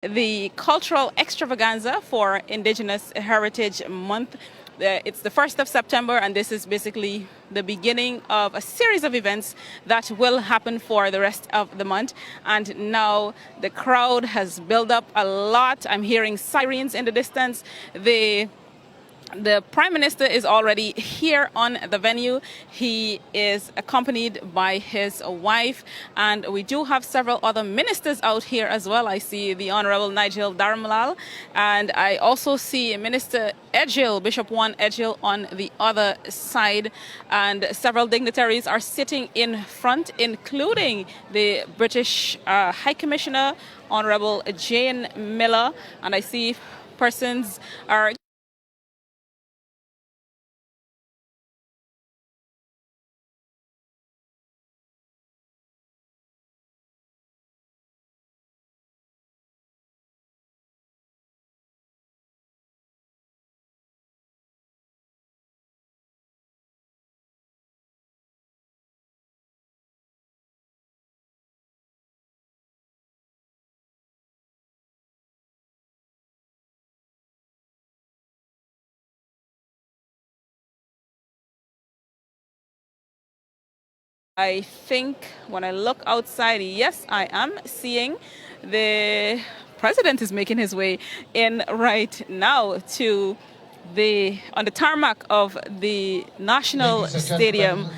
the cultural extravaganza for Indigenous Heritage Month. It's the 1st of September, and this is basically the beginning of a series of events that will happen for the rest of the month. And now the crowd has built up a lot. I'm hearing sirens in the distance. The Prime Minister is already here on the venue. He is accompanied by his wife, and we do have several other ministers out here as well. I see the Honorable Nigel Darmalal, and I also see Minister Edgil, Bishop Juan Edgil, on the other side, and several dignitaries are sitting in front, including the British High Commissioner, Honorable Jane Miller, and I see persons are I think when I look outside, yes, I am seeing the president is making his way in right now to on the tarmac of the National Stadium.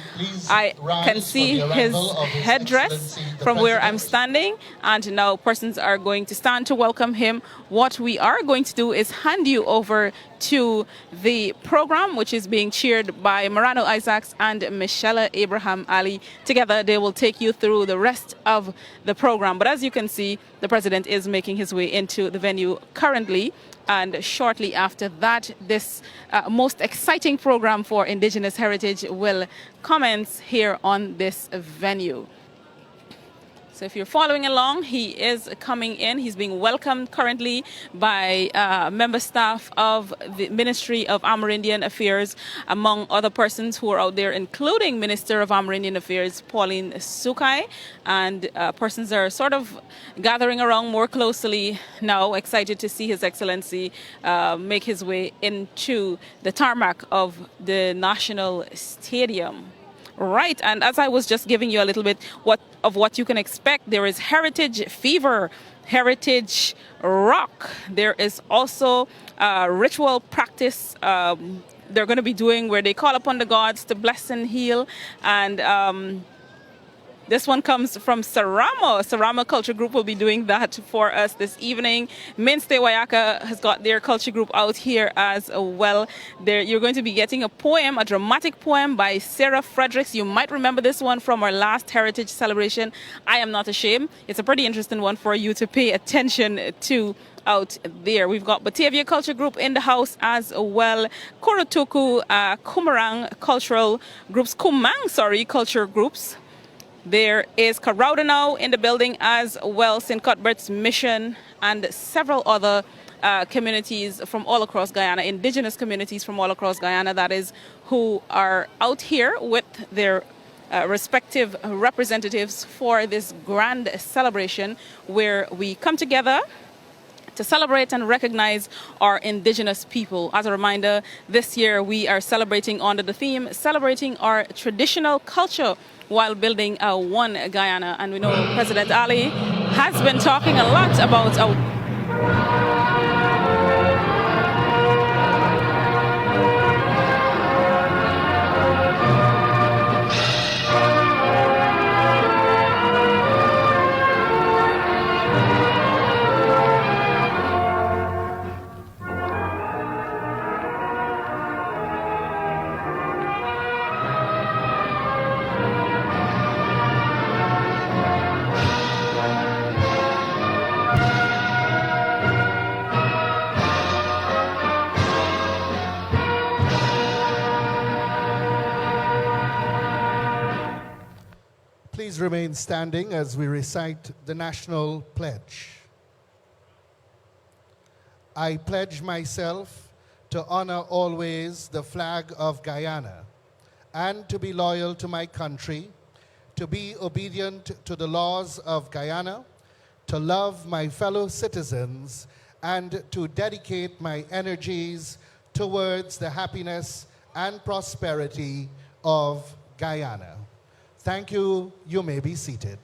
I can see his headdress from where I'm standing, and now persons are going to stand to welcome him. What we are going to do is hand you over to the program, which is being cheered by Marano Isaacs and Michelle Abraham Ali. Together, they will take you through the rest of the program. But as you can see, the president is making his way into the venue currently. And shortly after that, this most exciting program for Indigenous heritage will commence here on this venue. So if you're following along, he is coming in. He's being welcomed currently by member staff of the Ministry of Amerindian Affairs, among other persons who are out there, including Minister of Amerindian Affairs, Pauline Sukai. And persons are sort of gathering around more closely now, excited to see His Excellency make his way into the tarmac of the National Stadium. Right, and as I was just giving you a little bit of what you can expect, there is heritage fever, heritage rock. There is also ritual practice they're going to be doing where they call upon the gods to bless and heal. And this one comes from Sarama. Sarama Culture Group will be doing that for us this evening. Minste Wayaka has got their culture group out here as well. You're going to be getting a poem, a dramatic poem by Sarah Fredericks. You might remember this one from our last heritage celebration, I Am Not Ashamed. It's a pretty interesting one for you to pay attention to out there. We've got Batavia Culture Group in the house as well. Korotuku, Kumarang cultural groups, culture groups. There is Karaudanau in the building as well, St. Cuthbert's Mission, and several other communities from all across Guyana, indigenous communities from all across Guyana, that is, who are out here with their respective representatives for this grand celebration where we come together to celebrate and recognize our indigenous people. As a reminder, this year we are celebrating under the theme, celebrating our traditional culture while building one Guyana. And we know President Ali has been talking a lot about Please remain standing as we recite the National Pledge. I pledge myself to honor always the flag of Guyana and to be loyal to my country, to be obedient to the laws of Guyana, to love my fellow citizens, and to dedicate my energies towards the happiness and prosperity of Guyana. Thank you. You may be seated.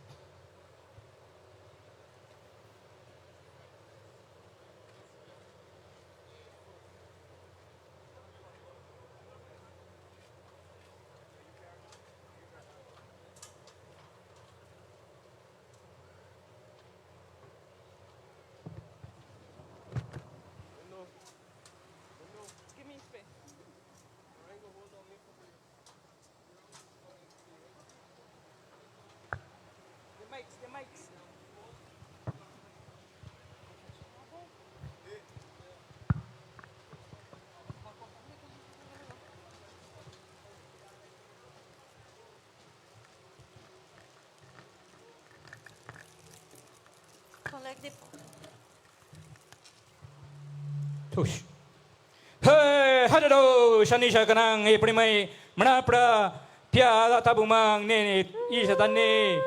Tush. Hey, hadado shanisha kanang e primay manapra pia tabumang ne isa tani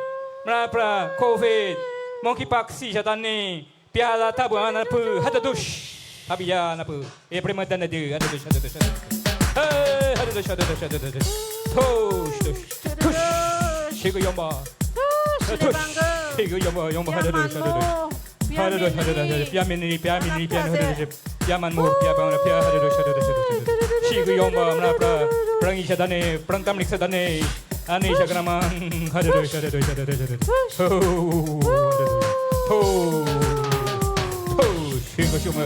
manapra covid monkeypox isa tani pia tabumang na pu hadadush abiya na pu e primay tanadu hadadush hey hadadush tush tush shigo yomba tush shigo yomba hadadush Piamini, Piaman Moor, Piabana, Pia, Shigu Yoma, Napra, Prangisha Dane, Prantamlik Sadane, Anisha Graman, Shigo Shuma,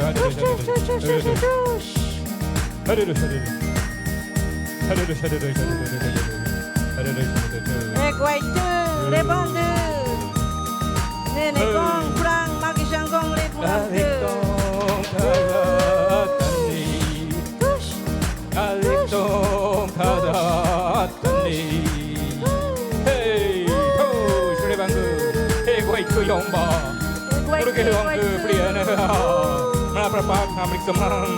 Hey, oh, Shrebangu, hey, wait, Yomba, look at Uncle Brianna, Maprapak, Hamrik Samang,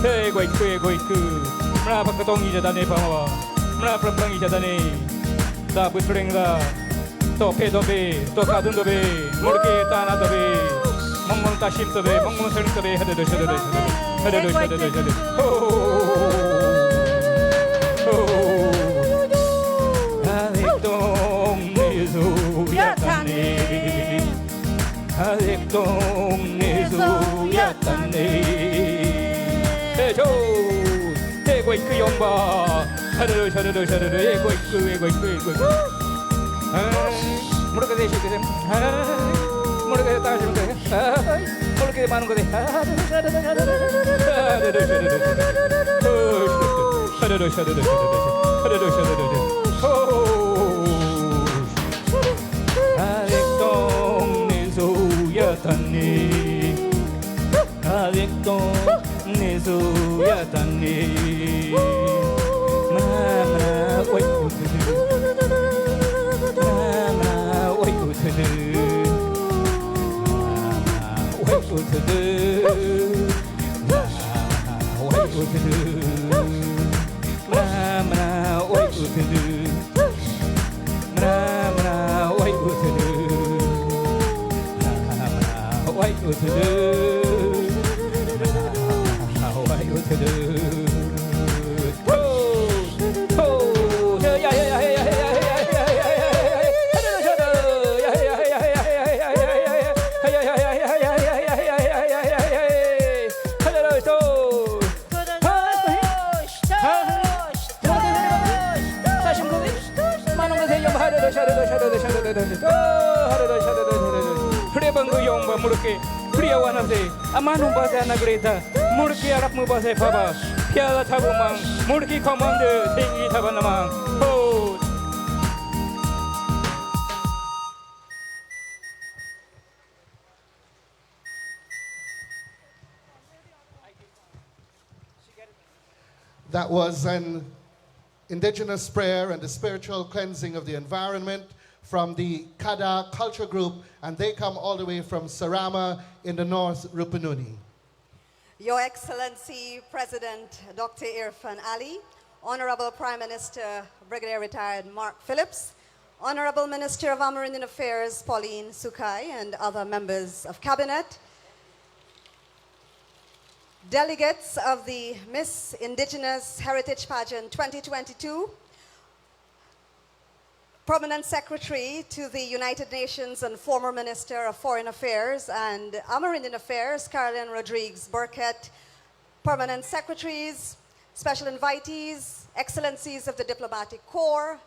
Hey, wait, Mrapa Katongi Jadane Pama, Mrapa Prangi Jadane, Da Butringa, To Pedobe, To Kadundobe, Murke Tanadobe, Mongol Tashim Tobe, Mongol Sertobe, had Alekdong nezu yatane. Hejo, ego iku yomba. Haru, ego iku. Murka de shukere. Murka de tajum de. Murka de manu de. Alekdong nezu yatane. Mama, wait, Murke, Priawana say, Amanu Basa Nagreta, Murki Arapmu Basa Paba, Piala Tabumang, Murki Commander, Tingi Tabanamang. Oh, That was an indigenous prayer and the spiritual cleansing of the environment from the Kada culture group, and they come all the way from Sarama in the North Rupununi. Your Excellency President Dr. Irfan Ali, Honorable Prime Minister Brigadier Retired Mark Phillips, Honorable Minister of Amerindian Affairs Pauline Sukai, and other members of Cabinet, delegates of the Miss Indigenous Heritage Pageant 2022, Permanent Secretary to the United Nations and former Minister of Foreign Affairs and Amerindian Affairs, Caroline Rodriguez Burkett, Permanent Secretaries, Special Invitees, Excellencies of the Diplomatic Corps,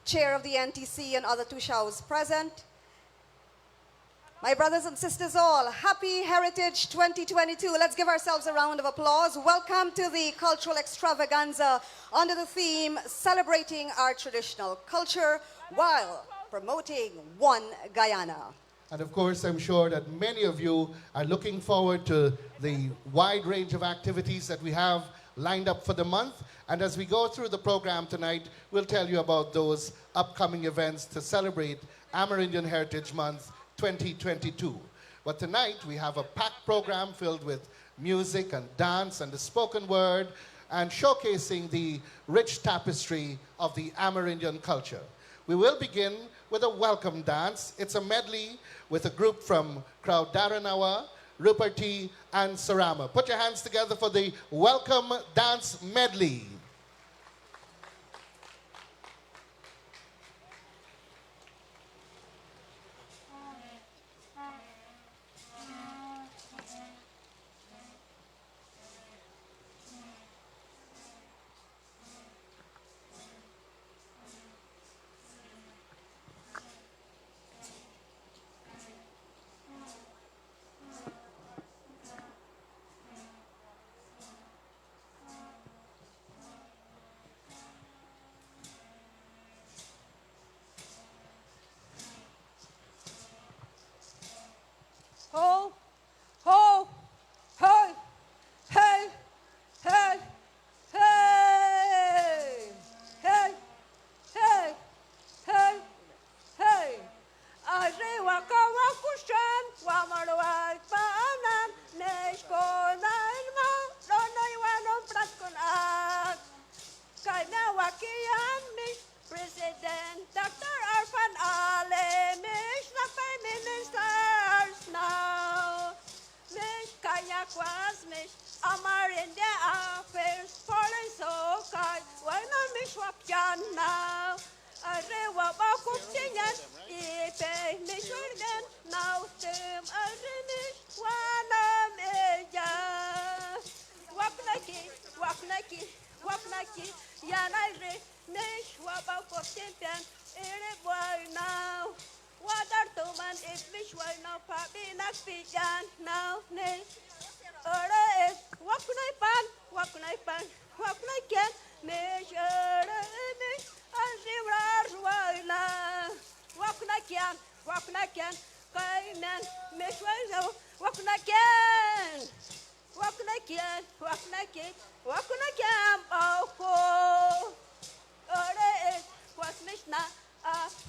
Chair of the NTC and other Tushaus present. My brothers and sisters all, happy Heritage 2022. Let's give ourselves a round of applause. Welcome to the Cultural Extravaganza under the theme, Celebrating Our Traditional Culture while promoting One Guyana. And of course, I'm sure that many of you are looking forward to the wide range of activities that we have lined up for the month. And as we go through the program tonight, we'll tell you about those upcoming events to celebrate Amerindian Heritage Month 2022. But tonight we have a packed program filled with music and dance and the spoken word and showcasing the rich tapestry of the Amerindian culture. We will begin with a welcome dance. It's a medley with a group from Crowd Daranawa, Ruperti, and Sarama. Put your hands together for the welcome dance medley. Ho, ho, hey, hey, hey, hey, hey, hey, hey, hey. Arriba kawakushan, wamarwai paanan, neshko nailma, dona iwanon pratkon ak. Kaina wakian mich, President Dr. Arfan Ale, mich na pay ministers now. Mich kaya kwas mich, Amerindian affairs, police so kai, why not mich wapyan now? Arriba bakuptinyan, ipe mich urgen, now tim arimish, wanam eja. Waknaki, waknaki, waknaki, yanayre, mich wabakuptinyan, ere boy now. Water to man if fish were no papi nak pijan now ne. Ora es wakunaipan, wakunaipan, wakunaiken, mich mish azimrar waila. Wakunaiken, wakunaiken, kaimen, mich waila, wakunaiken. Wakunaiken, wakunaiken, wakunaiken, bauko. Ora es was mich na.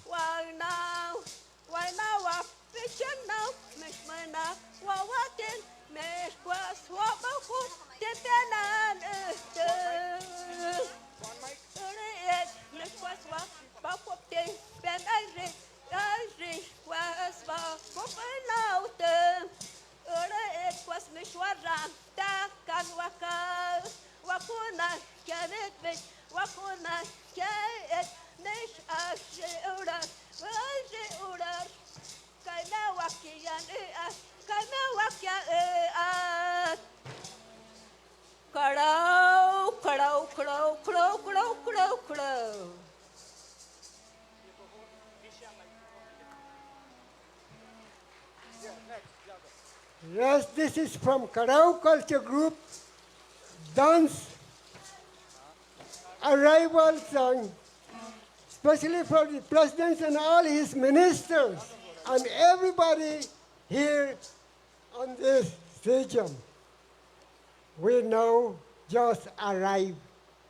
Why now? Why now? Vision now, Miss Mana, what in Miss was what about Titan Miss was what about Ben I was what now the it was Miss Waran, Takan Waka, Wakuna, can it be Wakuna, can it? Nish asura, asura. Kana wakian kana wakia Crow, crow, crow, crow, crow, crow, crow. Yes, this is from Karao Culture Group, dance arrival song, especially for the president and all his ministers and everybody here on this stadium. We now just arrived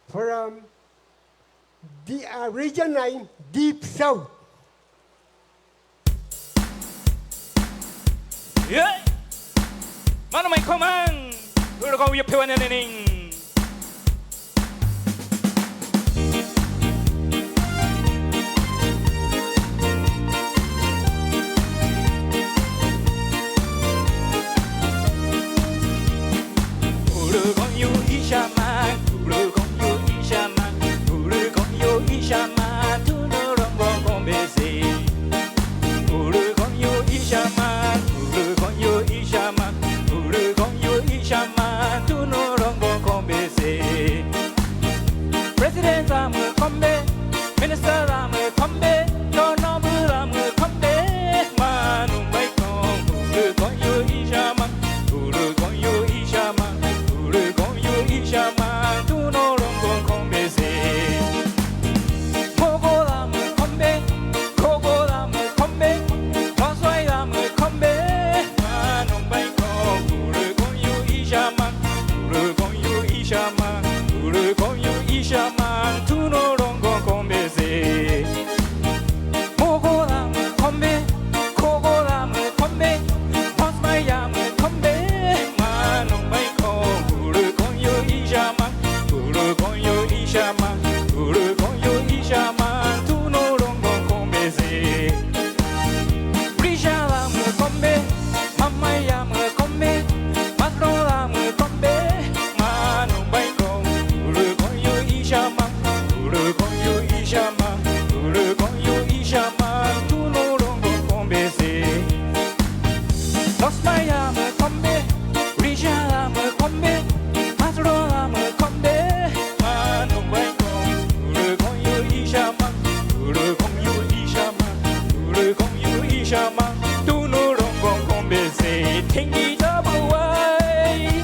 from the region 9, Deep South. 예! 만화마이 커만 그러고 옆에 왔냐니 우르공유 이샤만 우르공유 이샤만 우르공유 이샤만 두누렁공 공베세 우르공유 이샤만 우르공유 이샤만 우르공유 이샤만 두누렁공 공베세 President 아무 컴베 Minister 아무 컴베 너너무 아무 컴베 마누마이콩 우르공유 이샤만 우르공유 이샤만 우르공유 이샤만 두누렁공 공베세 모고라무 컴베 고고라무 컴베 원소이라무 컴베 마누마이콩 우르공유 이샤만 우르공유 이샤만 우르공유 이샤만 두누렁공 공베세 모고라무 컴베 고고라무 컴베 원소이라무 컴베 마누마이콩 우르공유 이샤만 우르공유 이샤만 우르공유 이샤만 두누렁공 공베세 리샤라무 컴베 맘마야무 컴베 마트로라무 컴베 마누마이콩 우르공유 이샤만 우르공유 이샤만 우르공유 이샤만 두누렁공 공베세 로스마야무 컴베 리샤라무 컴베 마트로라무 컴베 마누마이콩 우르공유 이샤만 우르공유 이샤만 우르공유 이샤만 두누렁공 공베세 탱기 잡아와이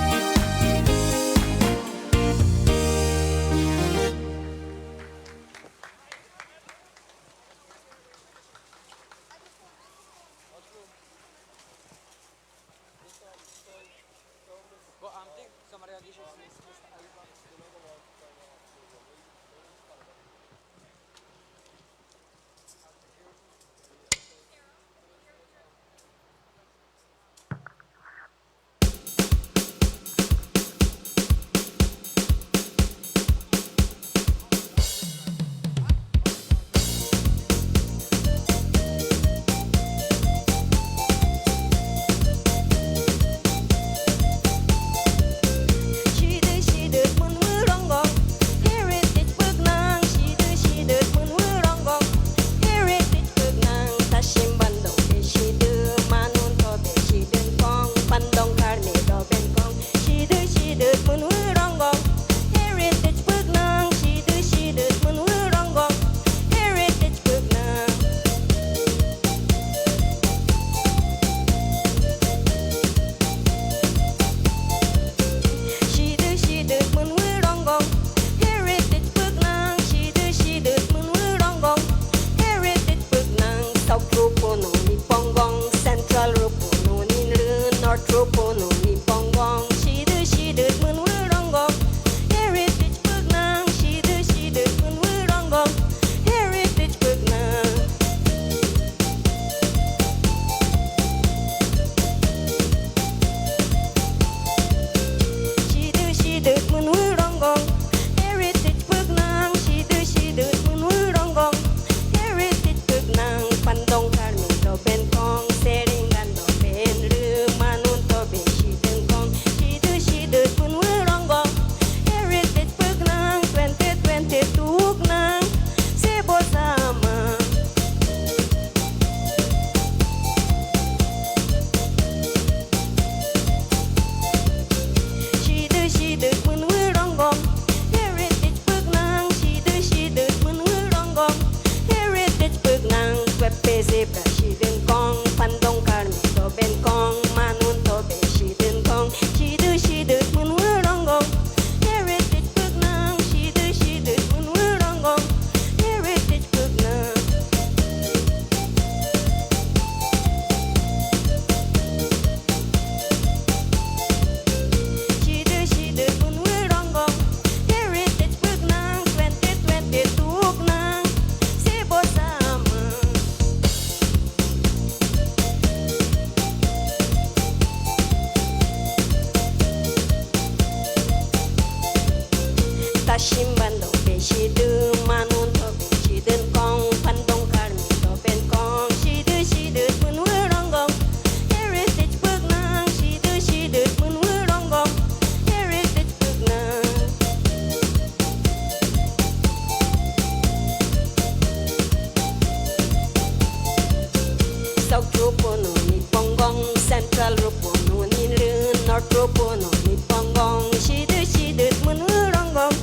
South Rupono ni Pongong, Central Rupono ni Lun, North Rupono ni Pongong, Shidit Munurongong,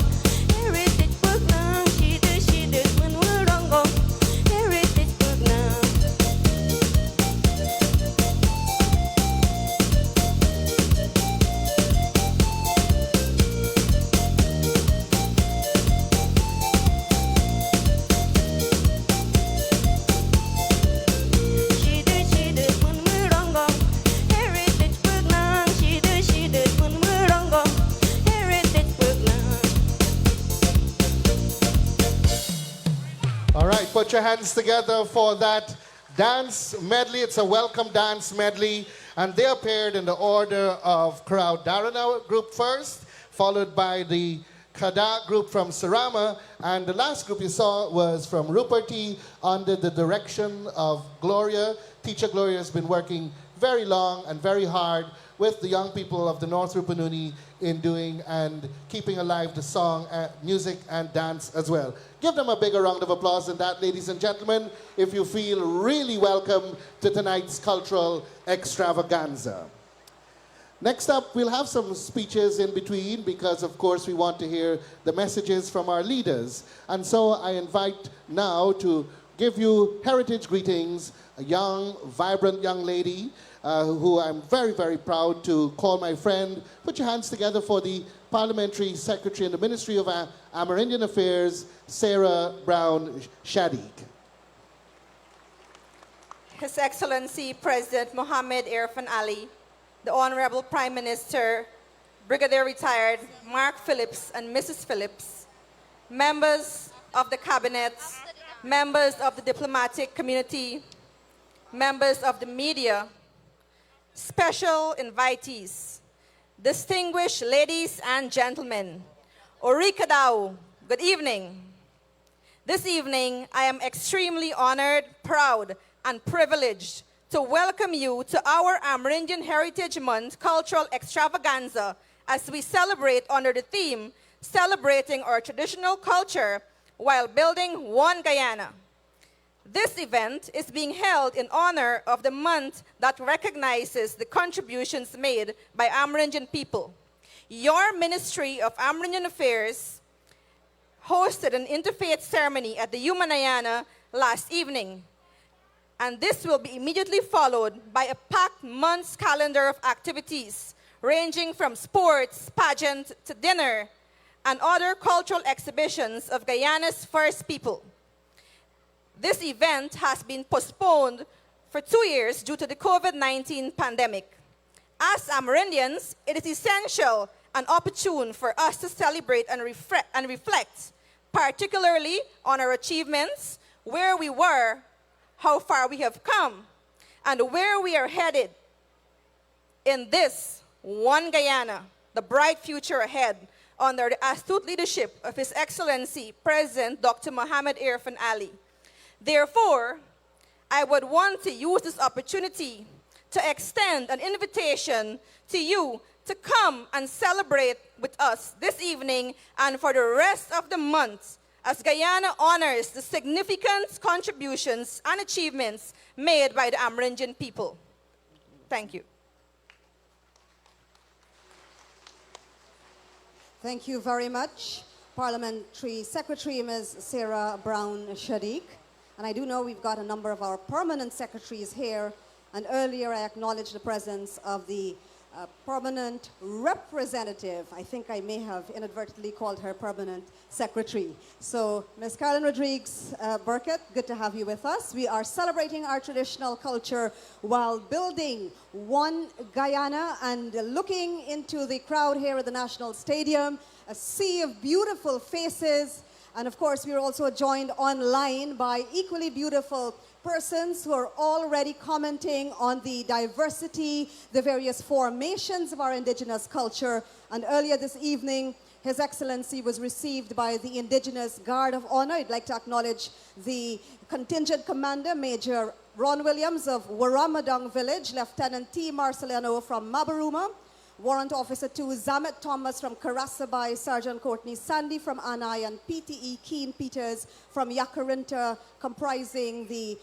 Heritage Pugnang, Shidit Munurongong, Heritage Pugnang. All right, put your hands together for that dance medley. It's a welcome dance medley. And they appeared in the order of crowd. Darana group first, followed by the Kada group from Sarama. And the last group you saw was from Ruperti under the direction of Gloria. Teacher Gloria has been working very long and very hard with the young people of the North Rupununi in doing and keeping alive the song, music, and dance as well. Give them a bigger round of applause than that, ladies and gentlemen, if you feel really welcome to tonight's cultural extravaganza. Next up, we'll have some speeches in between because, of course, we want to hear the messages from our leaders. And so I invite now to give you heritage greetings, a young, vibrant young lady who I'm very, very proud to call my friend. Put your hands together for the Parliamentary Secretary in the Ministry of Amerindian Affairs, Sarah Brown Shadiq. His Excellency President Mohammed Irfan Ali, the Honorable Prime Minister, Brigadier Retired Mark Phillips and Mrs. Phillips, members of the Cabinet, members of the diplomatic community, members of the media, special invitees, distinguished ladies and gentlemen, Orikadao, good evening. This evening, I am extremely honored, proud, and privileged to welcome you to our Amerindian Heritage Month Cultural Extravaganza as we celebrate under the theme, Celebrating Our Traditional Culture While Building One Guyana. This event is being held in honor of the month that recognizes the contributions made by Amerindian people. Your Ministry of Amerindian Affairs hosted an interfaith ceremony at the Hummingbird last evening, and this will be immediately followed by a packed month's calendar of activities ranging from sports, pageant, to dinner, and other cultural exhibitions of Guyana's first people. This event has been postponed for 2 years due to the COVID-19 pandemic. As Amerindians, it is essential and opportune for us to celebrate and reflect, particularly on our achievements, where we were, how far we have come, and where we are headed in this One Guyana, the bright future ahead, under the astute leadership of His Excellency President Dr. Mohammed Irfan Ali. Therefore, I would want to use this opportunity to extend an invitation to you to come and celebrate with us this evening and for the rest of the month as Guyana honors the significant contributions and achievements made by the Amerindian people. Thank you. Thank you very much, Parliamentary Secretary Ms. Sarah Brown Shadiq. And I do know we've got a number of our permanent secretaries here. And earlier I acknowledged the presence of the permanent representative. I think I may have inadvertently called her permanent secretary. So, Ms. Carolyn Rodriguez Burkett, good to have you with us. We are celebrating our traditional culture while building one Guyana, and looking into the crowd here at the National Stadium, a sea of beautiful faces. And of course, we are also joined online by equally beautiful persons who are already commenting on the diversity, the various formations of our indigenous culture. And earlier this evening, His Excellency was received by the Indigenous Guard of Honor. I'd like to acknowledge the Contingent Commander, Major Ron Williams of Waramadong Village, Lieutenant T. Marcelino from Mabaruma, Warrant Officer 2 Zamet Thomas from Karasabai, Sergeant Courtney Sandy from Anai, and PTE Keen Peters from Yakarinta, comprising the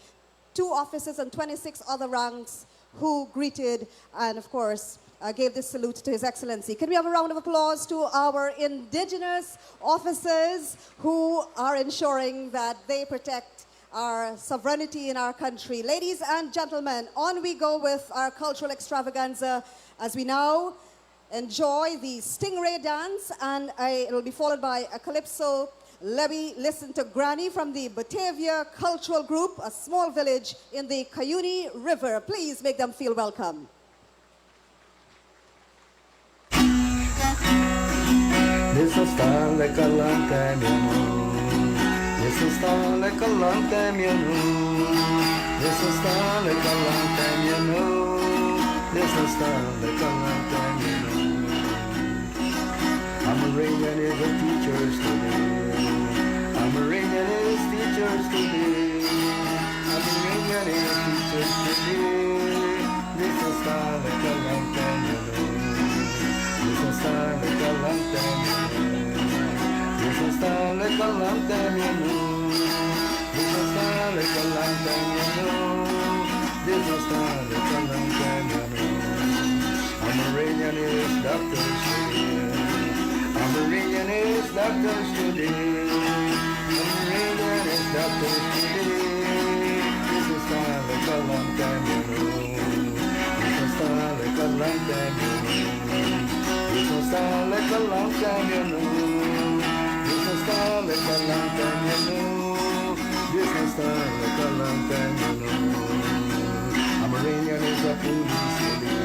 2 officers and 26 other ranks who greeted and, of course, gave this salute to His Excellency. Can we have a round of applause to our indigenous officers who are ensuring that they protect our sovereignty in our country? Ladies and gentlemen, on we go with our cultural extravaganza as we now enjoy the stingray dance, and it will be followed by a calypso. Let me listen to Granny from the Batavia Cultural Group, a small village in the Cuyuna River. Please make them feel welcome. This will start like a long time, you know. This will start like a long time, you know. This will start like a long time, you know. This will start like a long time, you know. Amerindian is the teachers today. Amerindian is teachers today. Amerindian is teachers today. This will start like a long time, you know. This will start like a long time, you know. This will start like a long time, you know. This will start like a long time, you know. This will start like a long time, you know. Amerindian is doctors today. Amerindian is doctors today. Amerindian is doctors today. This will start like a long time, you know. This will start like a long time, you know. This will start like a long time, you know. This will start like a long time, you know. This will start like a long time, you know. Amerindian is a police today.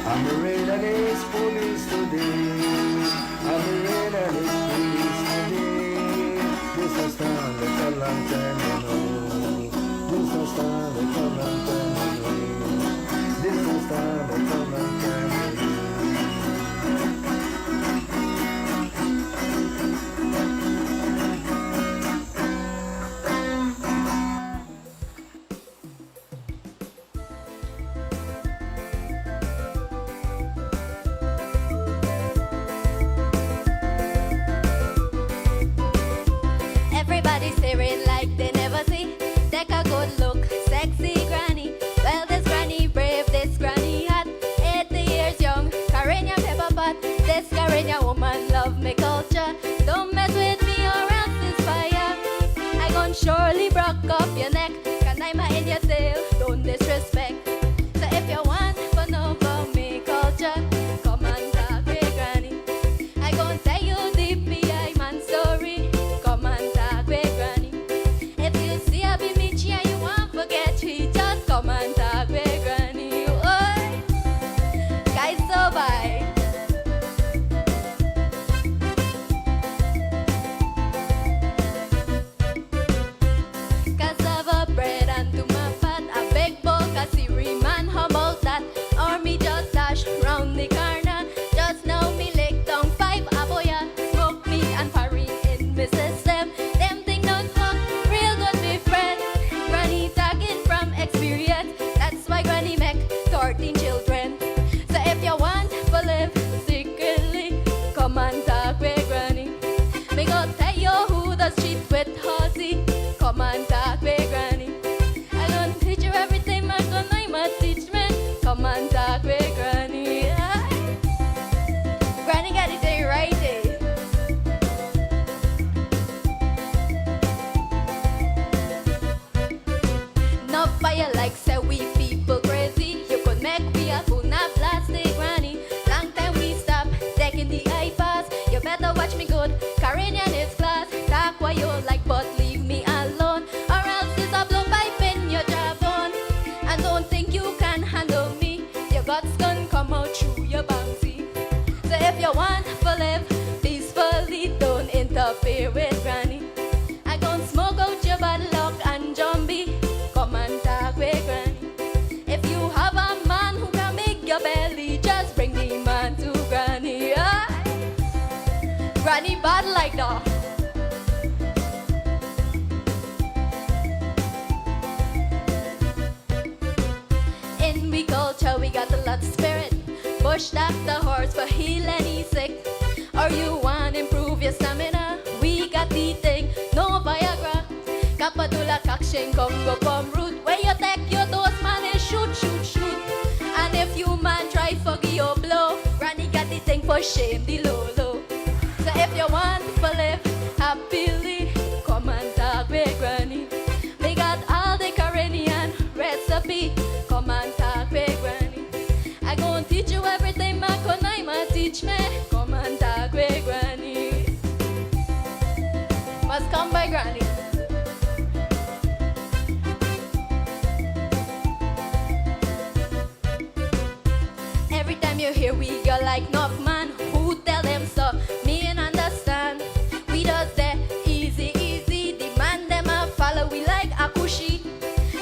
Amerindian is police today. Amerindian is police today. This will start like a long time, you know. This will start like a long time, you know. This will start like a long time, you know. Everybody staring like they never see. Take a good look, sexy granny. Well, this granny brave, this granny hot. 80 years young, carrying your pepper pot. This carrying woman love me culture. Don't mess with me or else it's fire. I gon' surely broke up your neck. Can I in your tail? Don't disrespect. So if you want to know about me culture, come and talk with granny. I gon' tell you the PI man story. Come and talk with granny. If you see a Michi and you won't forget she, just come and talk with granny. Oi, guys, so bye. Cassava bread and to my pot, a big bowl, Cassiri man, how about that? Or me just dash round the corner. Just now me lick down 5 aboya, smoke meat and parry in my system. Them thing don't fuck, real good me friend. Granny talking from experience, that's why granny make 13 children. So if you want to live secretly, come and talk with granny. Me go tell you who does cheat with Halsey. Come and talk with granny. I gonna teach you everything I gonna teach me. Come and talk with granny. Granny got it there right there. Not fire like say we people crazy. You could make we a full nap plastic granny. Long time we stop taking the iPads. You better watch me good. Carinian is class. Talk what you like, but leave me alone. Or else it's a blow pipe in your jawbone. And don't think you can handle me. Your guts gonna come out through your bouncy. So if you want to live peacefully, don't interfere with granny. I gon' smoke out your bad luck and zombie. Come and talk with granny. If you have a man who can make your belly, just bring the man to granny. Granny bad like that. In we culture, we got a lot of spirit. Bush doctor horse for heal any sick. Or you want improve your stamina? We got the thing, no Viagra. Kapadula, Kakshin, Congo, palm root. but shame the low. So if you want to live happily, come and talk with Granny. We got all the Caribbean recipe. Come and talk with Granny. I gon' teach you everything my Konaima teach me. Come and talk with Granny. Must come by Granny. Every time you hear we go like knock man, who tell them so? Me and understand. We does that easy. Demand them a follow we like Akushi.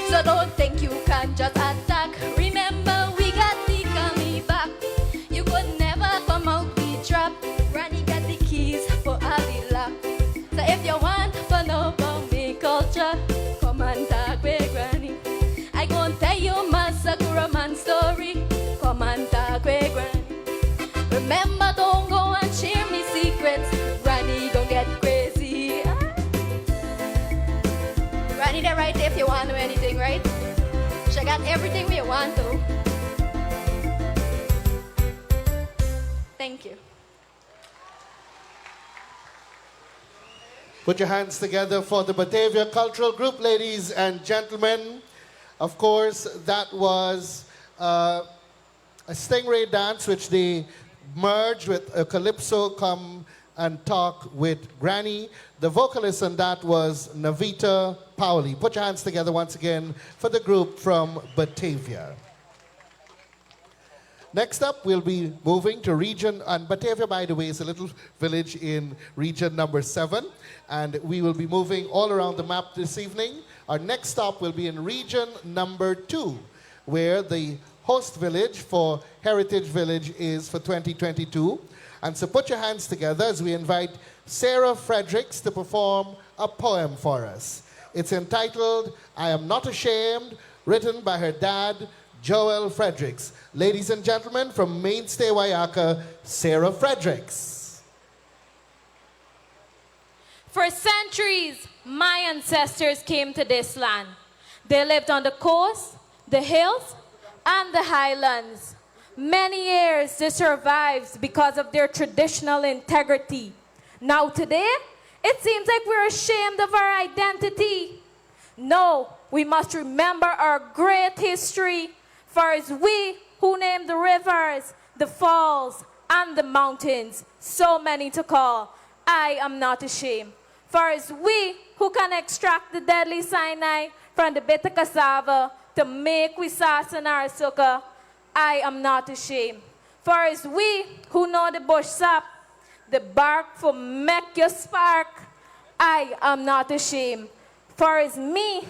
So don't think you can just attack. Remember we got the coming back. You could never come out the trap. Granny got the keys for all the lock. So if you want to know about me culture, come and talk with Granny. I gon' tell you my Sakura man story. Come and talk with Granny. Remember, don't go and share me secrets. Granny gon' get crazy. Granny, they're right there if you want to know anything, right? She got everything we want to. Thank you. Put your hands together for the Batavia Cultural Group, ladies and gentlemen. Of course, that was a stingray dance which they merged with a calypso come and talk with Granny. The vocalist on that was Navita Pauli. Put your hands together once again for the group from Batavia. Next up, we'll be moving to region, and Batavia, by the way, is a little village in region number 7, and we will be moving all around the map this evening. Our next stop will be in region number 2, where the host village for Heritage Village is for 2022. And so put your hands together as we invite Sarah Fredericks to perform a poem for us. It's entitled, I Am Not Ashamed, written by her dad, Joel Fredericks. Ladies and gentlemen, from Mainstay Wayaka, Sarah Fredericks. For centuries, my ancestors came to this land. They lived on the coast, the hills, and the highlands. Many years they survived because of their traditional integrity. Now today, it seems like we're ashamed of our identity. No, we must remember our great history, for it's we who named the rivers, the falls, and the mountains, so many to call. I am not ashamed, for it's we who can extract the deadly cyanide from the bitter cassava to make we sauce in our sukkah. I am not ashamed, for it's we who know the bush sap, the bark for make you spark. I am not ashamed, for it's me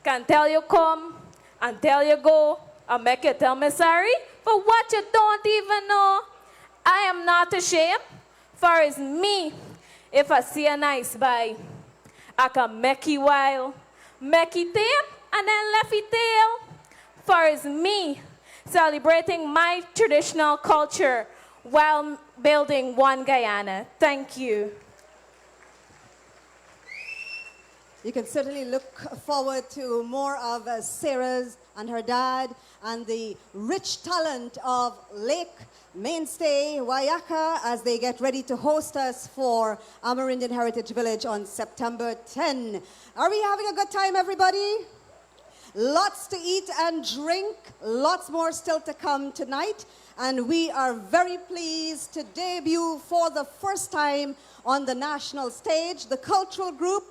can tell you come and tell you go and make you tell me sorry for what you don't even know. I am not ashamed, for it's me if I see a nice buy. I can make you wild, make you tame, and then left it tail. For it's me celebrating my traditional culture while building one Guyana. Thank you. You can certainly look forward to more of Sarah's and her dad and the rich talent of Lake Mainstay Wayaka as they get ready to host us for Amerindian Heritage Village on September 10. Are we having a good time, everybody? Lots to eat and drink, lots more still to come tonight. And we are very pleased to debut for the first time on the national stage the cultural group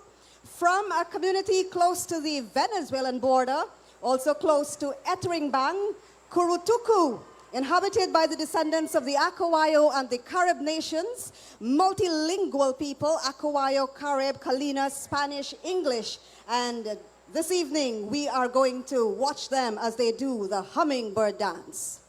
from a community close to the Venezuelan border, also close to Etteringbang, Kurutuku, inhabited by the descendants of the Akawayo and the Carib nations, multilingual people, Akawayo, Carib, Kalina, Spanish, English, and this evening we are going to watch them as they do the Hummingbird dance.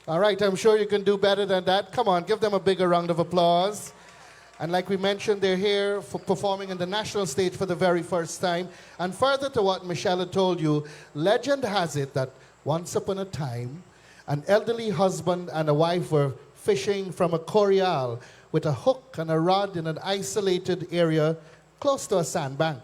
All right, I'm sure you can do better than that. Come on, give them a bigger round of applause. And like we mentioned, they're here for performing in the national stage for the very first time. And further to what Michelle had told you, legend has it that once upon a time, an elderly husband and a wife were fishing from a corial with a hook and a rod in an isolated area close to a sandbank.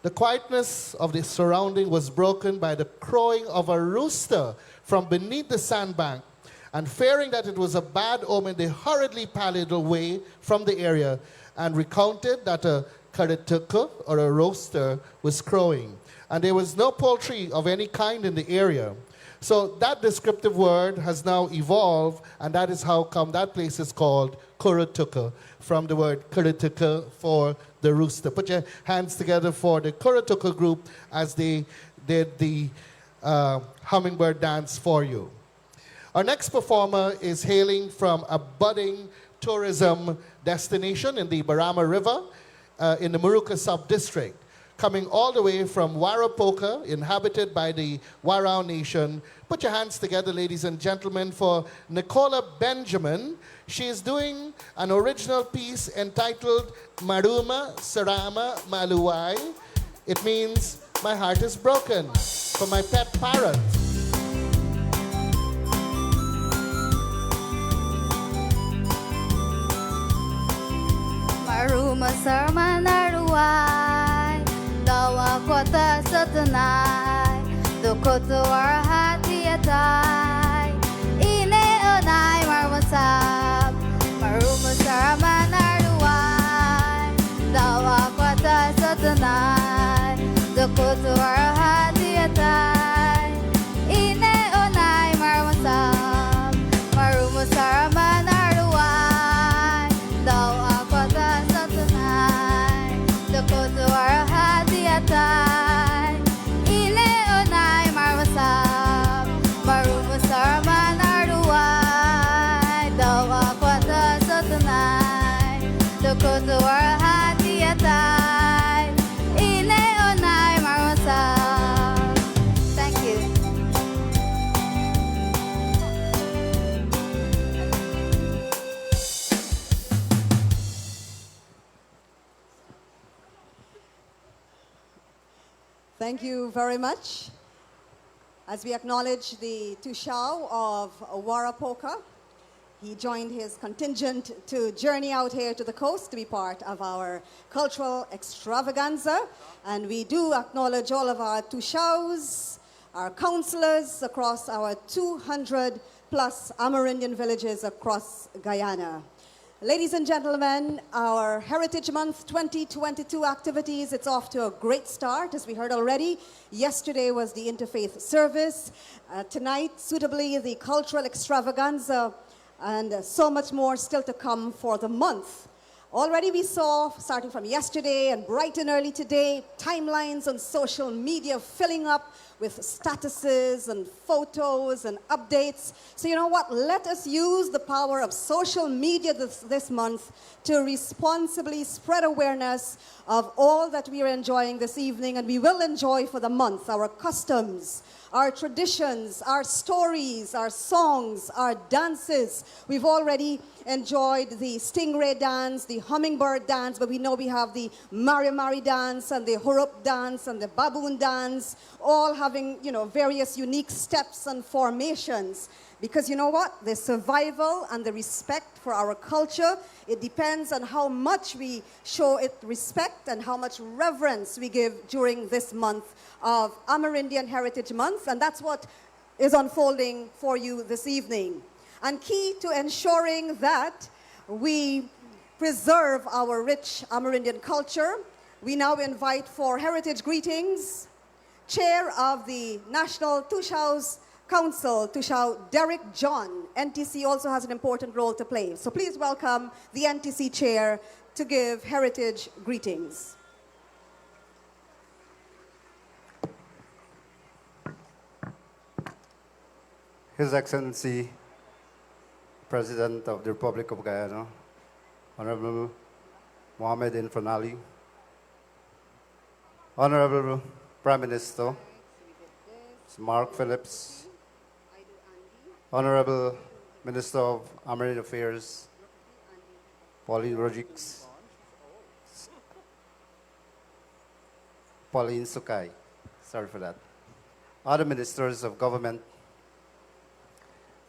The quietness of the surrounding was broken by the crowing of a rooster from beneath the sandbank, and fearing that it was a bad omen, they hurriedly paddled away from the area and recounted that a karituka, or a rooster, was crowing, and there was no poultry of any kind in the area. So that descriptive word has now evolved, and that is how come that place is called Kuratuka, from the word Kuratuka for the rooster. Put your hands together for the Kuratuka group as they did the Hummingbird dance for you. Our next performer is hailing from a budding tourism destination in the Barama River in the Muruka sub-district, coming all the way from Warapoka, inhabited by the Warao Nation. Put your hands together, ladies and gentlemen, for Nicola Benjamin. She is doing an original piece entitled Maruma Sarama Maluwai. It means my heart is broken, for my pet parrot. Maruma Sarama Naruai, Dawa Kwata Satanai, Dokoto Arhati Atai, Ine Onai Marwasab, Maruma Sarama Naruai, Dawa Kwata Satanai, Dokoto Arhati Atai, Ine Onai Marwasab, Maruma Sarama Naruai, Dawa Kwata Satanai, Dokoto Arhati Atai, Ile Onai Marwasab, Maruma Sarama Naruai, Dawa Kwata Satanai, Dokoto Arhati Atai, Ile Onai Marwasab. Thank you. Thank you very much. As we acknowledge the Tushao of Warapoka, he joined his contingent to journey out here to the coast to be part of our cultural extravaganza. And we do acknowledge all of our Tushaos, our councillors across our 200 plus Amerindian villages across Guyana. Ladies and gentlemen, our Heritage Month 2022 activities, it's off to a great start, as we heard already. Yesterday was the interfaith service. Tonight, suitably, the cultural extravaganza, and so much more still to come for the month. Already we saw, starting from yesterday and bright and early today, timelines on social media filling up with statuses and photos and updates. So you know what? Let us use the power of social media this month to responsibly spread awareness of all that we are enjoying this evening, and we will enjoy for the month: our customs, our traditions, our stories, our songs, our dances. We've already enjoyed the stingray dance, the hummingbird dance, but we know we have the Mari Mari dance and the Hurup dance and the baboon dance, all having, you know, various unique steps and formations. Because you know what? The survival and the respect for our culture, it depends on how much we show it respect and how much reverence we give during this month of Amerindian Heritage Month. And that's what is unfolding for you this evening. And key to ensuring that we preserve our rich Amerindian culture, we now invite for heritage greetings, Chair of the National Tushaus Council, Tushau Derek John. NTC also has an important role to play. So please welcome the NTC Chair to give heritage greetings. His Excellency, President of the Republic of Guyana, Honorable Mohamed Irfan Ali, Honorable Prime Minister, Mark Phillips, Honorable Minister of Amerindian Affairs, Pauline Sukai, sorry for that. Other ministers of government,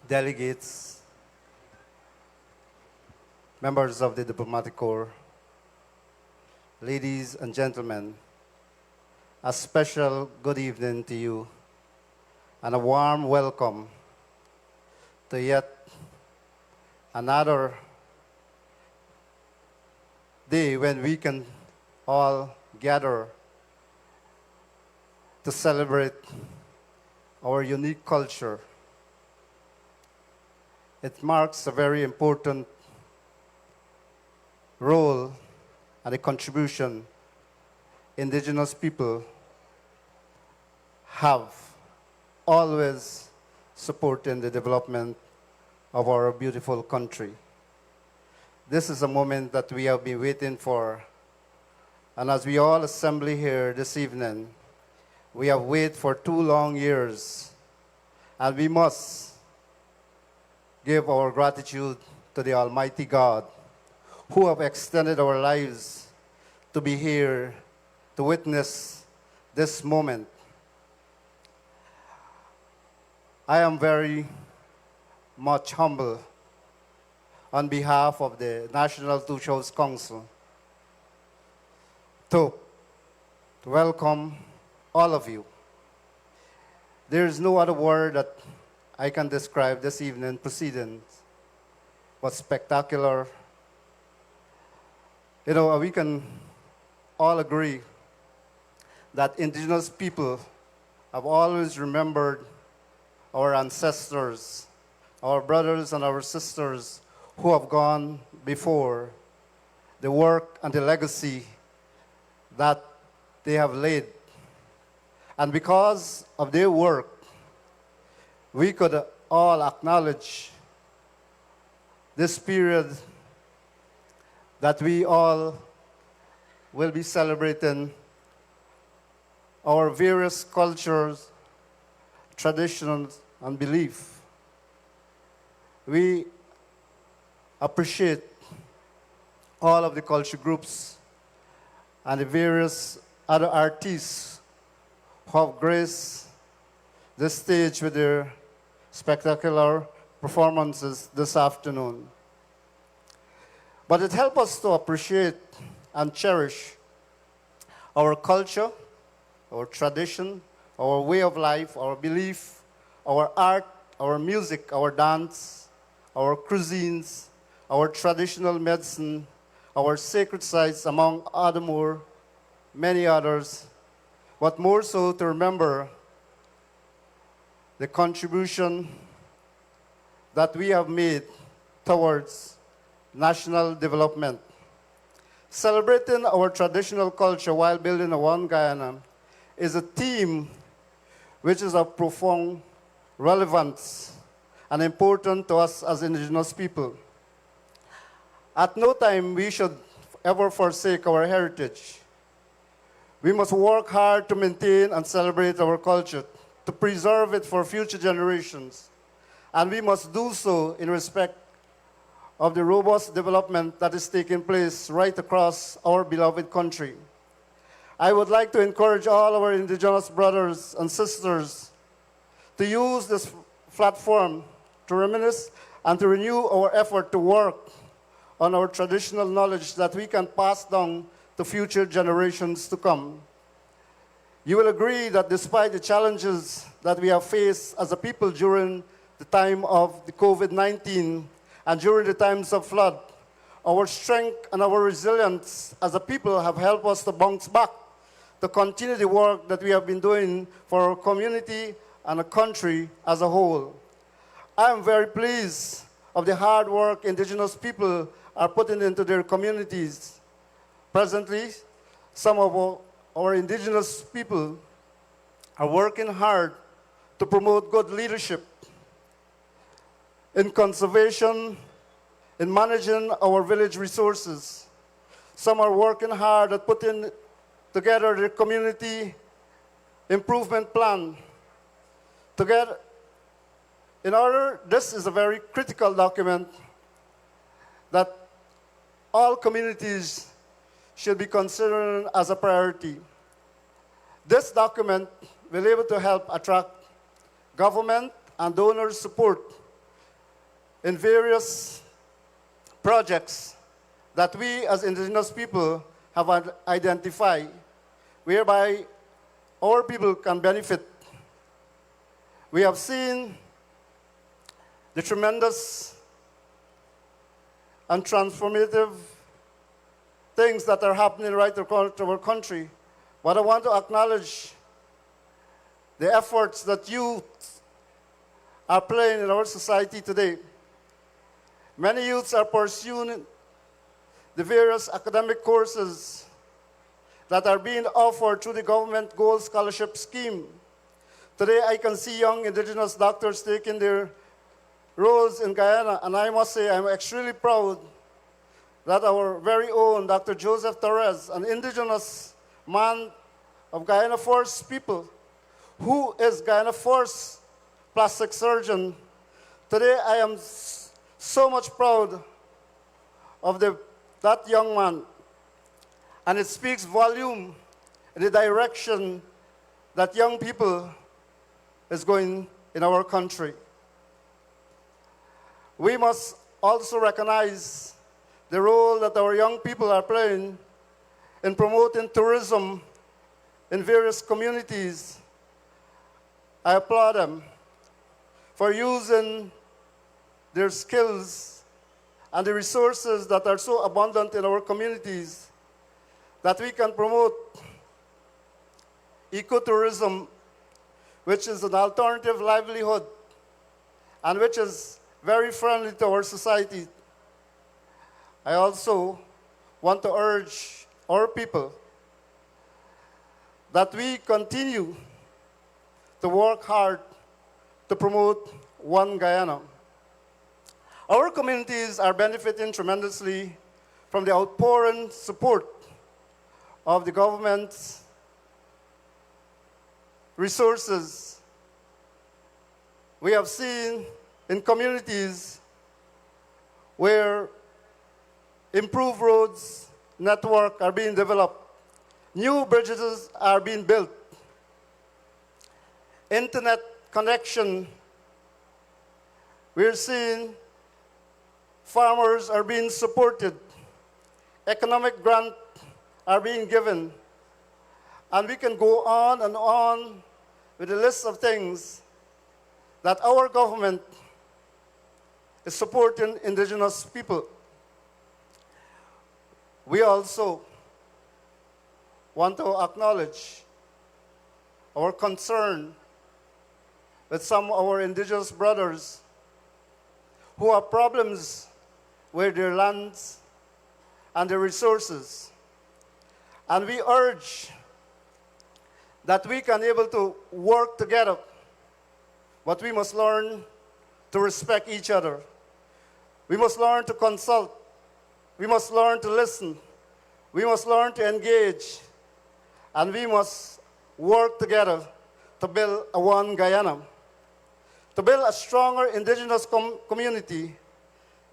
delegates, members of the diplomatic corps, ladies and gentlemen, a special good evening to you and a warm welcome to yet another day when we can all gather to celebrate our unique culture. It marks a very important role and a contribution indigenous people have always supported the development of our beautiful country. This is a moment that we have been waiting for, and as we all assemble here this evening, we have waited for 2 long years, and we must give our gratitude to the Almighty God who have extended our lives to be here to witness this moment. I am very much humble on behalf of the National Two Shows Council to welcome all of you. There is no other word that I can describe this evening proceedings but spectacular. You know, we can all agree that indigenous people have always remembered our ancestors, our brothers and our sisters who have gone before, the work and the legacy that they have laid. And because of their work, we could all acknowledge this period that we all will be celebrating our various cultures, traditions, and belief. We appreciate all of the culture groups and the various other artists who have graced the stage with their spectacular performances this afternoon. But it helps us to appreciate and cherish our culture, our tradition, our way of life, our belief, our art, our music, our dance, our cuisines, our traditional medicine, our sacred sites, among many others, but more so to remember the contribution that we have made towards national development. Celebrating our traditional culture while building a One Guyana is a theme which is of profound relevance and important to us as indigenous people. At no time we should ever forsake our heritage. We must work hard to maintain and celebrate our culture, to preserve it for future generations. And we must do so in respect of the robust development that is taking place right across our beloved country. I would like to encourage all our indigenous brothers and sisters to use this platform to reminisce and to renew our effort to work on our traditional knowledge that we can pass down to future generations to come. You will agree that despite the challenges that we have faced as a people during the time of the COVID-19 and during the times of flood, our strength and our resilience as a people have helped us to bounce back, to continue the work that we have been doing for our community and the country as a whole. I am very pleased of the hard work indigenous people are putting into their communities. Presently, some of our indigenous people are working hard to promote good leadership in conservation, in managing our village resources. Some are working hard at putting together their community improvement plan, This is a very critical document that all communities should be considering as a priority. This document will be able to help attract government and donor support in various projects that we as indigenous people have identified, whereby our people can benefit. We have seen the tremendous and transformative things that are happening right across our country. But I want to acknowledge the efforts that youth are playing in our society today. Many youths are pursuing the various academic courses that are being offered through the government Gold Scholarship Scheme. Today I can see young indigenous doctors taking their roles in Guyana, and I must say I'm extremely proud that our very own Dr. Joseph Torres, an indigenous man of Guyana First people, who is Guyana First plastic surgeon. Today I am so much proud of that young man, and it speaks volume in the direction that young people is going in our country. We must also recognize the role that our young people are playing in promoting tourism in various communities. I applaud them for using their skills and the resources that are so abundant in our communities that we can promote ecotourism, which is an alternative livelihood and which is very friendly to our society. I also want to urge our people that we continue to work hard to promote One Guyana. Our communities are benefiting tremendously from the outpouring support of the government's resources. We have seen in communities where improved roads network are being developed, new bridges are being built, internet connection, we're seeing farmers are being supported, economic grants are being given, and we can go on and on with a list of things that our government is supporting indigenous people. We also want to acknowledge our concern with some of our indigenous brothers who have problems with their lands and their resources. And we urge that we can able to work together, but we must learn to respect each other. We must learn to consult. We must learn to listen. We must learn to engage. And we must work together to build a One Guyana, to build a stronger indigenous community.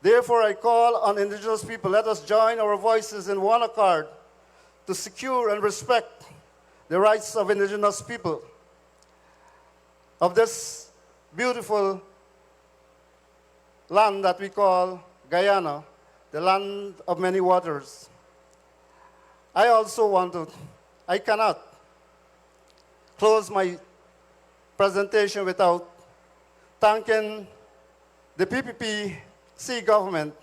Therefore, I call on indigenous people, let us join our voices in one accord to secure and respect the rights of indigenous people of this beautiful land that we call Guyana, the land of many waters. I cannot close my presentation without thanking the PPPC government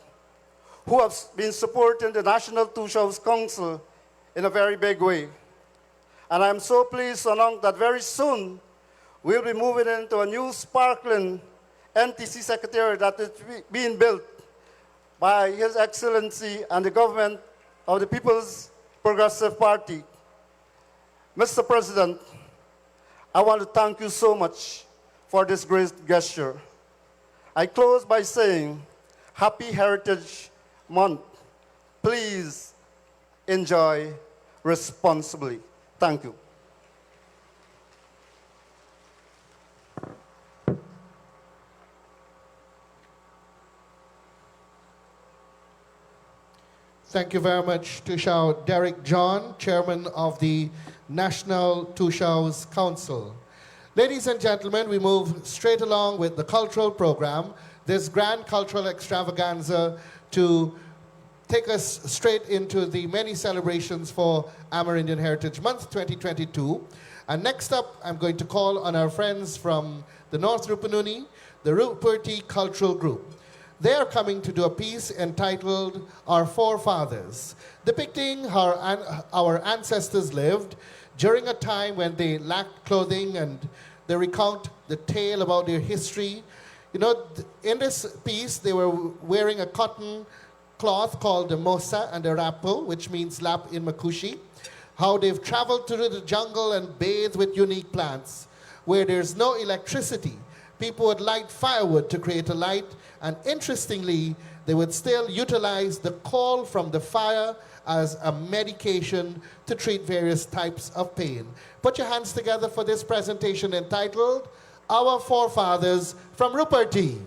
who have been supporting the National Two Shows Council in a very big way. And I'm so pleased to announce that very soon we'll be moving into a new sparkling NTC Secretariat that is being built by His Excellency and the government of the People's Progressive Party. Mr. President, I want to thank you so much for this great gesture. I close by saying, Happy Heritage Month. Please enjoy responsibly. Thank you. Thank you very much, Tushao Derek John, Chairman of the National Tushao's Council. Ladies and gentlemen, we move straight along with the cultural program, this grand cultural extravaganza to take us straight into the many celebrations for Amerindian Heritage Month 2022. And next up, I'm going to call on our friends from the North Rupununi, the Ruperti Cultural Group. They are coming to do a piece entitled Our Forefathers, depicting how our ancestors lived during a time when they lacked clothing, and they recount the tale about their history. You know, in this piece, they were wearing a cotton cloth called the mosa and the rapo, which means lap in Makushi. How they've traveled through the jungle and bathed with unique plants. Where there's no electricity, people would light firewood to create a light, and interestingly, they would still utilize the coal from the fire as a medication to treat various types of pain. Put your hands together for this presentation entitled Our Forefathers from Ruperti.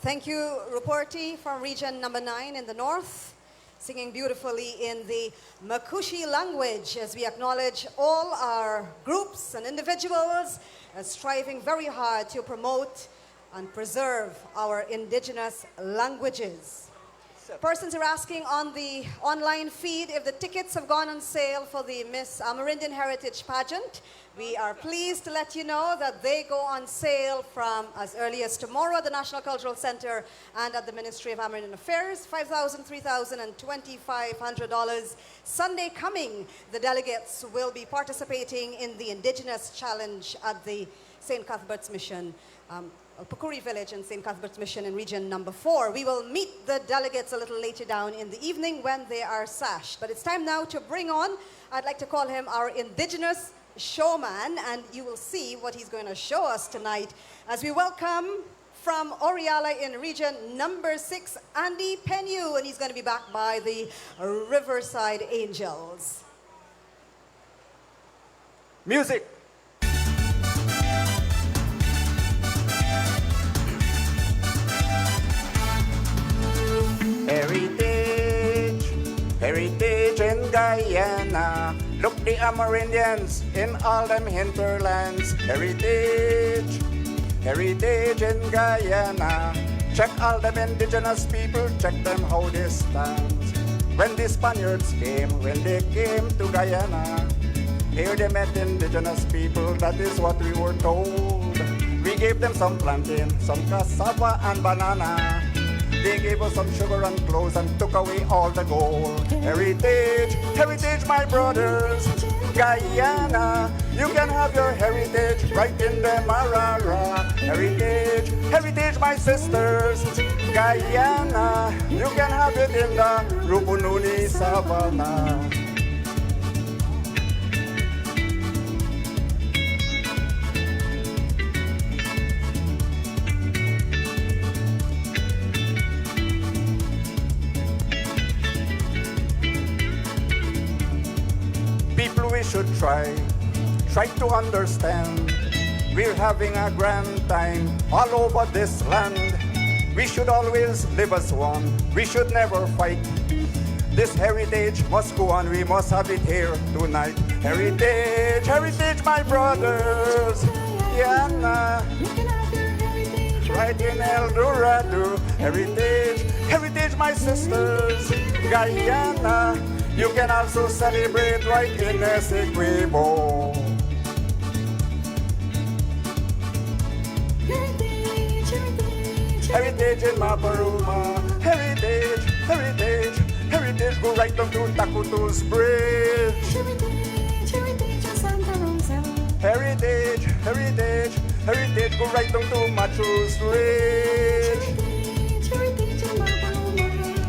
Thank you, Ruporti from region number 9 in the north, singing beautifully in the Makushi language as we acknowledge all our groups and individuals striving very hard to promote and preserve our indigenous languages. Persons are asking on the online feed if the tickets have gone on sale for the Miss Amerindian Heritage Pageant. We are pleased to let you know that they go on sale from as early as tomorrow at the National Cultural Center and at the Ministry of Amerindian Affairs, $5,000, $3,000, and $2,500. Sunday coming, the delegates will be participating in the Indigenous Challenge at the St. Cuthbert's Mission, Pukuri Village in St. Cuthbert's Mission in region number 4. We will meet the delegates a little later down in the evening when they are sashed. But it's time now to bring on, I'd like to call him our indigenous showman, and you will see what he's going to show us tonight as we welcome from Oriala in region number 6, Andy Penyu, and he's going to be backed by the Riverside Angels. Music. Heritage, heritage in Guyana. Look the Amerindians in all them hinterlands. Heritage, heritage in Guyana. Check all them indigenous people, check them how they stand. When the Spaniards came, when they came to Guyana, here they met indigenous people, that is what we were told. We gave them some plantain, some cassava and banana. They gave us some sugar and clothes and took away all the gold. Heritage, heritage, my brothers. Guyana, you can have your heritage right in the Marara. Heritage, heritage, my sisters. Guyana, you can have it in the Rupununi Savannah. We should try to understand. We're having a grand time all over this land. We should always live as one. We should never fight. This heritage must go on. We must have it here tonight. Heritage, heritage, my brothers. Guyana, right in El Dorado. Heritage, heritage, my sisters. Guyana, you can also celebrate right in Essequibo. Heritage, heritage, heritage in Maparuma. Heritage, heritage, heritage, go right down to Takutu's Bridge. heritage, heritage in Santa Rosa. Heritage, heritage, heritage, go right down to Machu's Ridge. Heritage, heritage in Maparuma.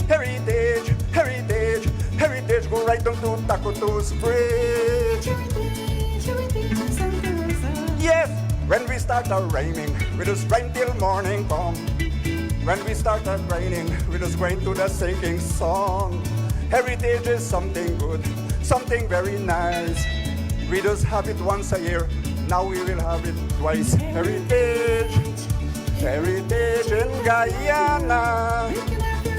Heritage, heritage, heritage, go right down to Takutu's Bridge. Heritage, heritage in Santa Rosa. Yes, when we start our rhyming, we just rhyme till morning come. When we start our rhyming, we just going to the sinking song. Heritage is something good, something very nice. We just have it once a year, now we will have it twice. Heritage, heritage in Guyana.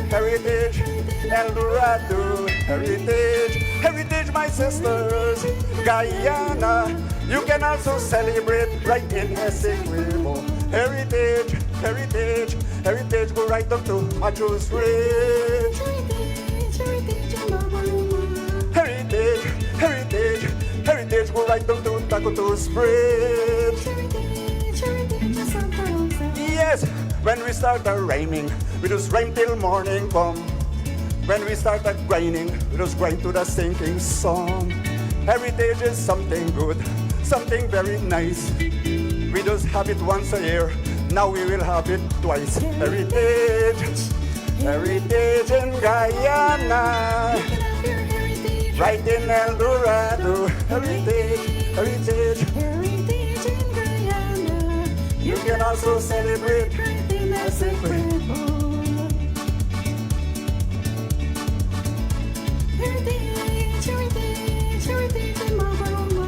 Heritage, El Dorado. Heritage, heritage, my sisters. Guyana, you can also celebrate right in Essequibo. Heritage, heritage, heritage, go right up to Machu's Ridge. Heritage, heritage in Maparuma. Heritage, heritage, heritage, go right up to Takutu's Bridge. Heritage, heritage in Santa Rosa. Yes, when we start our rhyming, we just rhyme till morning come. When we start our grinding, we just grind to the sinking song. Heritage is something good, something very nice. We just have it once a year, now we will have it twice. Heritage, heritage in Guyana. Right in El Dorado. Heritage, heritage, Heritage in Guyana. you can also celebrate right in Essequibo. Heritage, heritage, heritage in Maparuma.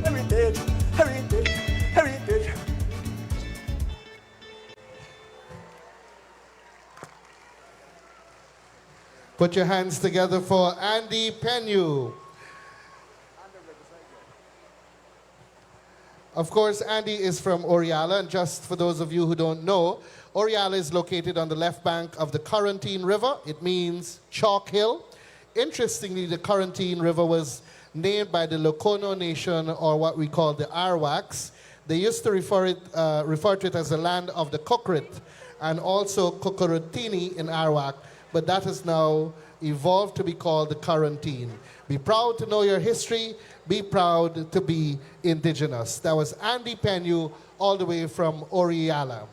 Heritage, heritage, heritage. Put your hands together for Andy Penu. Of course, Andy is from Oriala, and just for those of you who don't know, Oriala is located on the left bank of the Corentyne River. It means chalk hill. Interestingly, the Corentyne River was named by the Lokono Nation, or what we call the Arawaks. They used to refer to it as the land of the Kokrit, and also Kokorotini in Arawak, but that has now evolved to be called the Corentyne. Be proud to know your history. Be proud to be indigenous. That was Andy Penu, all the way from Oriala.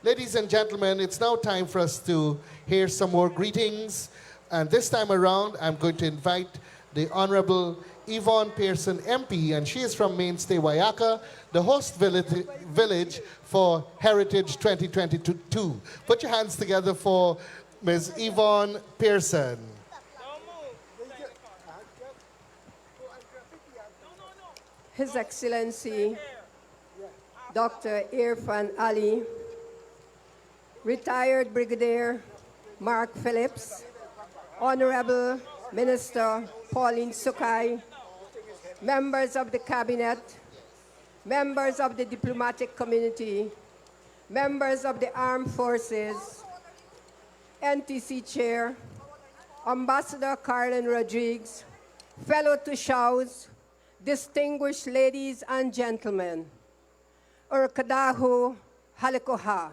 Ladies and gentlemen, it's now time for us to hear some more greetings. And this time around, I'm going to invite the Honorable Yvonne Pearson MP, and she is from Mainstay Wayaka, the host village for Heritage 2022. Put your hands together for Ms. Yvonne Pearson. His Excellency Dr. Irfan Ali, retired Brigadier Mark Phillips, Honorable Minister Pauline Sukai, members of the Cabinet, members of the diplomatic community, members of the armed forces, NTC Chair, Ambassador Carolyn Rodriguez, fellow Tushaus, distinguished ladies and gentlemen, Urkadahu Halikoha.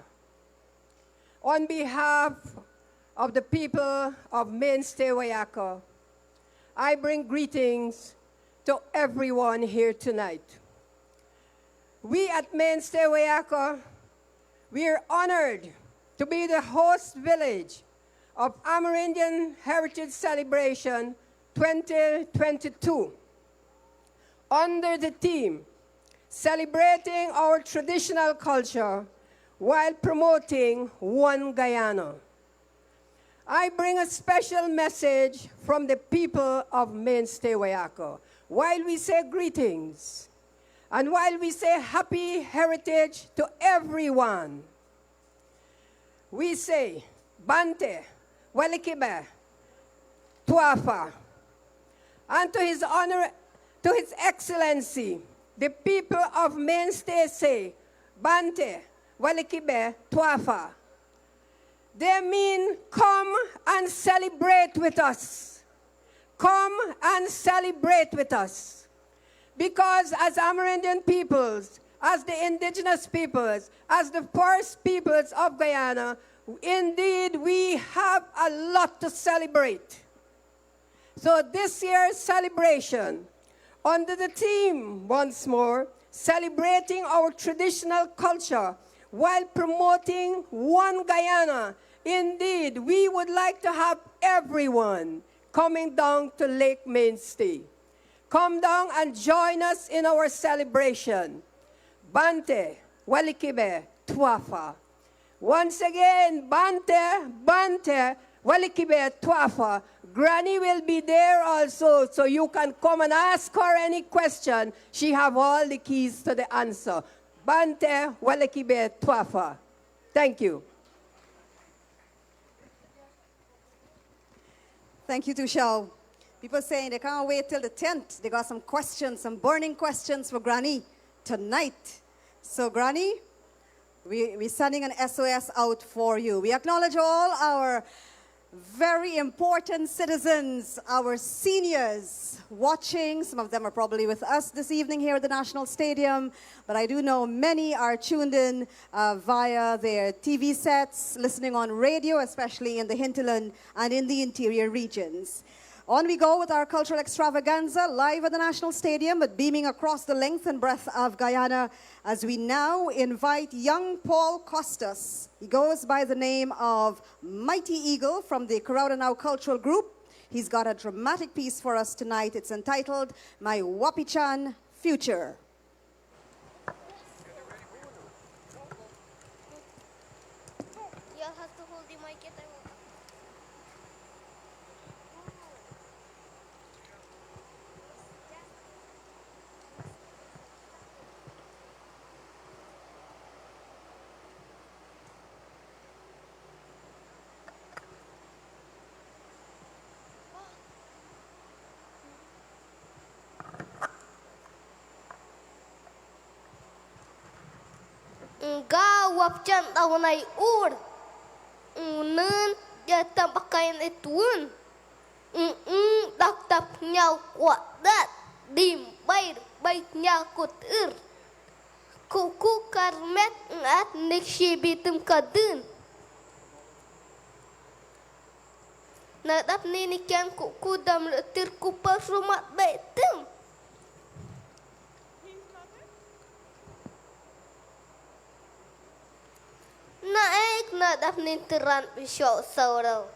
On behalf of the people of Mainstay Wayaka, I bring greetings to everyone here tonight. We at Mainstay Wayaka, we are honored to be the host village of Amerindian Heritage Celebration 2022 under the theme Celebrating Our Traditional Culture while Promoting One Guyana. I bring a special message from the people of Mainstay Wayaka. While we say greetings, and while we say happy heritage to everyone, we say Bante, Walikibe, Tuafa, and to His Honor, to His Excellency, the people of Mainstay say Bante, Walikibe, Tuafa. They mean come and celebrate with us. Come and celebrate with us. Because as Amerindian peoples, as the indigenous peoples, as the first peoples of Guyana, indeed we have a lot to celebrate. So this year's celebration, under the theme, once more, celebrating our traditional culture while promoting one Guyana. Indeed, we would like to have everyone coming down to Lake Mainstay. Come down and join us in our celebration. Bante, Walikibe, Tuafa. Once again, Bante, Bante, Walikibe, Tuafa. Granny will be there also, so you can come and ask her any question. She have all the keys to the answer. Bante, Walikibe, Tuafa. Thank you. Thank you, Tushao. People saying they can't wait till the 10th. They got some questions, some burning questions for Granny tonight. So, Granny, we're sending an SOS out for you. We acknowledge all our very important citizens, our seniors watching. Some of them are probably with us this evening here at the National Stadium, but I do know many are tuned in via their TV sets, listening on radio, especially in the hinterland and in the interior regions. On we go with our cultural extravaganza, live at the National Stadium, but beaming across the length and breadth of Guyana, as we now invite young Paul Costas. He goes by the name of Mighty Eagle from the Coraudanau Cultural Group. He's got a dramatic piece for us tonight. It's entitled, My Wapichan Future. You'll have to hold the mic at Nga wapjan awanay ur. Nun jata bakayan itun. Daktap nyaw kwadat. Dim bayr bayt nyaw kutir. Kuku karmet at nikshibitum kadun. Nadap ninikian kuku dam letir kupar rumat baitum. Naik nadap nintiran bisyo sauraw.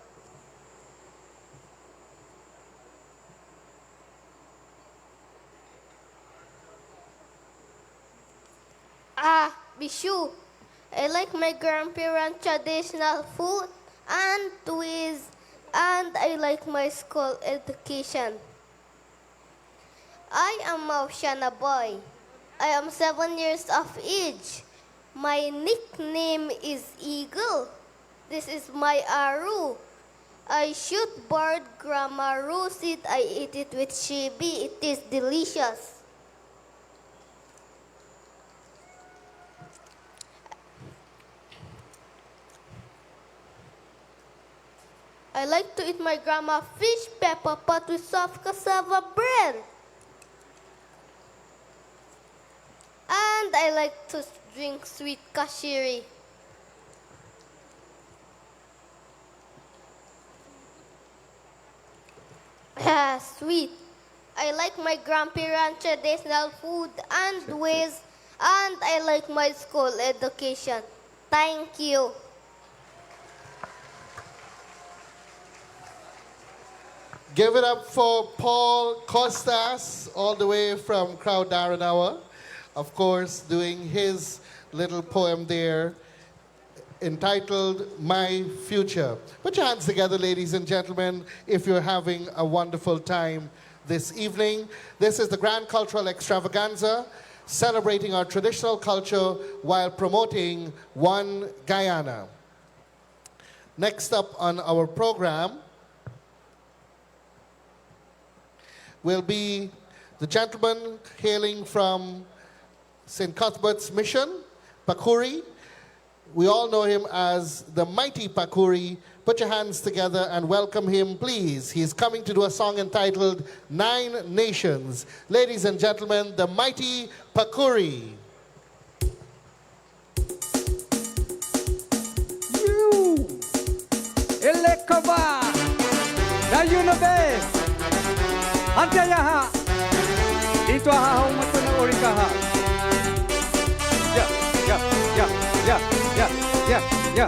Bishu. I like my grandparents' traditional food and twist, and I like my school education. I am Maushana boy. I am 7 years of age. My nickname is Eagle. This is my aru. I shoot bird, grandma roast it, I eat it with shibi. It is delicious. I like to eat my grandma fish pepper pot with soft cassava bread. And I like to drink sweet kashiri. Sweet. I like my grandparents' traditional food and ways, and I like my school education. Thank you. Give it up for Paul Costas, all the way from Crowd Daranawa, of course, doing his little poem there entitled My Future. Put your hands together, ladies and gentlemen, if you're having a wonderful time this evening. This is the Grand Cultural Extravaganza, celebrating our traditional culture while promoting One Guyana. Next up on our program will be the gentleman hailing from St. Cuthbert's Mission, Pakuri. We all know him as the Mighty Pakuri. Put your hands together and welcome him, please. He's coming to do a song entitled 9 Nations. Ladies and gentlemen, the Mighty Pakuri. You, Elekova, na Unibase. Antaya ha, ito ha umato na orika ha. Yeah.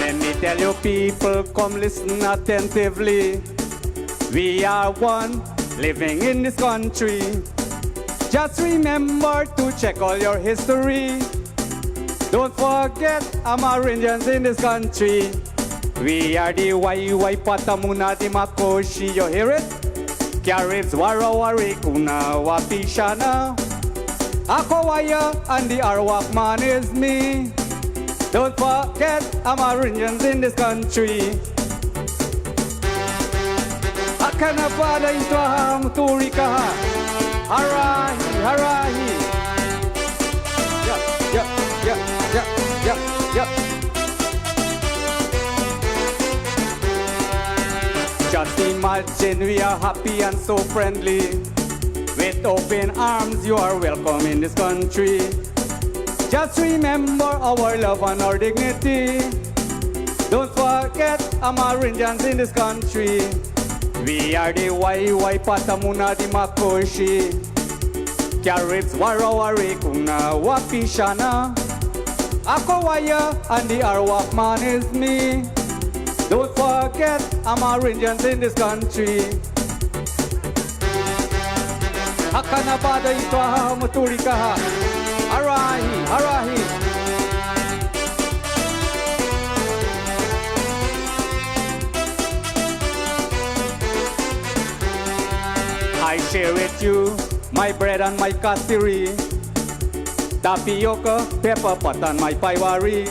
Let me tell you people, come listen attentively. We are one, living in this country. Just remember to check all your history. Don't forget Amerindians in this country. We are the Waiwai Patamuna di Makoshi, you hear it? Caribs, Warawari, Kuna, Wapishana. Akowaya and the Arawak man is me. Don't forget Amerindians in this country. Akanabada ito ham turika. Harahi, harahi. Yeah. Just imagine we are happy and so friendly. With open arms, you are welcome in this country. Just remember our love and our dignity. Don't forget Amerindians in this country. We are the Waiwai Patamuna di Makoshi. Caribs, Warawari, Kuna, Wapishana. Akowaya and the Arawak man is me. Don't forget Amerindians in this country. Akanabada ito ha maturika ha. Harahi. I share with you my bread and my kasiri. Tapioca, pepper pot and my paiwari.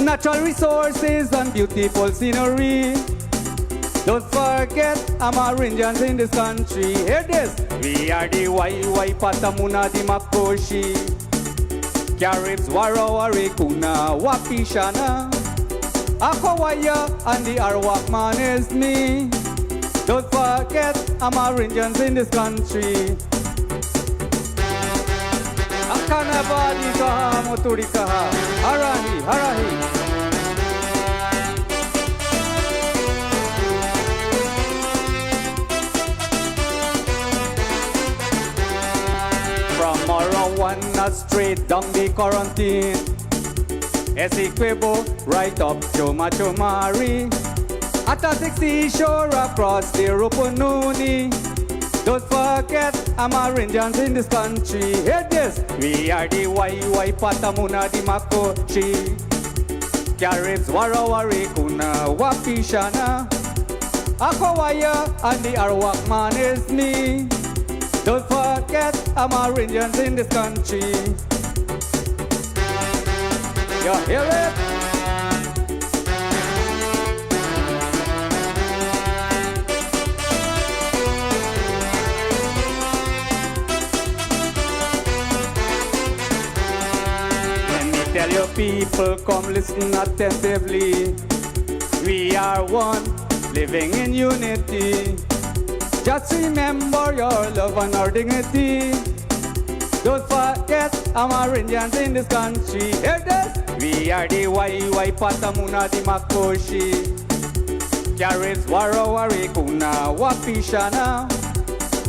Natural resources and beautiful scenery. Don't forget Amerindians in this country. Hear this. We are the Wai Patamuna di Makoshi. Caribs, Warawari, Kuna, Wapishana. Akawaya and the Arawak man is me. Don't forget Amerindians in this country. Akanabali kaha, moturi kaha. Harahi, harahi. From Marawana straight down the quarantine, Essequibo right up Choma Chomari, Atlantic seashore across the Rupununi. Don't forget Amerindians in this country. Hear this. We are the Wai Patamuna di Makoshi. Caribs, Warawari, Kuna, Wapishana. Akawaya and the Arawak man is me. Don't forget Amerindians in this country. You hear it? Let me tell you people, come listen attentively. We are one, living in unity. Just remember your love and our dignity. Don't forget Amerindians in this country. Hear this? We are the Wai Patamuna di Makoshi. Caribs, Warawari, Kuna, Wapishana.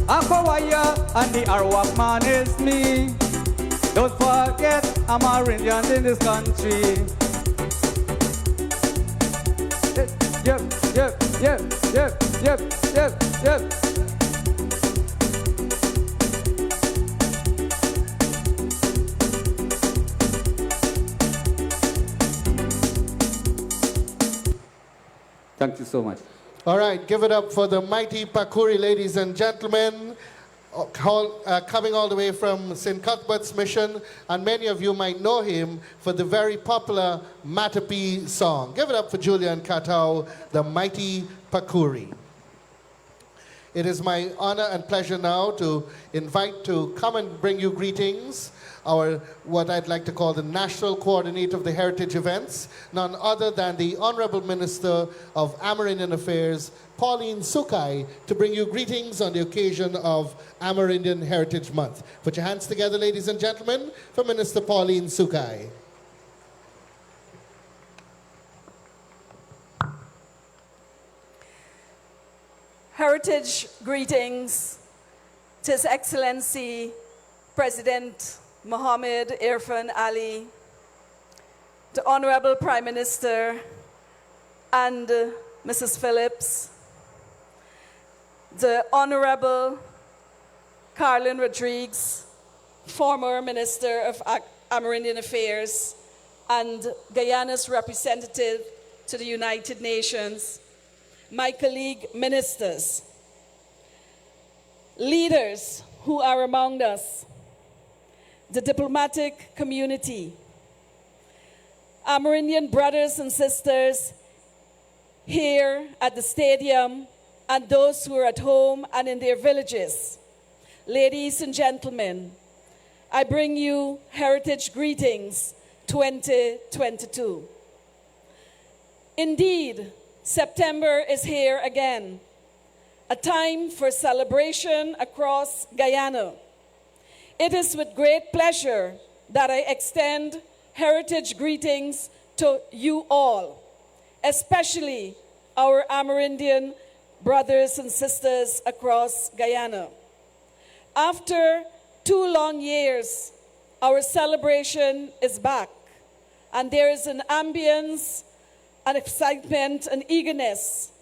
Akawaya and the Arawak man is me. Don't forget Amerindians in this country. Yep, yep, yep, yep, yep, yep, yep. Thank you so much. All right, give it up for the mighty Pakuri, ladies and gentlemen, coming all the way from St. Cuthbert's Mission, and many of you might know him for the very popular Matapi song. Give it up for Julian Katau, the mighty Pakuri. It is my honor and pleasure now to invite to come and bring you greetings our, what I'd like to call the National Coordinator of the Heritage Events, none other than the Honorable Minister of Amerindian Affairs, Pauline Sukai, to bring you greetings on the occasion of Amerindian Heritage Month. Put your hands together, ladies and gentlemen, for Minister Pauline Sukai. Heritage greetings to His Excellency President Mohammed Irfan Ali, the Honorable Prime Minister and Mrs. Phillips, the Honorable Carolyn Rodriguez, former Minister of Amerindian Affairs and Guyana's representative to the United Nations, my colleague ministers, leaders who are among us, the diplomatic community, Amerindian brothers and sisters here at the stadium and those who are at home and in their villages. Ladies and gentlemen, I bring you Heritage Greetings 2022. Indeed, September is here again, a time for celebration across Guyana. It is with great pleasure that I extend heritage greetings to you all, especially our Amerindian brothers and sisters across Guyana. After 2 long years, our celebration is back, and there is an ambience, an excitement, and eagerness.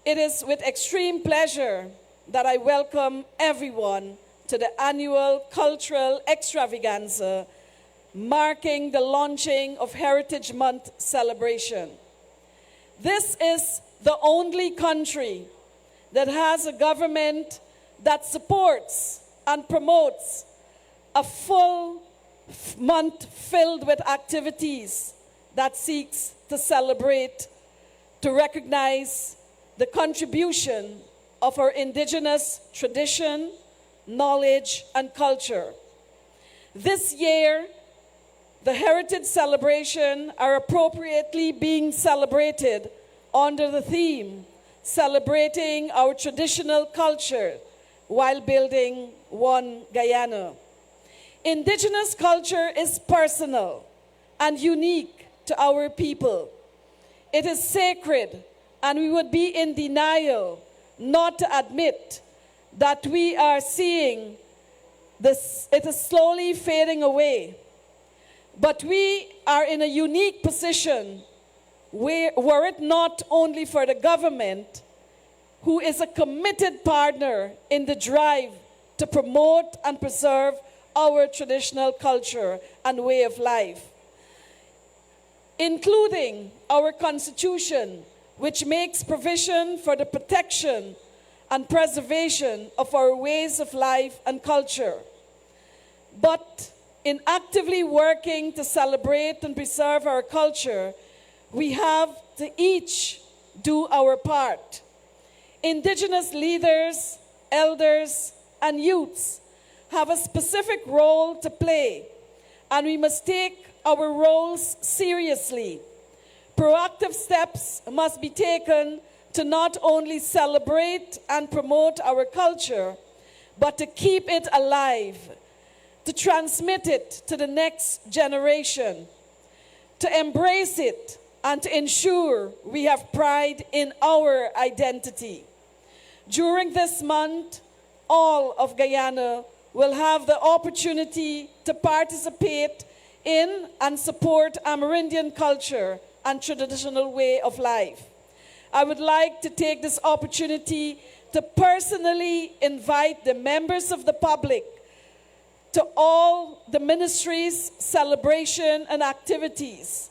It is with extreme pleasure that I welcome everyone to the annual cultural extravaganza marking the launching of Heritage Month celebration. This is the only country that has a government that supports and promotes a full month filled with activities that seeks to celebrate, to recognize the contribution of our indigenous tradition, knowledge, and culture. This year, the heritage celebration are appropriately being celebrated under the theme, celebrating our traditional culture while building one Guyana. Indigenous culture is personal and unique to our people. It is sacred, and we would be in denial not to admit that we are seeing this, it is slowly fading away. But we are in a unique position were it not only for the government, who is a committed partner in the drive to promote and preserve our traditional culture and way of life, including our Constitution, which makes provision for the protection and preservation of our ways of life and culture. But in actively working to celebrate and preserve our culture, we have to each do our part. Indigenous leaders, elders, and youths have a specific role to play, and we must take our roles seriously. Proactive steps must be taken to not only celebrate and promote our culture, but to keep it alive, to transmit it to the next generation, to embrace it, and to ensure we have pride in our identity. During this month, all of Guyana will have the opportunity to participate in and support Amerindian culture and traditional way of life. I would like to take this opportunity to personally invite the members of the public to all the ministry's celebration and activities.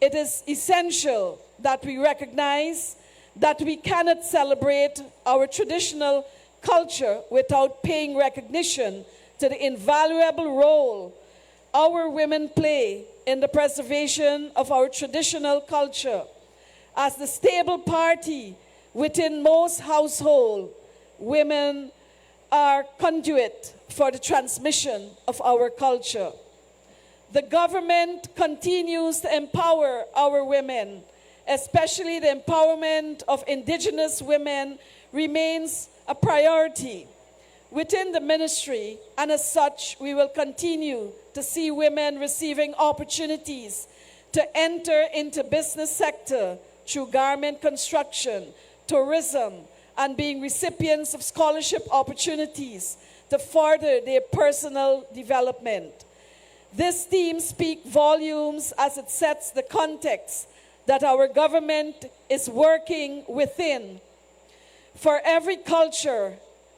It is essential that we recognize that we cannot celebrate our traditional culture without paying recognition to the invaluable role our women play in the preservation of our traditional culture. As the stable party within most households, women are conduit for the transmission of our culture. The government continues to empower our women, especially the empowerment of indigenous women remains a priority within the ministry, and as such, we will continue to see women receiving opportunities to enter into business sector through garment construction, tourism, and being recipients of scholarship opportunities to further their personal development. This theme speaks volumes as it sets the context that our government is working within. For every culture,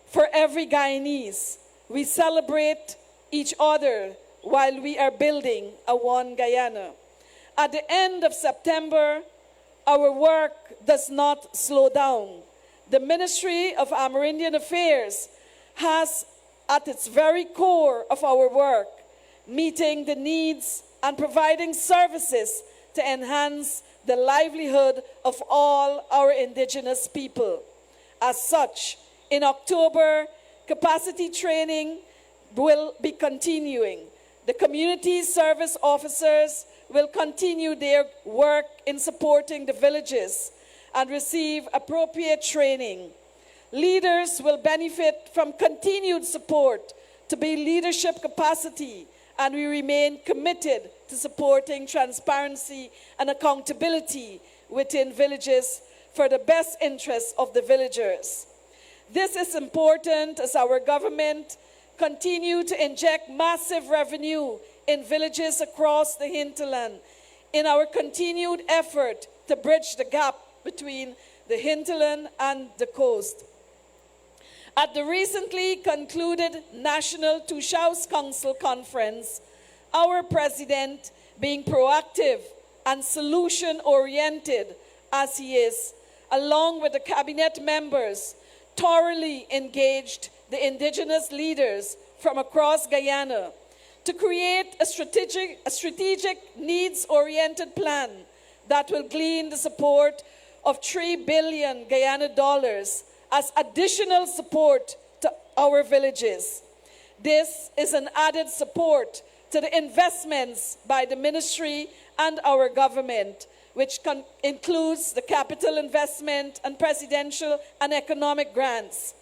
for every Guyanese, we celebrate each other while we are building a one Guyana. At the end of September, our work does not slow down. The Ministry of Amerindian Affairs has at its very core of our work meeting the needs and providing services to enhance the livelihood of all our indigenous people. As such, in October, capacity training will be continuing. The community service officers will continue their work in supporting the villages and receive appropriate training. Leaders will benefit from continued support to build leadership capacity, and we remain committed to supporting transparency and accountability within villages for the best interests of the villagers. This is important as our government continue to inject massive revenue in villages across the hinterland in our continued effort to bridge the gap between the hinterland and the coast. At the recently concluded National Tushaus Council Conference, our president, being proactive and solution-oriented as he is, along with the cabinet members, thoroughly engaged the indigenous leaders from across Guyana to create a strategic needs-oriented plan that will glean the support of 3 billion Guyana dollars as additional support to our villages. This is an added support to the investments by the ministry and our government, which includes the capital investment and presidential and economic grants.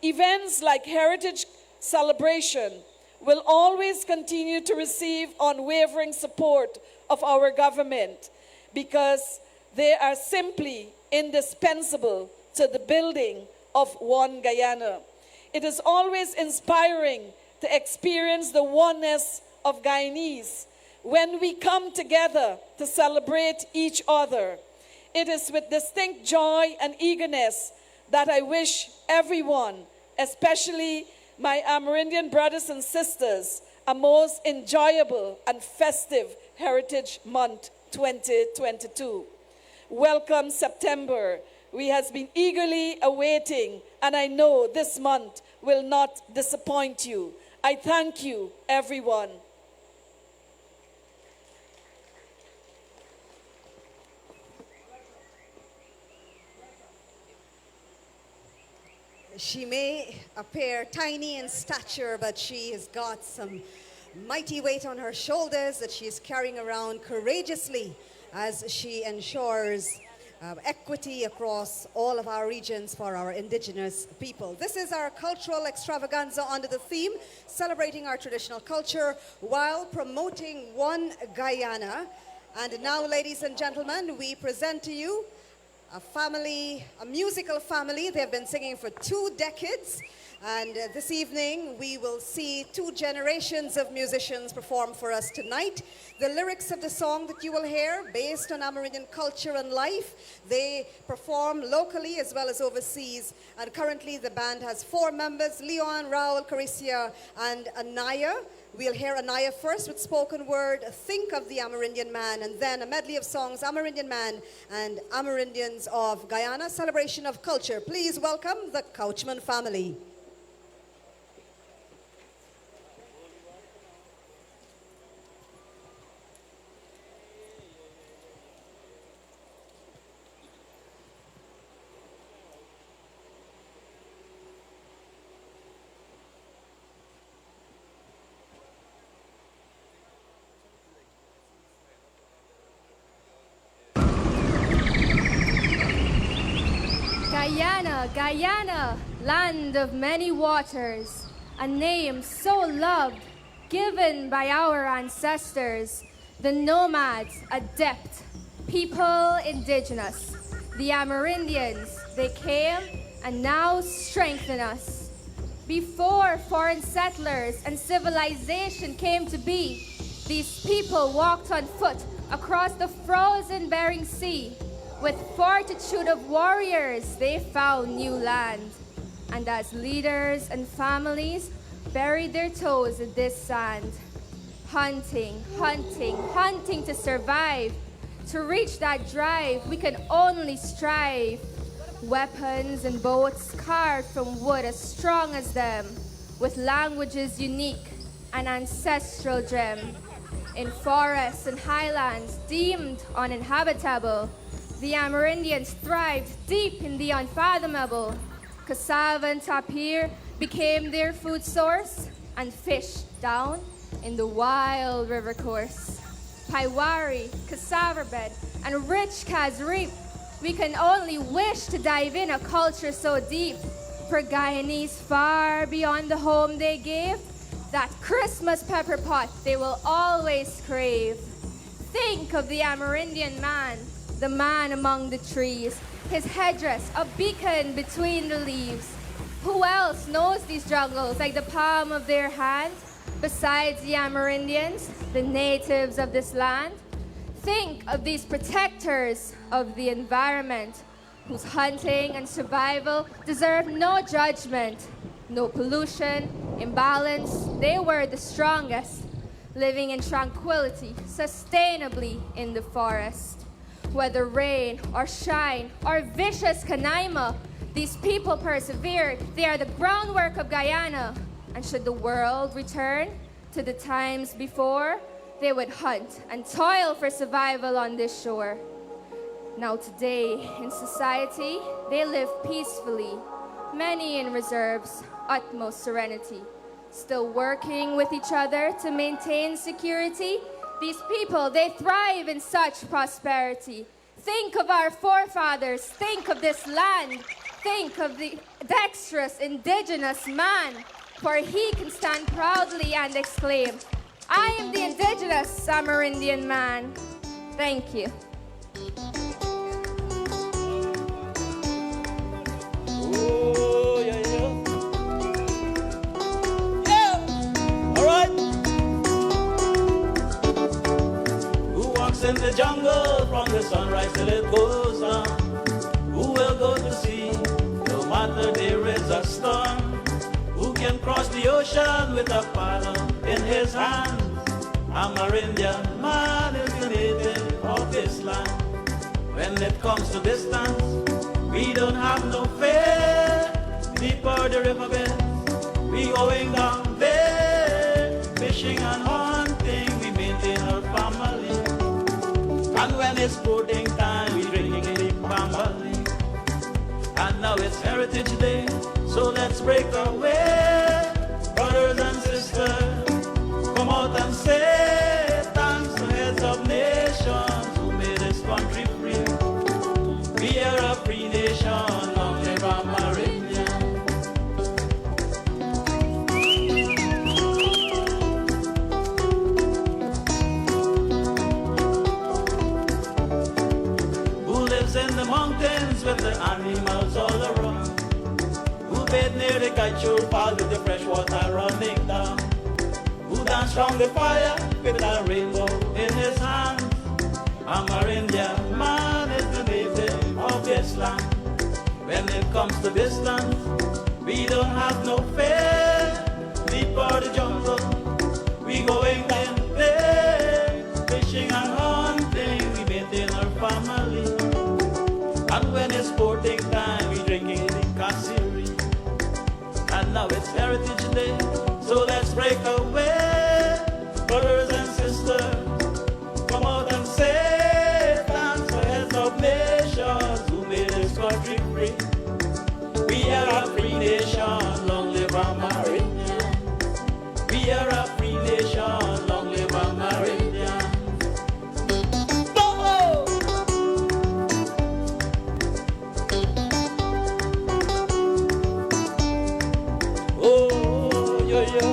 Events like Heritage Celebration will always continue to receive unwavering support of our government because they are simply indispensable to the building of one Guyana. It is always inspiring to experience the oneness of Guyanese when we come together to celebrate each other. It is with distinct joy and eagerness that I wish everyone, especially my Amerindian brothers and sisters, a most enjoyable and festive Heritage Month 2022. Welcome September. We have been eagerly awaiting, and I know this month will not disappoint you. I thank you, everyone. She may appear tiny in stature, but she has got some mighty weight on her shoulders that she is carrying around courageously as she ensures equity across all of our regions for our indigenous people. This is our cultural extravaganza under the theme, celebrating our traditional culture while promoting one Guyana. And now, ladies and gentlemen, we present to you a family, a musical family. They've been singing for 2 decades. And this evening, we will see 2 generations of musicians perform for us tonight. The lyrics of the song that you will hear, based on Amerindian culture and life, they perform locally as well as overseas. And currently, the band has 4 members, Leon, Raul, Caricia, and Anaya. We'll hear Anaya first with spoken word, Think of the Amerindian Man, and then a medley of songs, Amerindian Man and Amerindians of Guyana, celebration of culture. Please welcome the Coachman family. Guyana, Guyana, land of many waters, a name so loved, given by our ancestors, the nomads, adept, people indigenous, the Amerindians, they came and now strengthen us. Before foreign settlers and civilization came to be, these people walked on foot across the frozen Bering Sea. With fortitude of warriors, they found new land. And as leaders and families buried their toes in this sand, hunting, hunting, hunting to survive. To reach that drive, we can only strive. Weapons and boats carved from wood as strong as them, with languages unique, an ancestral gem. In forests and highlands deemed uninhabitable, the Amerindians thrived deep in the unfathomable. Cassava and tapir became their food source, and fish down in the wild river course. Paiwari, cassava bed, and rich Kazreep, we can only wish to dive in a culture so deep. For Guyanese far beyond the home they gave, that Christmas pepper pot they will always crave. Think of the Amerindian man, the man among the trees, his headdress a beacon between the leaves. Who else knows these jungles like the palm of their hand, besides the Amerindians, the natives of this land? Think of these protectors of the environment, whose hunting and survival deserve no judgment, no pollution, imbalance. They were the strongest, living in tranquility, sustainably in the forest. Whether rain or shine or vicious Canaima, these people persevered. They are the groundwork of Guyana. And should the world return to the times before, they would hunt and toil for survival on this shore. Now today, in society, they live peacefully, many in reserves, utmost serenity. Still working with each other to maintain security, these people, they thrive in such prosperity. Think of our forefathers, think of this land, think of the dexterous indigenous man, for he can stand proudly and exclaim, I am the indigenous Amerindian man. Thank you. Oh, yeah, yeah. Yeah! All right. Who walks in the jungle from the sunrise till it goes down? Who will go to sea no matter there is a storm? Who can cross the ocean with a paddle in his hand? Amerindian man is the native of this land. When it comes to distance, we don't have no fear. Deeper the riverbed, we going down there. Fishing and hunting, we maintain our family. And when it's boating time, we drinking in the family. And now it's Heritage Day, so let's break away. Brothers and sisters, come out and say thanks to heads of nations who made this country free. We are a free nation, long live Amerindian. Who lives in the mountains with the animals all around? Who bathe near the Kaichur Fall with the fresh water running down? Who dance round the fire with a rainbow in his hand? Amerindian man is the native of this land. When it comes to distance, we don't have no fear. Deeper the jungle, we going in there. Fishing and hunting, we maintain our family. And when it's sporting time, we drinking in Kasiri. And now it's Heritage Day, so let's break away. Brothers and sisters, come out and say thanks to heads of nations who made this country free. We are a free nation, long live Amerindian. We are a free nation, long live Amerindian. Oh, yeah, yeah.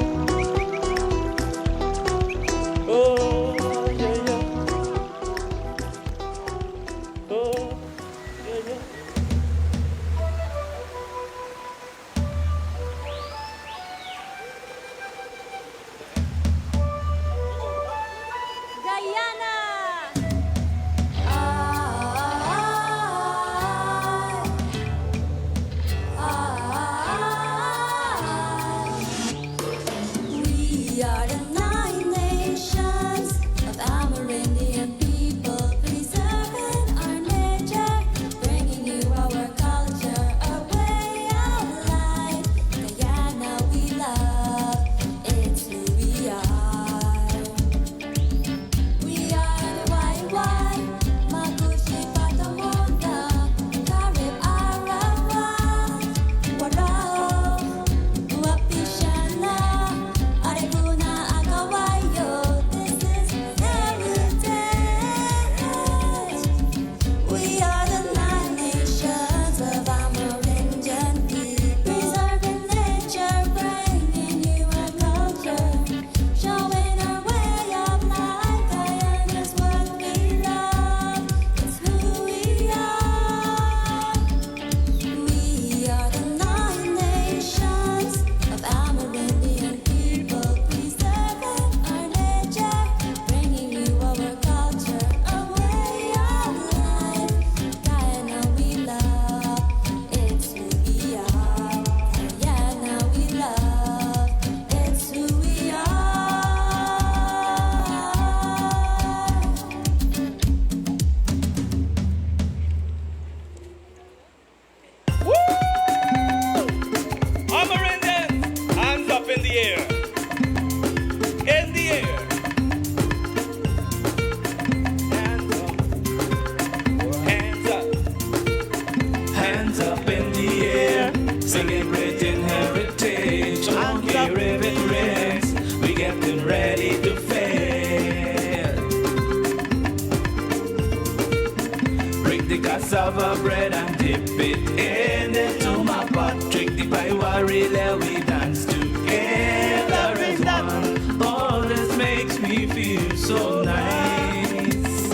cassava bread and dip it in into my pot. Drink the pie worry, let we dance together as one. All this makes me feel so nice.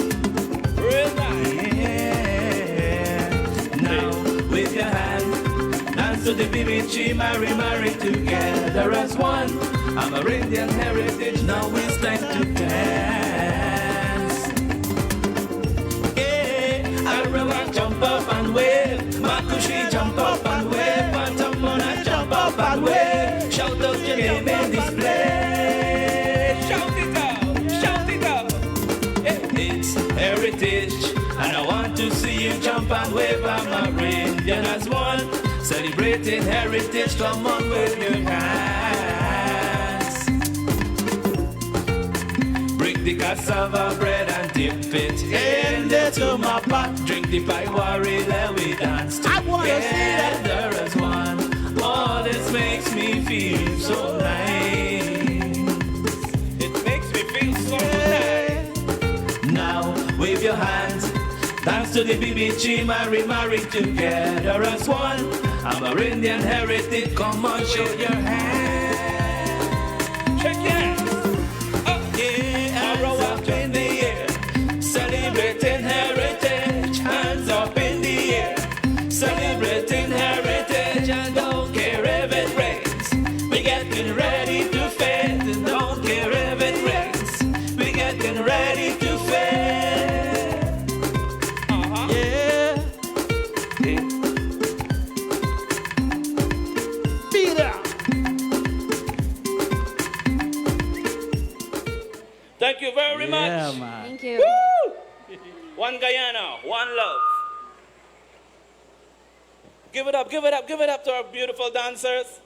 Real nice. Yeah. Now with your hand, dance to the BBG, marry together as one. Amerindian heritage, now it's time to dance. Yeah, I wanna jump up and wave. Makushi jump up and wave. Pantamona jump up and wave. Shout out your name in this place. Shout it out, shout it out. It's heritage, and I want to see you jump and wave. Amerindian as one, celebrating heritage. Come on with your hands. Break the cassava bread and dip it in there to my pot. Drink the pie worry, let we dance together as one. Oh, this makes me feel so nice. It makes me feel so nice. Now wave your hands, dance to the BBG, marry together as one. Amerindian heritage, come on, show your hands. Shake your hands. Arrow up in the air, celebrating heritage. Hands up in the air, celebrating heritage. And don't care if it rains, we getting ready to fade. Don't care if it rains, we getting ready to fade. Yeah. Beat up. Thank you very much. Man. Thank you. Woo! One Guyana, one love. Give it up, give it up, give it up to our beautiful dancers.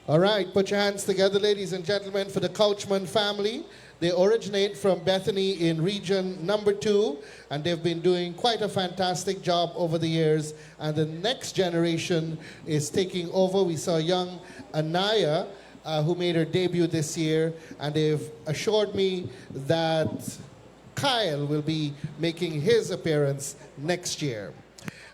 All right, put your hands together, ladies and gentlemen, for the Coachman family. They originate from Bethany in region number 2, and they've been doing quite a fantastic job over the years. And the next generation is taking over. We saw young Anaya, who made her debut this year, and they've assured me that Kyle will be making his appearance next year.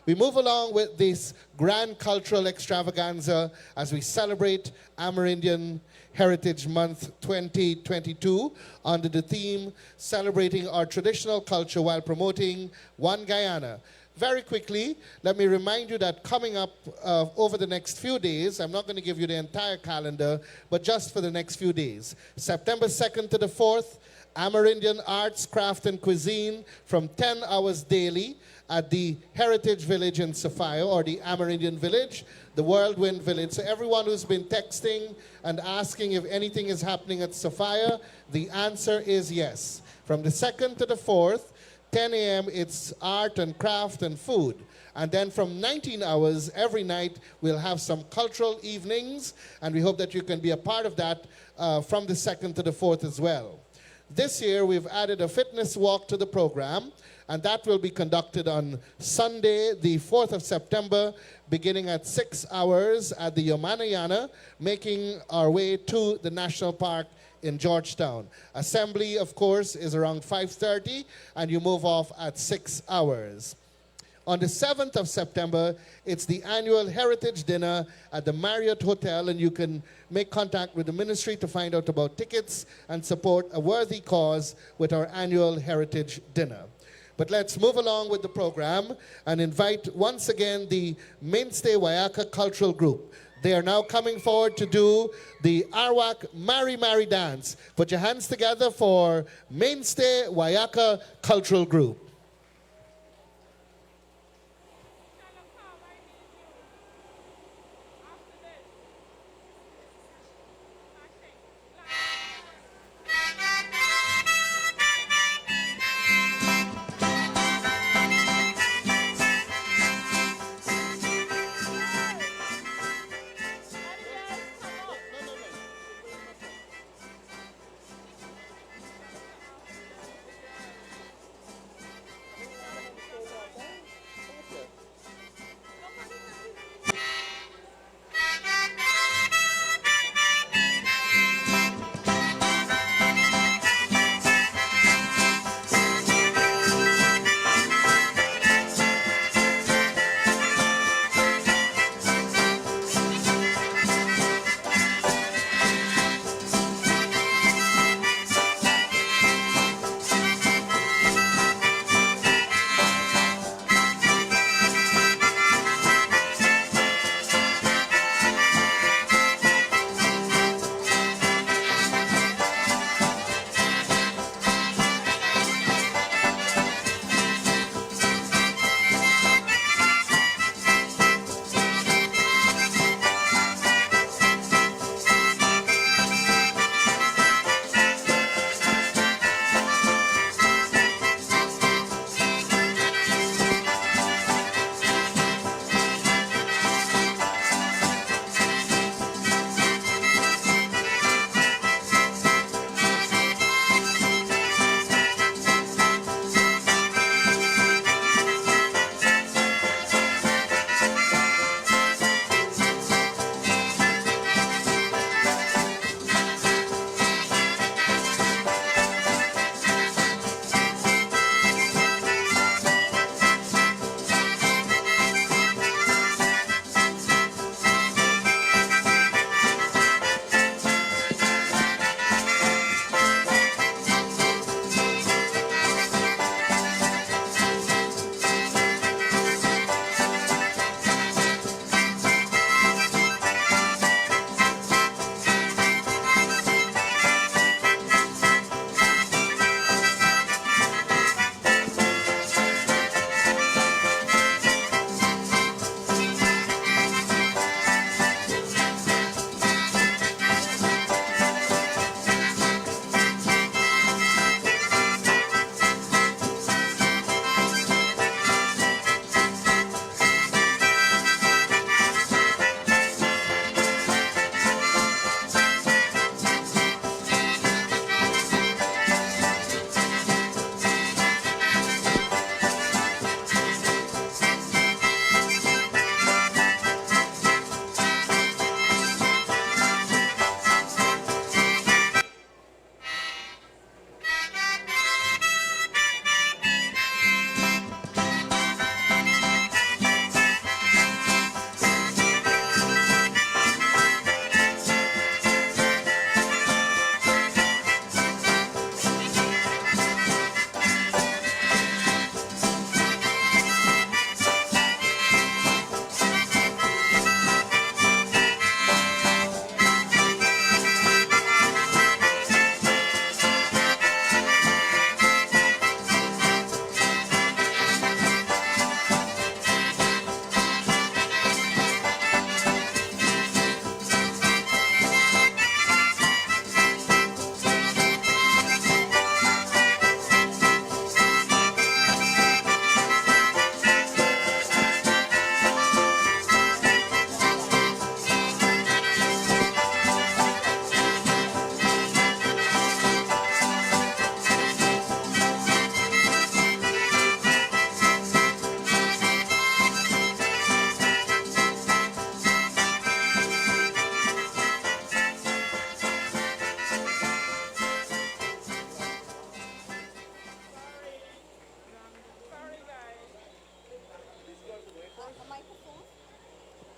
We move along with this grand cultural extravaganza as we celebrate Amerindian Heritage Month 2022 under the theme Celebrating Our Traditional Culture While Promoting One Guyana. Very quickly, let me remind you that coming up over the next few days, I'm not going to give you the entire calendar, but just for the next few days, September 2nd to the 4th, Amerindian Arts, Craft and Cuisine from 10 hours daily at the Heritage Village in Sophia, or the Amerindian Village, the Whirlwind Village. So everyone who's been texting and asking if anything is happening at Sophia, the answer is yes. From the 2nd to the 4th, 10 a.m., it's art and craft and food. And then from 19 hours every night, we'll have some cultural evenings, and we hope that you can be a part of that from the 2nd to the 4th as well. This year, we've added a fitness walk to the program, and that will be conducted on Sunday, the 4th of September, beginning at 6 hours at the Yomanayana, making our way to the National Park in Georgetown. Assembly, of course, is around 5:30, and you move off at 6 hours. On the 7th of September, it's the annual Heritage Dinner at the Marriott Hotel, and you can make contact with the ministry to find out about tickets and support a worthy cause with our annual Heritage Dinner. But let's move along with the program and invite once again the Mainstay Wayaka Cultural Group. They are now coming forward to do the Arawak Mari Mari dance. Put your hands together for Mainstay Wayaka Cultural Group.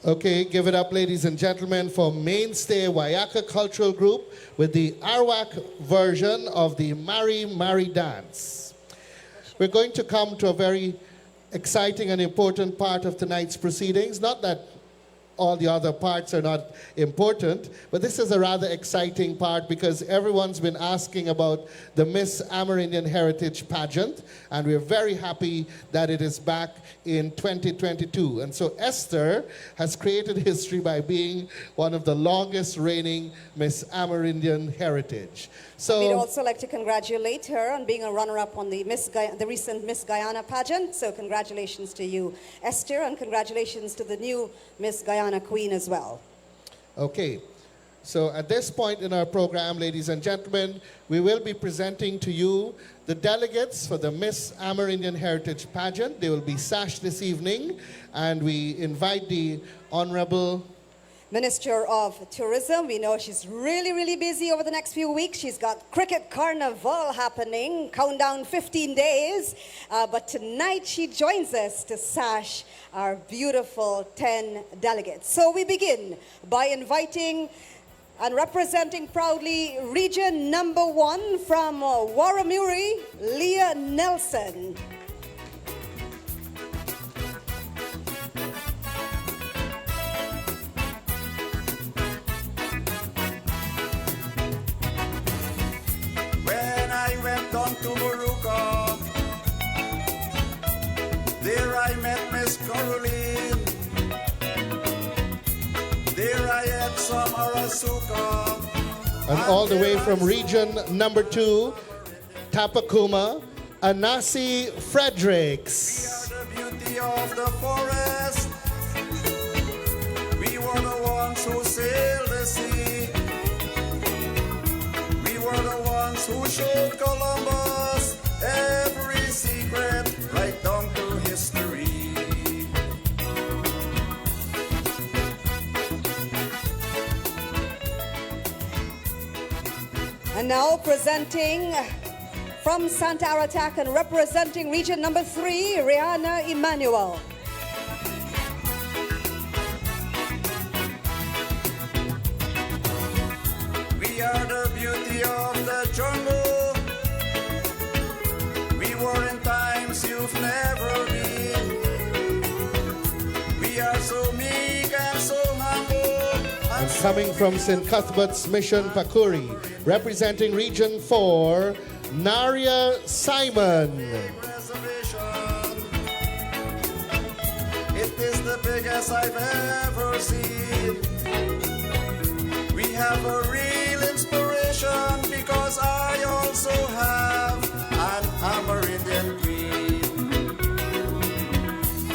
Okay, give it up, ladies and gentlemen, for Mainstay Wayaka Cultural Group with the Arawak version of the Mari Mari dance. We're going to come to a very exciting and important part of tonight's proceedings. Not that all the other parts are not important, but this is a rather exciting part because everyone's been asking about the Miss Amerindian Heritage Pageant, and we're very happy that it is back in 2022. And so Esther has created history by being one of the longest reigning Miss Amerindian Heritage. So we'd also like to congratulate her on being a runner-up on the recent Miss Guyana pageant. So congratulations to you, Esther, and congratulations to the new Miss Guyana Queen as well. Okay, so at this point in our program, ladies and gentlemen, we will be presenting to you the delegates for the Miss Amerindian Heritage Pageant. They will be sashed this evening, and we invite the Honorable Minister of Tourism. We know she's really busy over the next few weeks. She's got Cricket Carnival happening, countdown 15 days. But tonight she joins us to sash our beautiful 10 delegates. So we begin by inviting and representing proudly Region Number 1 from Warramuri, Leah Nelson. Down to Moruca, there I met Miss Caroline, there I had some Arasuka. And all the way from Region Number 2, Tapakuma, Anasi Fredericks. We are the beauty of the forest, we were the ones who sailed the sea, we were the ones who showed Columbus every secret right down to history. And now presenting from Santa Aratac and representing Region Number 3, Rihanna Emmanuel. We are the beauty of the jungle. We were in times you've never been. We are so meek and so humble. And coming from St. Cuthbert's Mission, Pakuri, representing Region 4, Naria Simon. It is the biggest I've ever seen. We have a real inspiration because I also have an Amerindian queen.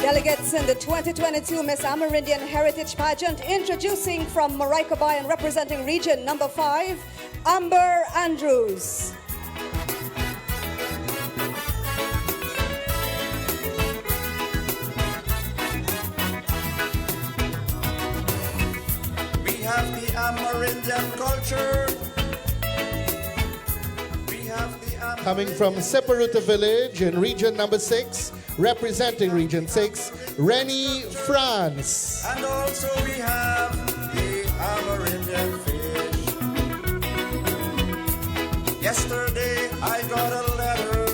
Delegates in the 2022 Miss Amerindian Heritage Pageant, introducing from Maraicaba and representing Region Number 5, Amber Andrews. We have the Amerindian culture. We have the Coming from Separuta Village in Region Number 6, representing Region 6, Rennie France. And also we have the Amerindian fish. Yesterday I got a letter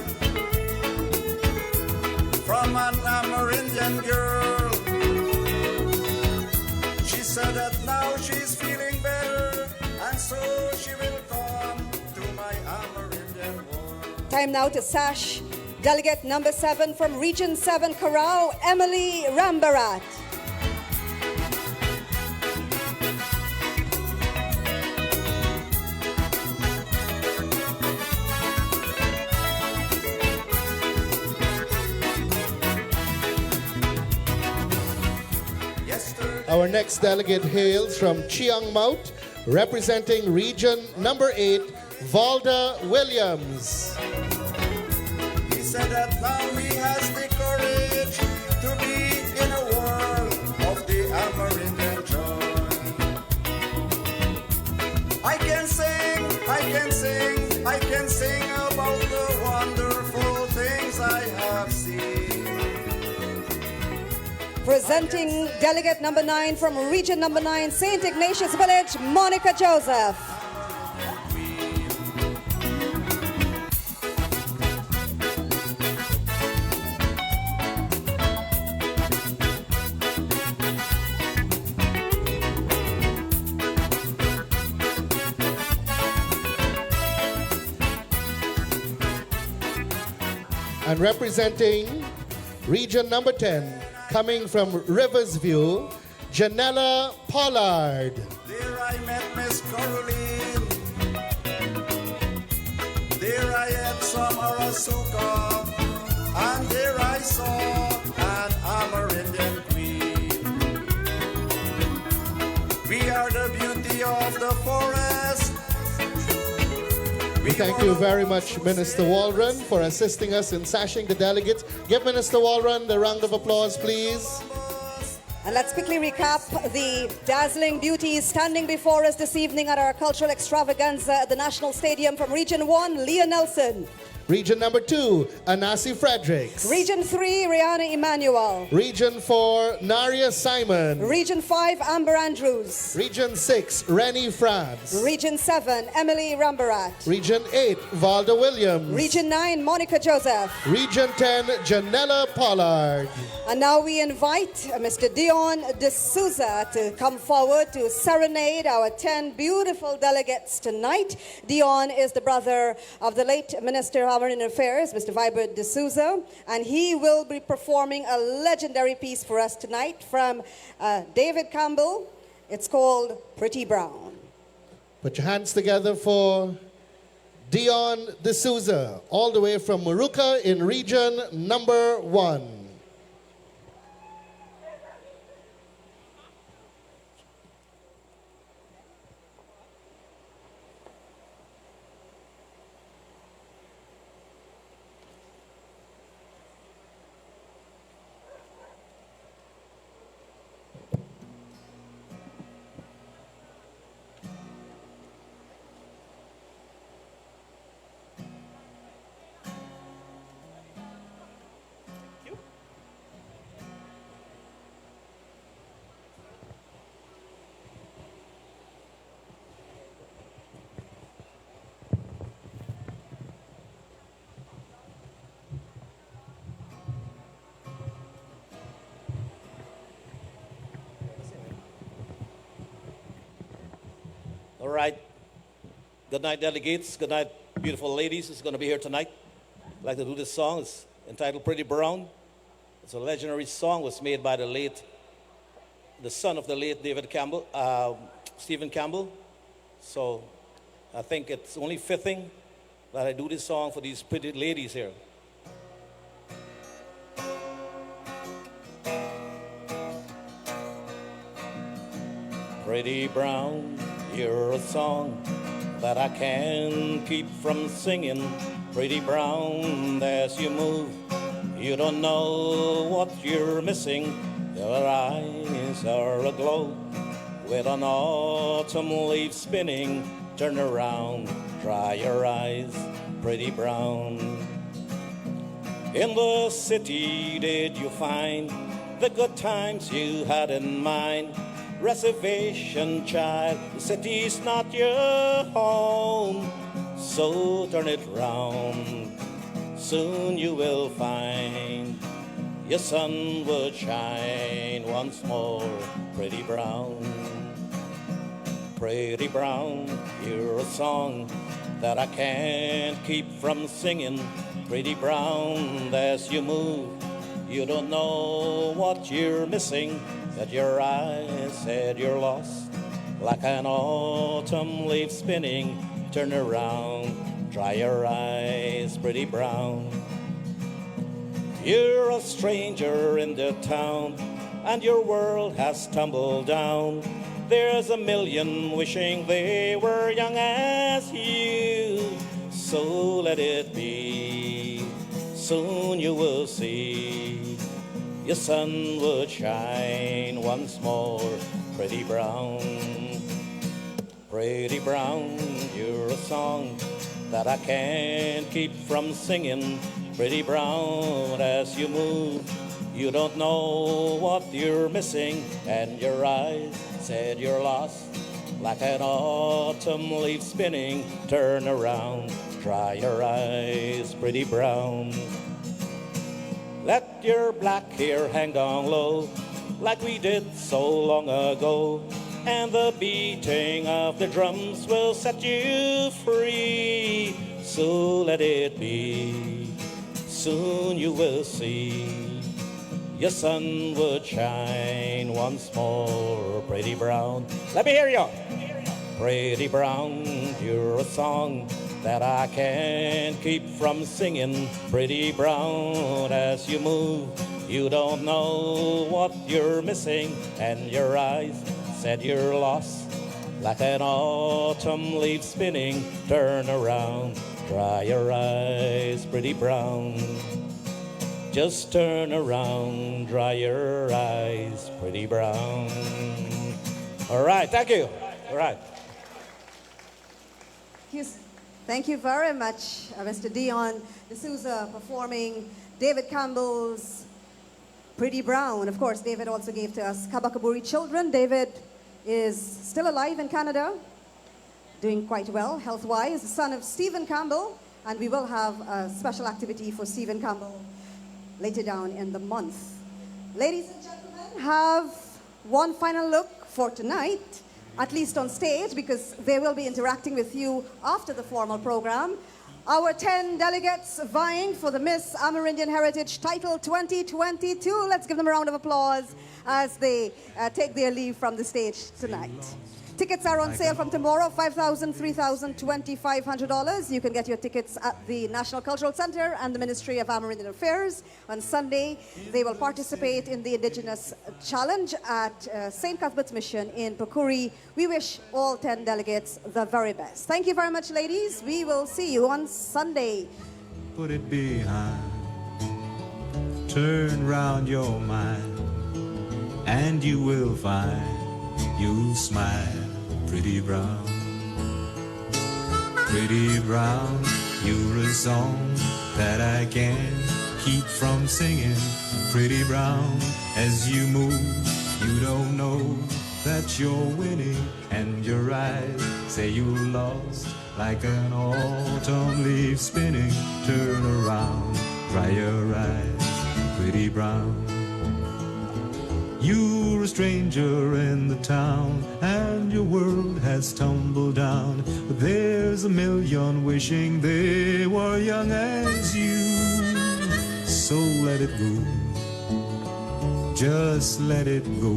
from an Amerindian girl. She said that now she's feeling better, and so she will come to my Amerindian world. Time now to sash Delegate Number 7 from Region 7, Carao, Emily Rambarat. Our next delegate hails from Chiang Maut, representing Region Number 8, Valda Williams. He said that now he has the courage to be in a world of the Amerindian joy. I can sing, I can sing, I can sing about the wonderful things I have seen. Presenting delegate number 9 from region number 9, St. Ignatius Village, Monica Joseph. And representing region number 10, coming from Riversview, Janella Pollard. There I met Miss Caroline. There I ate some Arasuka. And there I saw an Amerindian queen. We are the beauty of the forest. We thank you very much, Minister Walron, for assisting us in sashing the delegates. Give Minister Walron the round of applause, please. And let's quickly recap the dazzling beauties standing before us this evening at our cultural extravaganza at the National Stadium. From Region 1, Leah Nelson. Region number 2, Anasi Fredericks. Region 3, Rihanna Emmanuel. Region 4, Naria Simon. Region 5, Amber Andrews. Region 6, Rennie France. Region 7, Emily Rambarat. Region 8, Valda Williams. Region 9, Monica Joseph. Region 10, Janella Pollard. And now we invite Mr. Dion D'Souza to come forward to serenade our 10 beautiful delegates tonight. Dion is the brother of the late Minister of Amerindian Affairs, Mr. Vibert D'Souza, and he will be performing a legendary piece for us tonight from David Campbell. It's called Pretty Brown. Put your hands together for Dion D'Souza, all the way from Maruka in region number 1. All right. Good night, delegates. Good night, beautiful ladies who's going to be here tonight. I'd like to do this song. It's entitled Pretty Brown. It's a legendary song. It was made by the son of the late David Campbell, Stephen Campbell. So I think it's only fitting that I do this song for these pretty ladies here. Pretty brown, you're a song that I can't keep from singing. Pretty brown as you move, you don't know what you're missing. Your eyes are aglow with an autumn leaf spinning. Turn around, dry your eyes, pretty brown. In the city did you find the good times you had in mind? Reservation child, the city's not your home, so turn it round, soon you will find your sun would shine once more. Pretty brown, pretty brown, you're a song that I can't keep from singing. Pretty brown as you move, you don't know what you're missing. That your eyes said you're lost, like an autumn leaf spinning. Turn around, dry your eyes, pretty brown. You're a stranger in the town, and your world has tumbled down. There's a million wishing they were young as you. So let it be, soon you will see your sun would shine once more. Pretty brown, pretty brown, you're a song that I can't keep from singing. Pretty brown as you move, You don't know what you're missing, and your eyes said you're lost. Like an autumn leaf spinning, turn around, dry your eyes, pretty brown. Let your black hair hang down low, like we did so long ago, and the beating of the drums will set you free. So let it be, soon you will see your sun would shine once more, pretty brown. Let me hear you. Pretty brown, you're a song that I can't keep from singing. Pretty brown, as you move, you don't know what you're missing, and your eyes said you're lost. Like an autumn leaf spinning, turn around, dry your eyes, pretty brown. Just turn around, dry your eyes, pretty brown. All right, thank you. All right. Thank you very much, Mr. Dion D'Souza, performing David Campbell's Pretty Brown. Of course, David also gave to us Kabakaburi Children. David is still alive in Canada, doing quite well health-wise, the son of Stephen Campbell, and we will have a special activity for Stephen Campbell later down in the month. Ladies and gentlemen, have one final look for tonight, at least on stage, because they will be interacting with you after the formal program. Our 10 delegates vying for the Miss Amerindian Heritage Title 2022. Let's give them a round of applause as they take their leave from the stage tonight. Tickets are on sale from tomorrow, $5,000, $3,000, $2,500. You can get your tickets at the National Cultural Center and the Ministry of Amerindian Affairs. On Sunday, they will participate in the Indigenous Challenge at St. Cuthbert's Mission in Pukuri. We wish all 10 delegates the very best. Thank you very much, ladies. We will see you on Sunday. Put it behind, turn round your mind, and you will find you'll smile. Pretty brown, pretty brown, you're a song that I can't keep from singing. Pretty brown, as you move, you don't know that you're winning, and your eyes say you're lost like an autumn leaf spinning. Turn around, dry your eyes, pretty brown. You're a stranger in the town, and your world has tumbled down. But there's a million wishing they were young as you. So let it go, just let it go.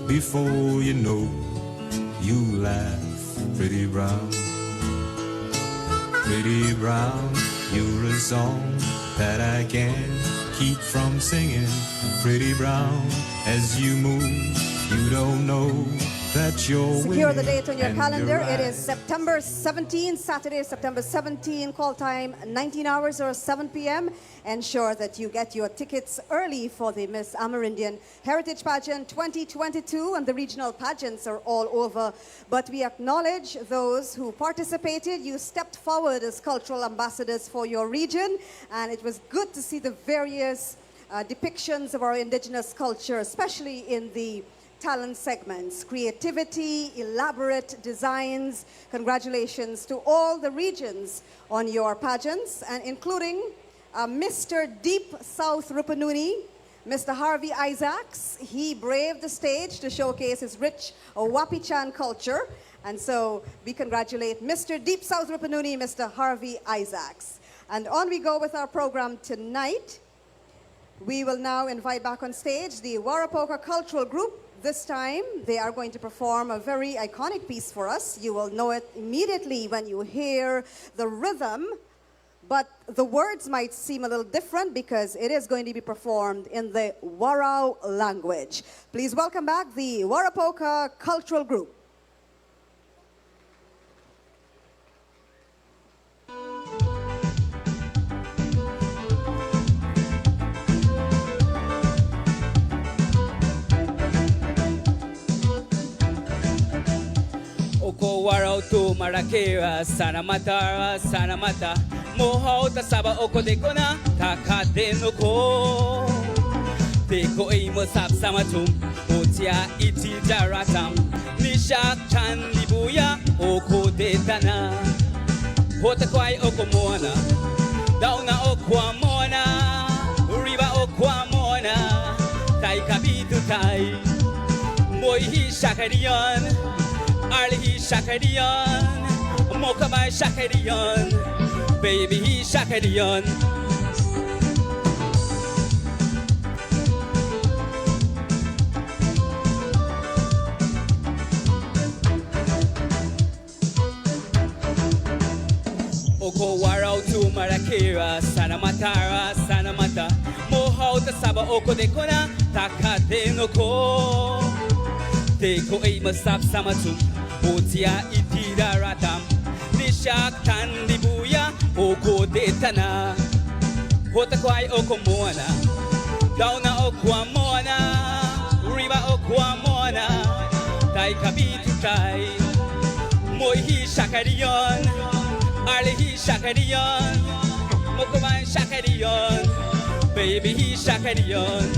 Before you know, you laugh, pretty brown. Pretty brown, you're a song that I can't keep from singing. Pretty brown, as you move, you don't know that you're Secure winning, the date on your and calendar. your It is eyes September 17, Saturday, September 17, call time 19 hours or 7 p.m. Ensure that you get your tickets early for the Miss Amerindian Heritage Pageant 2022, and the regional pageants are all over. But we acknowledge those who participated. You stepped forward as cultural ambassadors for your region, and it was good to see the various depictions of our indigenous culture, especially in the talent segments, creativity, elaborate designs. Congratulations to all the regions on your pageants, and including Mr. Deep South Rupununi, Mr. Harvey Isaacs. He braved the stage to showcase his rich Wapichan culture, and so we congratulate Mr. Deep South Rupununi, Mr. Harvey Isaacs. And on we go with our program tonight. We will now invite back on stage the Warapoka Cultural Group. This time, they are going to perform a very iconic piece for us. You will know it immediately when you hear the rhythm, but the words might seem a little different because it is going to be performed in the Warao language. Please welcome back the Warapoka Cultural Group. Oko warau tu marakira sana mata mohau tasaba oko de kona takade no ko Teko imo sap samatum, otia iti jaratam, nishak chandibuya, oko detana. Hota kwai okomona, dauna okwamona, riba okwamona, tai kabitu tai. Boy hi shakarion, arli hi shakarion, mokamai shakarion, baby hi shakarion. Oko warau tu marakira, sanamatara, sanamata. Mohauta saba oko de kona, takate no ko. Teko e masap samatum, otia itira ratam. Nishak tandibuya, oko detana. Hota kwai oko moana, dauna okwa moana, riba okwa moana. Tai kabitu tai, moihi shakarion. Arlie he shakarion, Mokoman shakarion, baby he shakarion.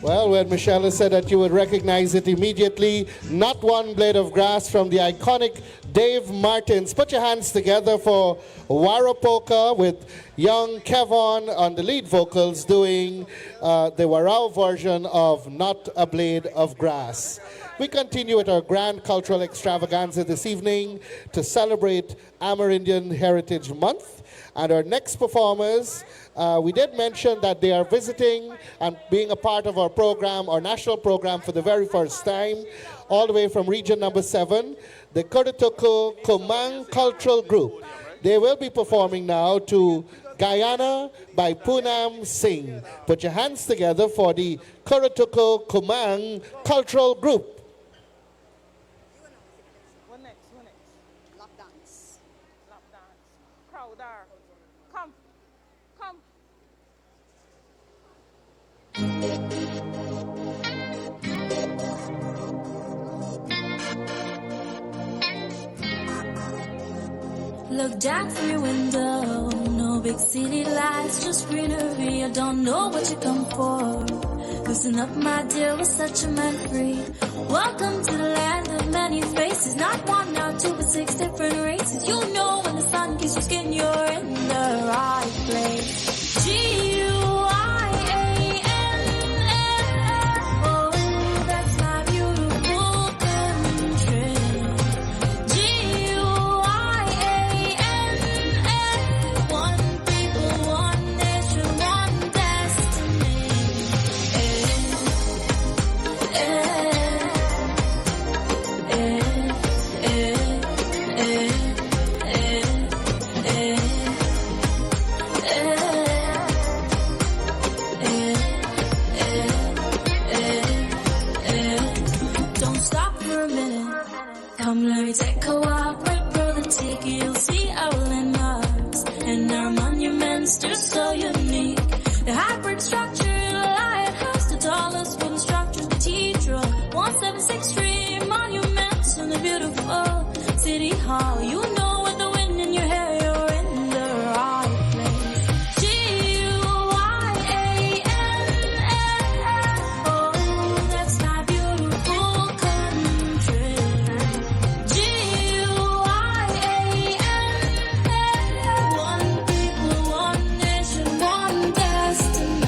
Well, when Michelle said that you would recognize it immediately, Not One Blade of Grass from the iconic Dave Martins. Put your hands together for Warapoka with young Kevon on the lead vocals doing the Warao version of Not a Blade of Grass. We continue with our grand cultural extravaganza this evening to celebrate Amerindian Heritage Month. And our next performers, we did mention that they are visiting and being a part of our program, our national program for the very first time, all the way from region number 7, the Kurutoko Kumang Cultural Group. They will be performing now to Guyana by Poonam Singh. Put your hands together for the Kurutoko Kumang Cultural Group. Look down from your window, no big city lights, just greenery. I don't know what you come for. Listen up, my dear, we're such a man free. Welcome to the land of many faces, not one, not two, but 6 different races. You know when the sun kisses your skin, you're in the right place. G-U-I-A-N-N, oh, that's my beautiful country. G-U-I-A-N-N, one people, one nation, one destiny. Don't stop for a minute. Come, let me take a walk right through the tiki. You'll see our landmarks and our monuments. They're so unique. The hybrid structure, the lighthouse, the tallest wooden structure, cathedral, 176th Street, monuments, and the beautiful city hall. You know with the wind in your hair, you're in the right place. G-U-I-A-N-N, oh, that's my beautiful country. G-U-I-A-N-N, one people, one nation, one destiny.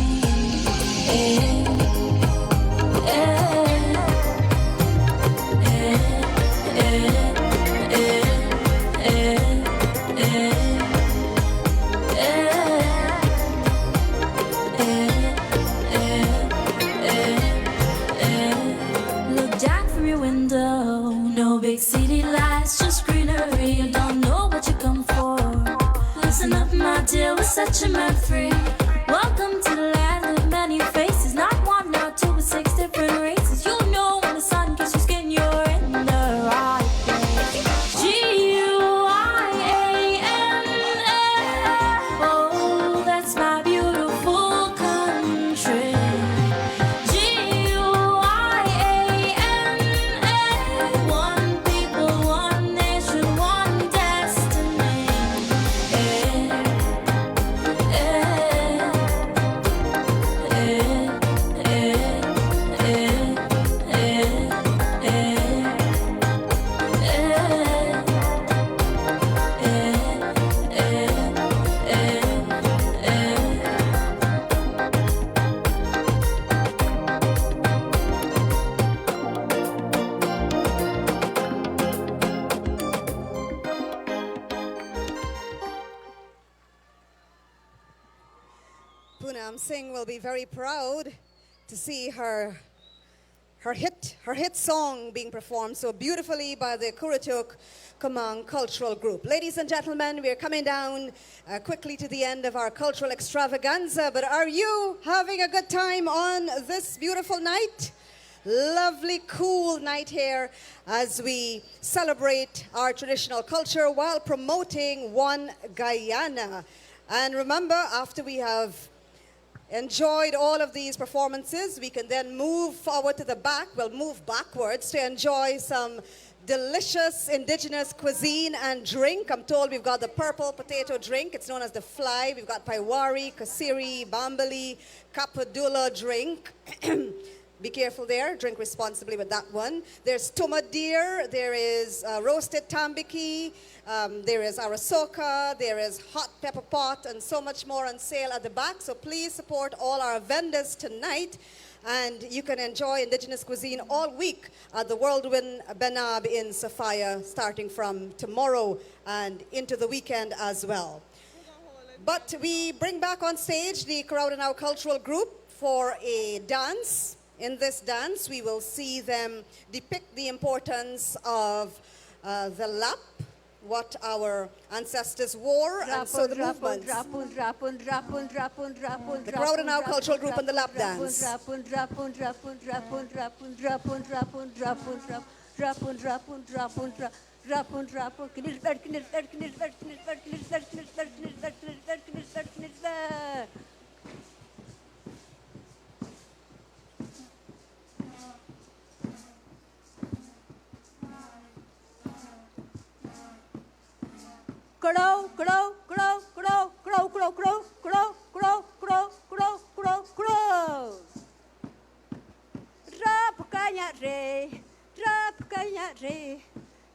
Look down from your window, no big city lights, just greenery. You don't know what you come for. Listen up, my dear, we're such a man free. Welcome to the land of many faces, not one, not two, but 6 different races. You know when the sun kisses your skin, you're in the right place. G-U-I-A-N-N, oh, Madame Singh will be very proud to see her hit song being performed so beautifully by the Kurituk Kumang Cultural Group. Ladies and gentlemen, we are coming down quickly to the end of our cultural extravaganza, but are you having a good time on this beautiful night? Lovely, cool night here as we celebrate our traditional culture while promoting One Guyana. And remember, after we have enjoyed all of these performances, we can then move forward to the back. We'll move backwards to enjoy some delicious indigenous cuisine and drink. I'm told we've got the purple potato drink. It's known as the fly. We've got paiwari, kasiri, bambali, kapadula drink. Be careful there. Drink responsibly with that one. There's tuma deer. There is roasted tambiki. There is arasoka. There is hot pepper pot and so much more on sale at the back. So please support all our vendors tonight. And you can enjoy indigenous cuisine all week at the Whirlwind Benab in Sophia, starting from tomorrow and into the weekend as well. But we bring back on stage the Crowdanau Cultural Group for a dance. In this dance, we will see them depict the importance of the lap, what our ancestors wore, and so the movements. The Crowdanau Cultural Group and the lap dance. Crow, crow, crow, crow, crow, crow, crow, crow, crow, crow, crow, crow, crow. Drop kanya re, drop kanya re.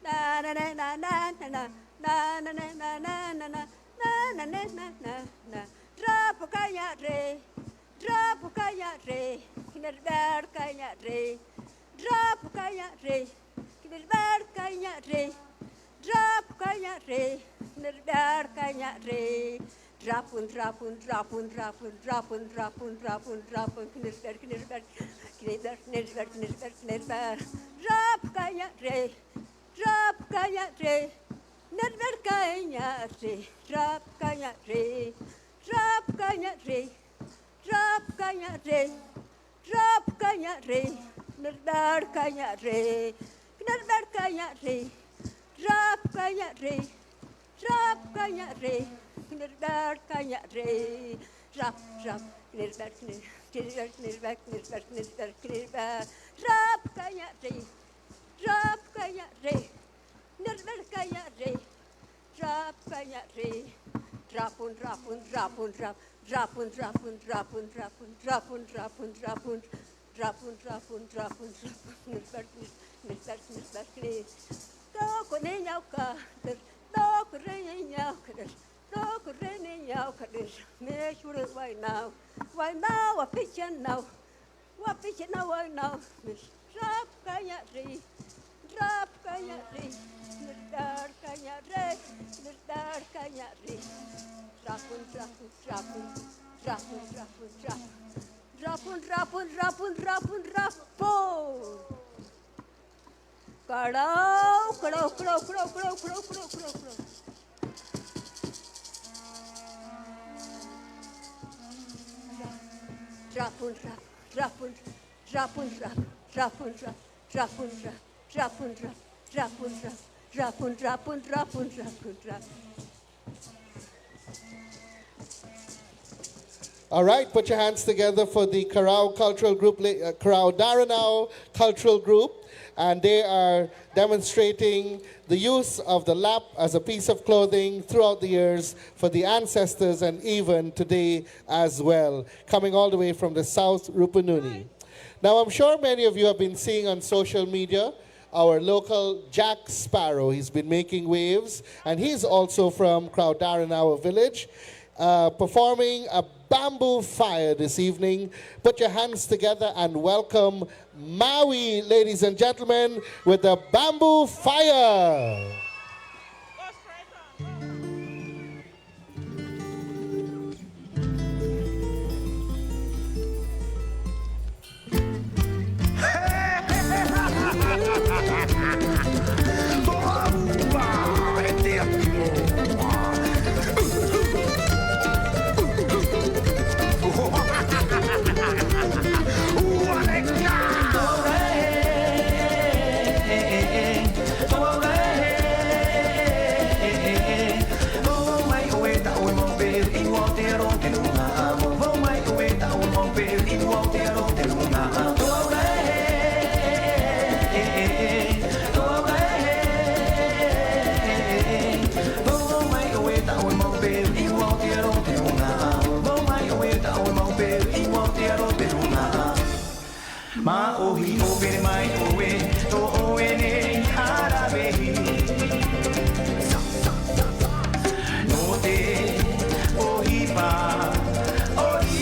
Na na na na na na na na na na na na na na na na na na. Drop kanya re, drop kanya re. Kinerber kanya re, drop kanya re. Kinerber kanya re. Drop kanya re, nerbiar kanya re. Drapun, drapun, drapun, drapun, drapun, drapun, drapun, drapun, kinerbiar, kinerbiar, kinerbiar, kinerbiar, kinerbiar, kinerbiar. Drap kanya re, drap kanya re, nerbiar kanya re. Drap kanya re, drap kanya re, drap kanya re, drap kanya re, nerbiar kanya re, kinerbiar kanya re. Drop kanya re, drop kanya re, kinerber kanya re, drop, drop, kinerber, kinerber, kinerber, kinerber, kinerber, kinerber, drop kanya re, drop kanya re, kinerber kanya re, drop kanya re, dropun, dropun, dropun, drop, dropun, dropun, dropun, dropun, dropun, dropun, dropun, dropun, dropun, dropun, kinerber, kinerber, kinerber, kinerber. Dok renya kader, dok renya kader, dok renya kader. Me sure why now, a picture now, what picture now, why now. Drop kaya re, drop kaya re, dar kaya re, dar kaya re. Drapun, drapun, drapun, drapun, drapun, drapun, drapun, drapun, drapun, drapun. Crow, crow, crow, crow, crow, crow, crow, crow, crow. Drapun, drap, drapun, drapun, drap, drapun, drap, drapun, drap, drapun, drap, drapun, drap, drapun, drapun, drapun, drapun, drap. All right, put your hands together for the Karau Cultural Group, Crowdanau Cultural Group. And they are demonstrating the use of the lap as a piece of clothing throughout the years for the ancestors and even today as well, coming all the way from the South Rupununi. Now, I'm sure many of you have been seeing on social media our local Jack Sparrow. He's been making waves, and he's also from Crowdanau village, performing a bamboo fire this evening. Put your hands together and welcome Maui, ladies and gentlemen, with the bamboo fire. Ma ohi open my owe, to oene harabehi. No te ohi pa, ori,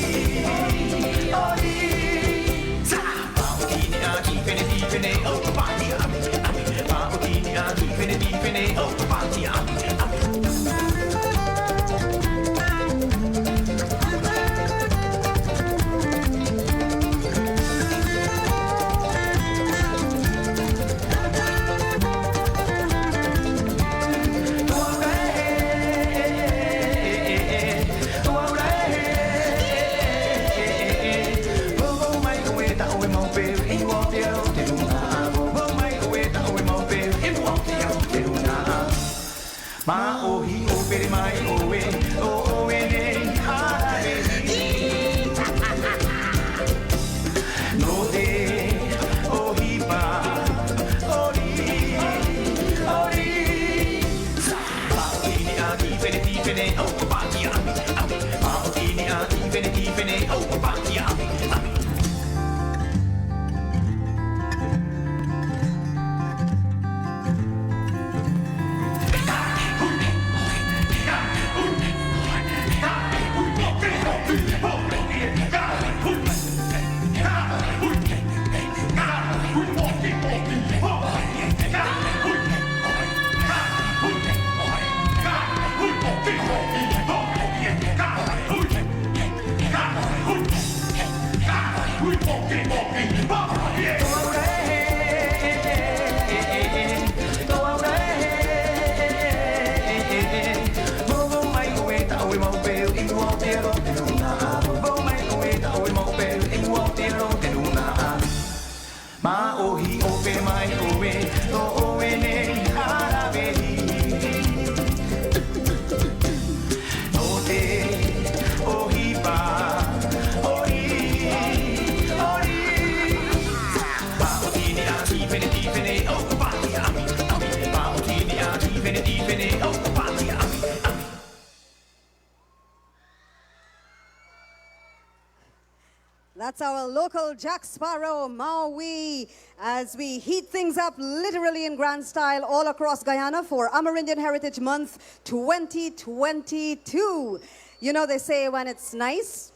ori. Sa, pa otini a dipene, oh party ami, pa otini a dipene, oh party ami. Ma ohi opere mai owe, o ene harabehi. No te ohi pa, ori, ori. Pa otini a dipene, oh party ami, ami. Pa otini a dipene, oh party ami, ami. Ma ohi ope mai owe, to oene harabehi. No te ohi pa, ori, ori. Pa otini a dipene, oh party ami, ami. Pa otini a dipene, oh party ami, ami. That's our local Jack Sparrow, Maui, as we heat things up literally in grand style all across Guyana for Amerindian Heritage Month 2022. You know, they say when it's nice,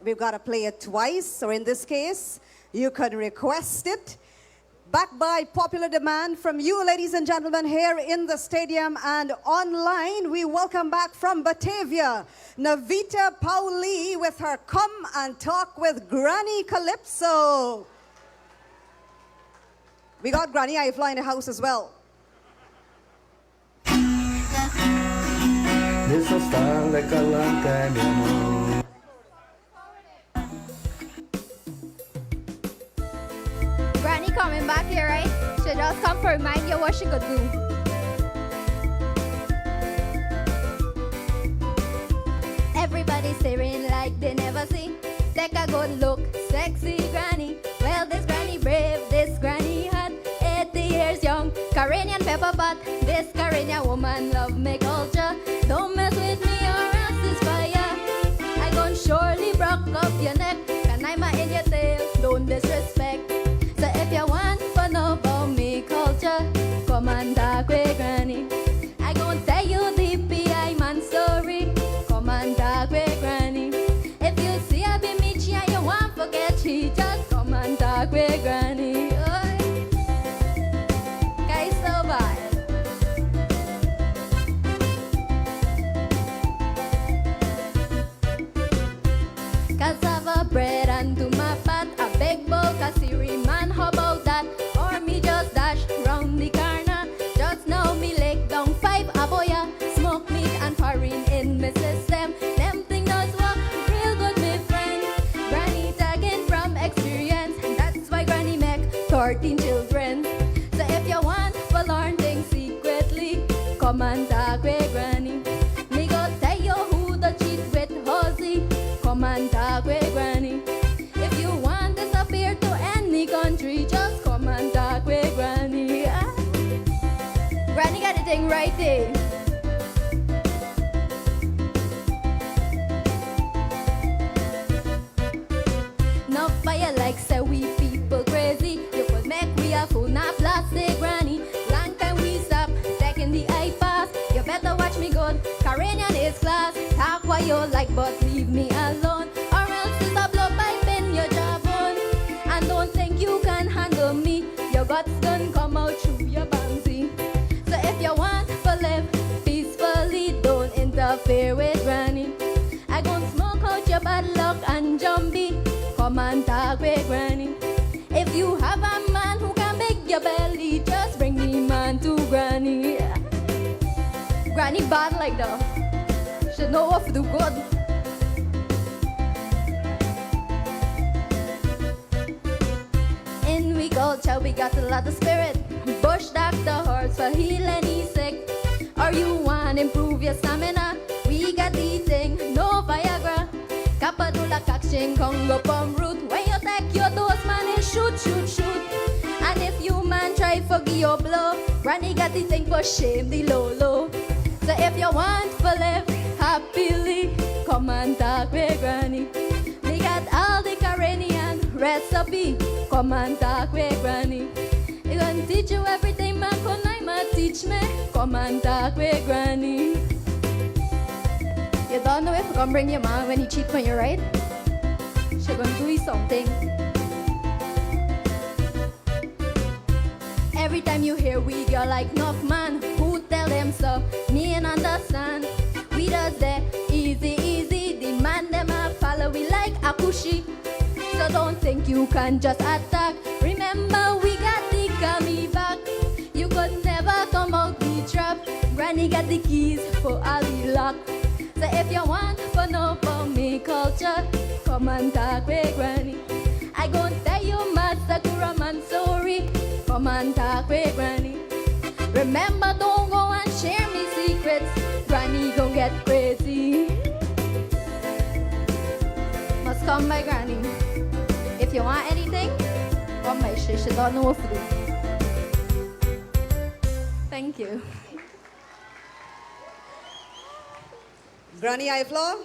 we've got to play it twice, or in this case, you can request it. Backed by popular demand from you, ladies and gentlemen, here in the stadium and online, we welcome back from Batavia, Navita Pauli with her Come and Talk with Granny Calypso. We got Granny Ifla in the house as well. This will start like a long time, you know. Granny coming back here, right? She just come to remind you what she could do. Everybody staring like they never see. Take a good look, sexy granny. Well, this granny brave, this granny hot. 80 years young, Caribbean pepper pot. This Caribbean woman love me culture. Don't mess with me or else this fire. I gon' surely broke up your neck. Can I in your tail? Don't disrespect. So if you want to know about me culture, come and talk with granny. I gon' tell you the PI man story. Come and talk with granny. If you see a be me and you want forget she, just come and talk with granny. Oy. Guys, so bad. Cassava bread and to my pot, a big bowl, Cassiri man, how about that? Or me just dash round the corner. Just now me leg down 5 aboya, smoke meat and farin in my system. Them thing does work real good, my friend. Granny tagging from experience, that's why Granny make 13 children. So if you want to learn things secretly, come and talk with Granny. Me go tell you who the cheat with Hosey. Come and talk with Granny. If you want to disappear to any country, just come and talk with Granny. Ah. Granny got the thing right there. No fire like say we people you like, but leave me alone. Or else it's a blow pipe in your jawbone. And don't think you can handle me. Your guts gonna come out through your bounty. So if you want to live peacefully, don't interfere with Granny. I gon' smoke out your bad luck and jumpy. Come and talk with Granny. If you have a man who can make your belly, just bring the man to Granny. Granny bad like that. Should know what to do good. In we culture, we got a lot of spirit. Bush doctor, herbs for heal any sick. Or you want improve your stamina? We got the thing, no Viagra. Capadula, Kakshin, Congo, palm root. When you take your dose, man, it shoot, shoot, shoot. And if you man try for give your blow, Granny got the thing for shame, the low, low. So if you want to live happily, come and talk with Granny. We got all the Caribbean recipe. Come and talk with Granny. He gonna teach you everything man can teach me. Come and talk with Granny. You don't know if you can bring your man when he cheat when you're right. She gonna do something. Every time you hear we girl like enough man, who tell them so? Me and understand. We does that easy, easy. The man them a follow we like Akushi. So don't think you can just attack. Remember we got the gummy back. You could never come out the trap. Granny got the keys for all the lock. So if you want to know about me culture, come and talk with Granny. I gon' tell you my Sakura man story. Come and talk with Granny. Remember, don't go and share me secrets. Granny gon' get crazy. Must come by Granny. If you want anything, come by she don't know what to do. Thank you. Granny Iflaw,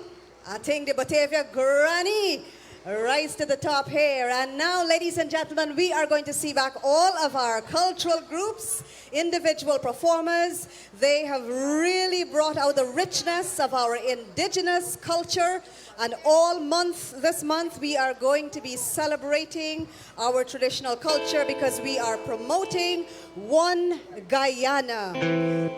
I think the Batavia Granny rise to the top here. And now, ladies and gentlemen, we are going to see back all of our cultural groups, individual performers. They have really brought out the richness of our indigenous culture. And all month, this month, we are going to be celebrating our traditional culture because we are promoting One Guyana.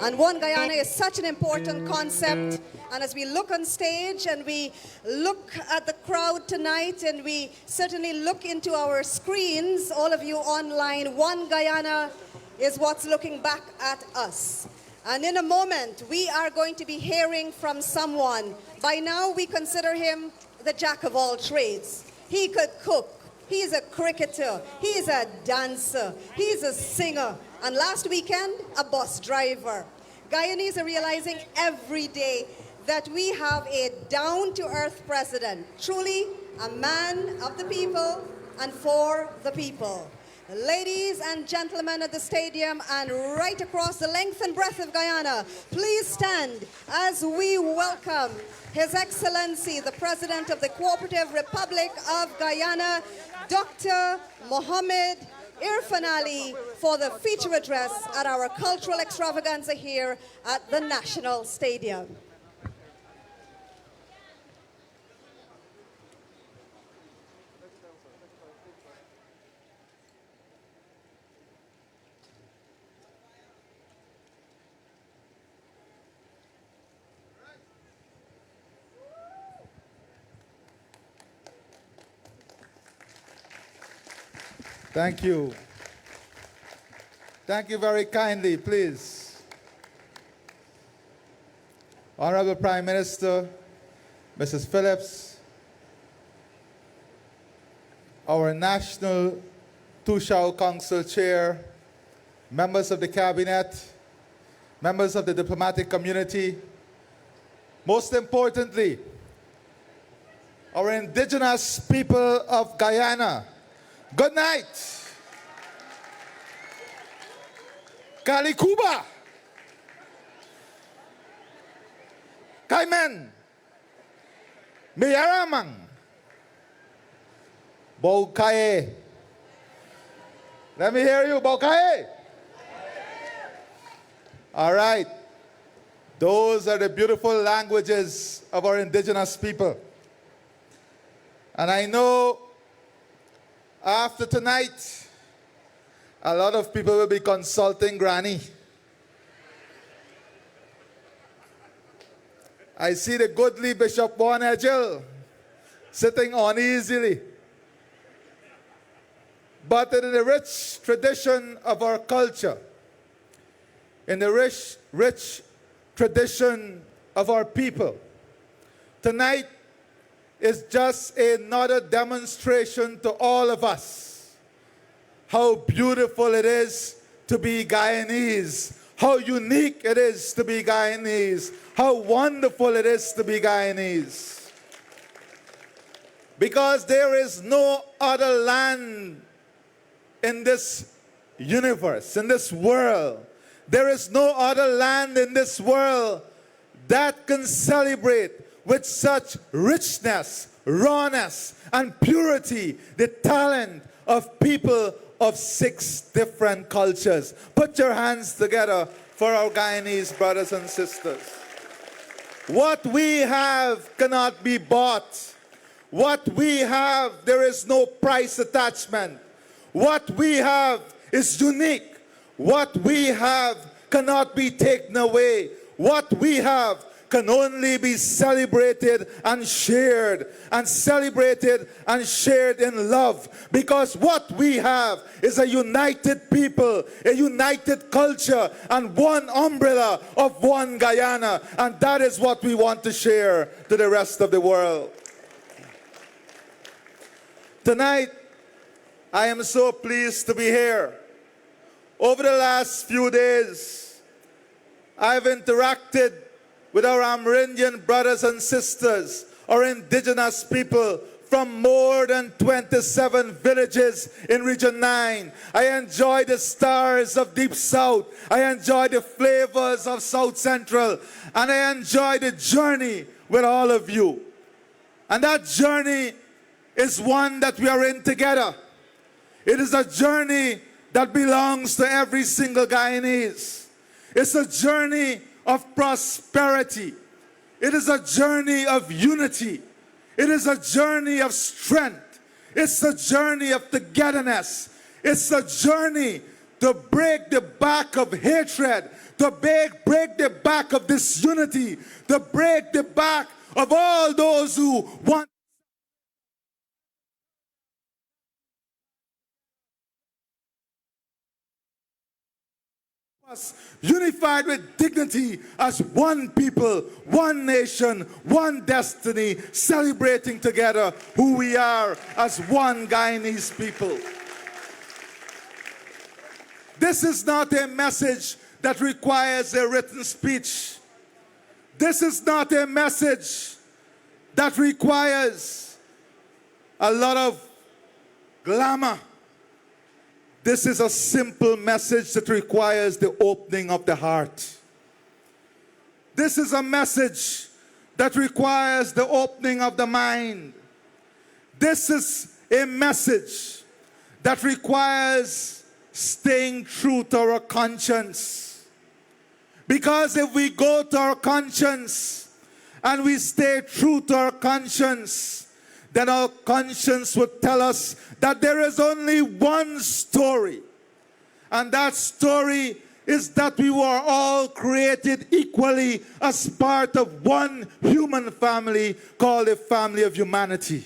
And One Guyana is such an important concept. And as we look on stage and we look at the crowd tonight and we certainly look into our screens, all of you online, One Guyana is what's looking back at us. And in a moment, we are going to be hearing from someone. By now, we consider him the jack of all trades. He could cook. He's a cricketer. He's a dancer. He's a singer. And last weekend, a bus driver. Guyanese are realizing every day that we have a down-to-earth president. Truly, a man of the people and for the people. Ladies and gentlemen at the stadium and right across the length and breadth of Guyana, please stand as we welcome His Excellency, the President of the Cooperative Republic of Guyana, Dr. Mohammed Irfan Ali, for the feature address at our cultural extravaganza here at the National Stadium. Thank you. Thank you very kindly, please. Honorable Prime Minister, Mrs. Phillips, our National Tushao Council Chair, members of the Cabinet, members of the diplomatic community, most importantly, our indigenous people of Guyana. Good night. Kalikuba. Kaimen. Miyaramang. Baukaye. Let me hear you, Baukaye. All right. Those are the beautiful languages of our indigenous people. And I know after tonight, a lot of people will be consulting Granny. I see the goodly Bishop Bonegil sitting uneasily. But in the rich tradition of our culture, in the rich tradition of our people, tonight is just another demonstration to all of us how beautiful it is to be Guyanese, how unique it is to be Guyanese, how wonderful it is to be Guyanese. Because there is no other land in this universe, in this world. There is no other land in this world that can celebrate with such richness, rawness, and purity the talent of people of 6 different cultures. Put your hands together for our Guyanese brothers and sisters. What we have cannot be bought. What we have, there is no price attachment. What we have is unique. What we have cannot be taken away. What we have can only be celebrated and shared, and celebrated and shared in love. Because what we have is a united people, a united culture, and one umbrella of one Guyana. And that is what we want to share to the rest of the world. Tonight, I am so pleased to be here. Over the last few days, I've interacted with our Amerindian brothers and sisters, our indigenous people from more than 27 villages in Region 9. I enjoy the stars of Deep South. I enjoy the flavors of South Central. And I enjoy the journey with all of you. And that journey is one that we are in together. It is a journey that belongs to every single Guyanese. It's a journey of prosperity. It is a journey of unity. It is a journey of strength. It's a journey of togetherness. It's a journey to break the back of hatred, to break the back of disunity, to break the back of all those who want unified with dignity as one people, one nation, one destiny, celebrating together who we are as one Guyanese people. This is not a message that requires a written speech. This is not a message that requires a lot of glamour. This is a simple message that requires the opening of the heart. This is a message that requires the opening of the mind. This is a message that requires staying true to our conscience. Because if we go to our conscience and we stay true to our conscience, then our conscience would tell us that there is only one story. And that story is that we were all created equally as part of one human family called the family of humanity.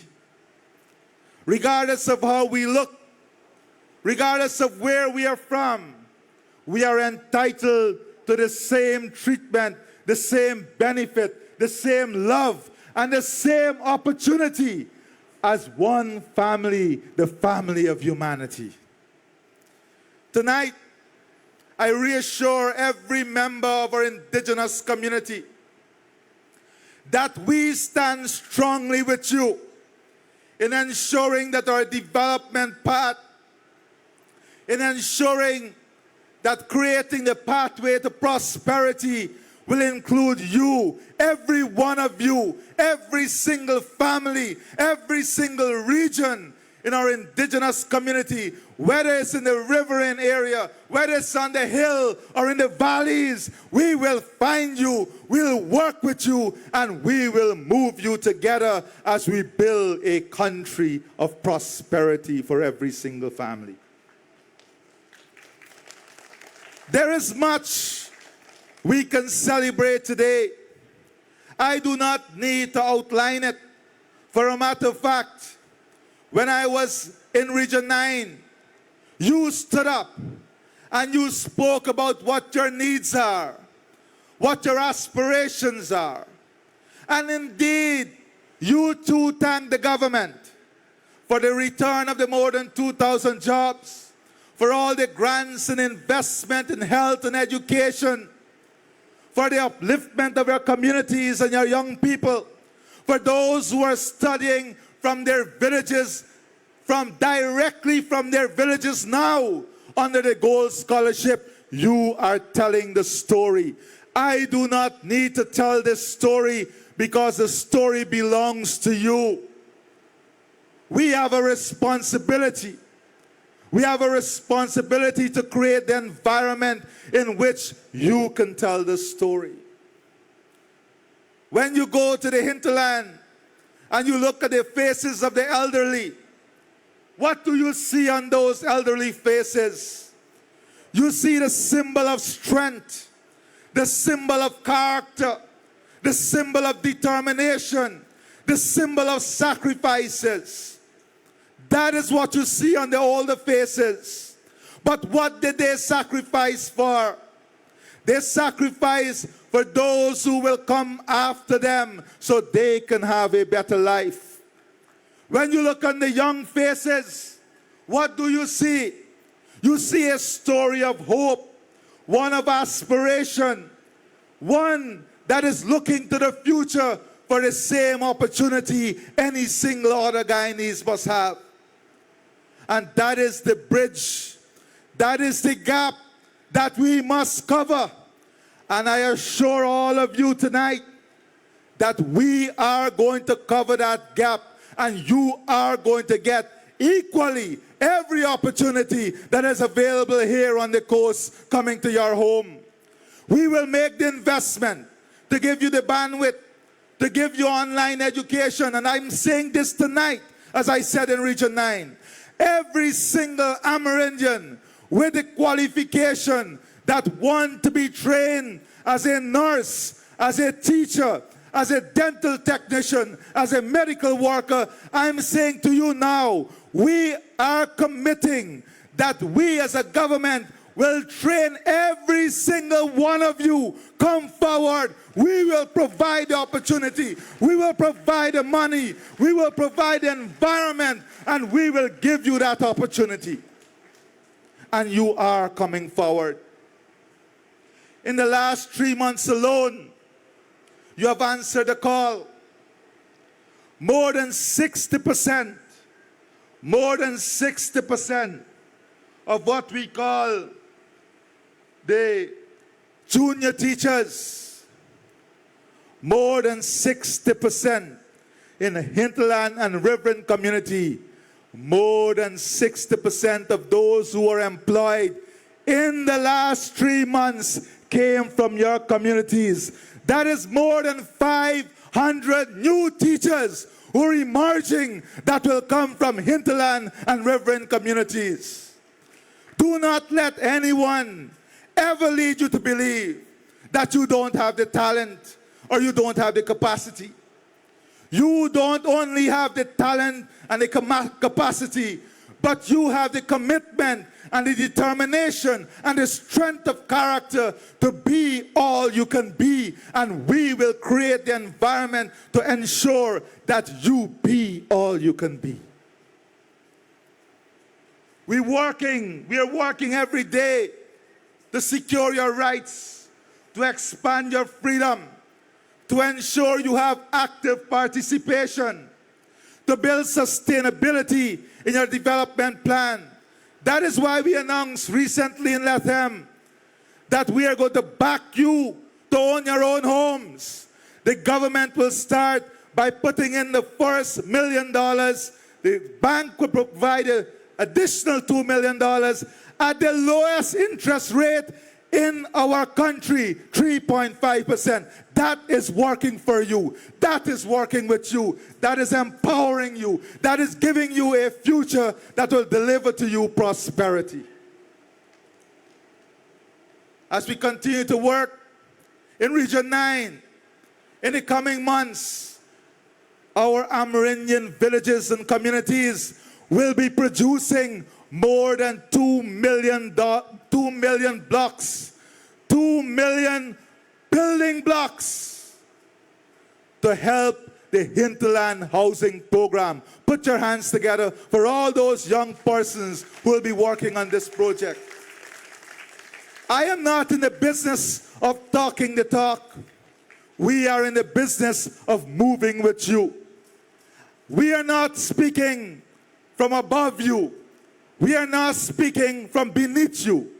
Regardless of how we look, regardless of where we are from, we are entitled to the same treatment, the same benefit, the same love, and the same opportunity as one family, the family of humanity. Tonight, I reassure every member of our indigenous community that we stand strongly with you in ensuring that our development path, in ensuring that creating the pathway to prosperity will include you, every one of you, every single family, every single region in our indigenous community, whether it's in the riverine area, whether it's on the hill or in the valleys, we will find you, we'll work with you, and we will move you together as we build a country of prosperity for every single family. There is much we can celebrate today. I do not need to outline it. For a matter of fact, when I was in Region 9, you stood up and you spoke about what your needs are, what your aspirations are. And indeed, you too thank the government for the return of the more than 2,000 jobs, for all the grants and investment in health and education, for the upliftment of your communities and your young people, for those who are studying from their villages, directly from their villages now, under the Gold Scholarship. You are telling the story. I do not need to tell this story because the story belongs to you. We have a responsibility. We have a responsibility to create the environment in which you can tell the story. When you go to the hinterland and you look at the faces of the elderly, what do you see on those elderly faces? You see the symbol of strength, the symbol of character, the symbol of determination, the symbol of sacrifices. That is what you see on the older faces. But what did they sacrifice for? They sacrifice for those who will come after them so they can have a better life. When you look on the young faces, what do you see? You see a story of hope, one of aspiration, one that is looking to the future for the same opportunity any single other Guyanese must have. And that is the bridge, that is the gap that we must cover. And I assure all of you tonight that we are going to cover that gap, and you are going to get equally every opportunity that is available here on the coast coming to your home. We will make the investment to give you the bandwidth, to give you online education. And I'm saying this tonight, as I said in Region 9. Every single Amerindian with the qualification that want to be trained as a nurse, as a teacher, as a dental technician, as a medical worker, I'm saying to you now, we are committing that we as a government will train every single one of you. Come forward. We will provide the opportunity. We will provide the money. We will provide the environment, and we will give you that opportunity. And you are coming forward. In the last 3 months alone, you have answered the call. More than 60% of what we call the junior teachers, more than 60% in the hinterland and riverine community, more than 60% of those who are employed in the last 3 months came from your communities. That is more than 500 new teachers who are emerging that will come from hinterland and riverine communities. Do not let anyone ever lead you to believe that you don't have the talent or you don't have the capacity. You don't only have the talent and the capacity, but you have the commitment and the determination and the strength of character to be all you can be. And we will create the environment to ensure that you be all you can be. We are working every day to secure your rights, to expand your freedom, to ensure you have active participation, to build sustainability in your development plan. That is why we announced recently in Latham that we are going to back you to own your own homes. The government will start by putting in the first $1 million the bank will provide an additional $2 million at the lowest interest rate in our country, 3.5%. That is working for you. That is working with you. That is empowering you. That is giving you a future that will deliver to you prosperity. As we continue to work in Region 9, in the coming months, our Amerindian villages and communities will be producing more than 2 million blocks, 2 million building blocks to help the hinterland housing program. Put your hands together for all those young persons who will be working on this project. I am not in the business of talking the talk. We are in the business of moving with you. We are not speaking from above you. We are not speaking from beneath you.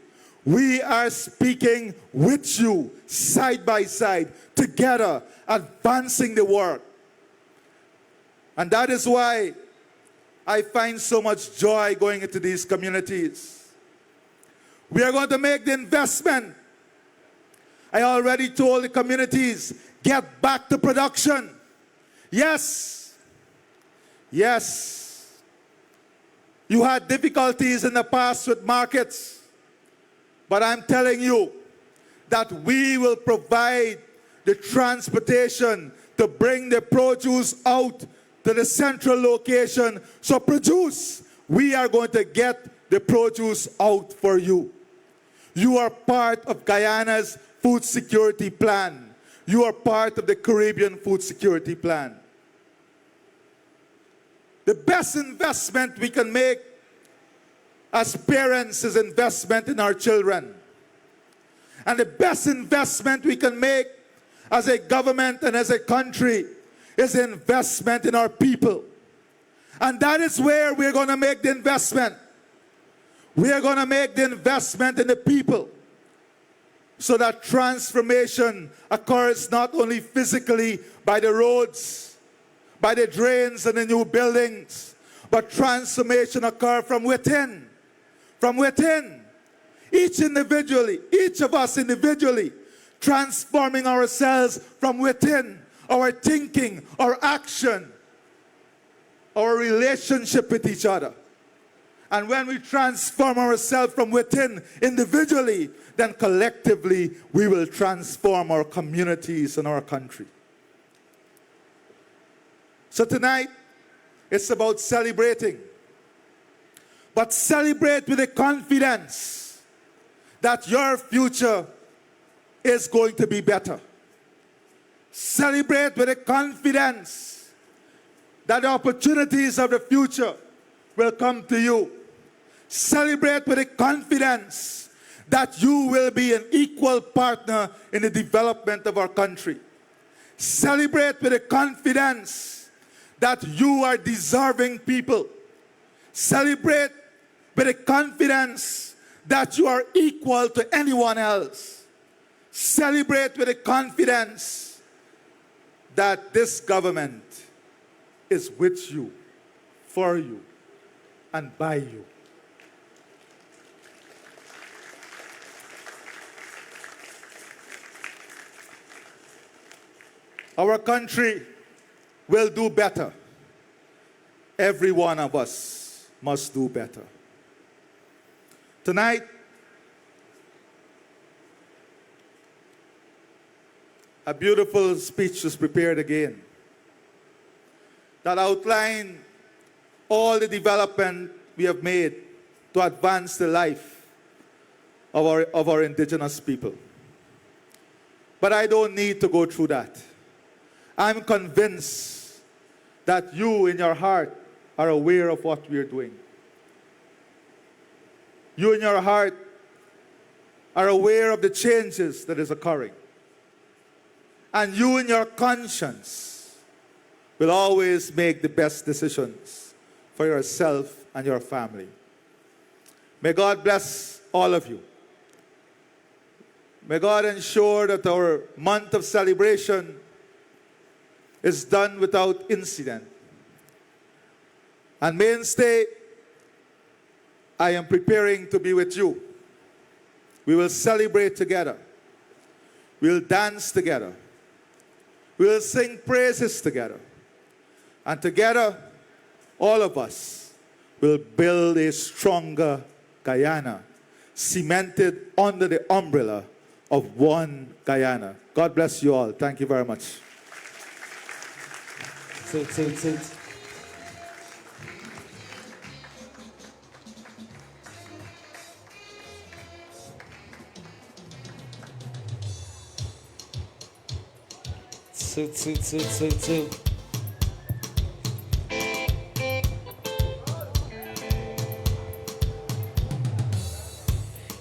We are speaking with you, side by side, together, advancing the work. And that is why I find so much joy going into these communities. We are going to make the investment. I already told the communities, get back to production. Yes. Yes. You had difficulties in the past with markets, but I'm telling you that we will provide the transportation to bring the produce out to the central location. So produce, we are going to get the produce out for you. You are part of Guyana's food security plan. You are part of the Caribbean food security plan. The best investment we can make as parents is investment in our children. And the best investment we can make as a government and as a country is investment in our people. And that is where we're going to make the investment. We are going to make the investment in the people so that transformation occurs not only physically by the roads, by the drains and the new buildings, but transformation occurs from within. From within. Each individually, each of us individually, transforming ourselves from within. Our thinking, our action, our relationship with each other. And when we transform ourselves from within individually, then collectively we will transform our communities and our country. So tonight, it's about celebrating. But celebrate with the confidence that your future is going to be better. Celebrate with the confidence that the opportunities of the future will come to you. Celebrate with the confidence that you will be an equal partner in the development of our country. Celebrate with the confidence that you are deserving people. Celebrate with the confidence that you are equal to anyone else. Celebrate with the confidence that this government is with you, for you, and by you. Our country will do better. Every one of us must do better. Tonight, a beautiful speech was prepared again that outlined all the development we have made to advance the life of our indigenous people. But I don't need to go through that. I'm convinced that you in your heart are aware of what we're doing. You in your heart are aware of the changes that is occurring. And you in your conscience will always make the best decisions for yourself and your family. May God bless all of you. May God ensure that our month of celebration is done without incident. And mainstay, I am preparing to be with you. We will celebrate together. We'll dance together. We'll sing praises together. And together, all of us will build a stronger Guyana, cemented under the umbrella of one Guyana. God bless you all. Thank you very much. Sit. Sit.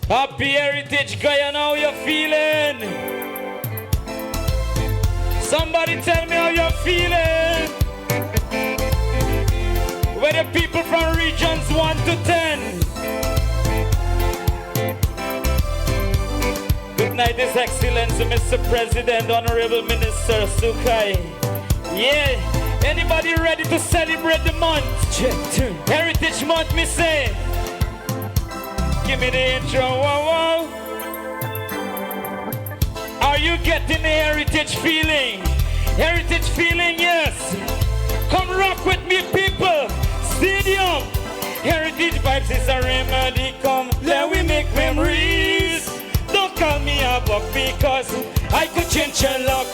Happy Heritage Guyana, how you feeling? Somebody tell me how you're feeling. Where the people from regions 1 to 10. Good night, His Excellency, Mr. President, Honorable Minister Sukai. Yeah, anybody ready to celebrate the month? Heritage Month, me say. Give me the intro, wow. Are you getting the heritage feeling? Heritage feeling, yes. Come rock with me, people. Stadium. Heritage vibes is a remedy. Come, let we make memories. Don't call me a buck because I could change your luck.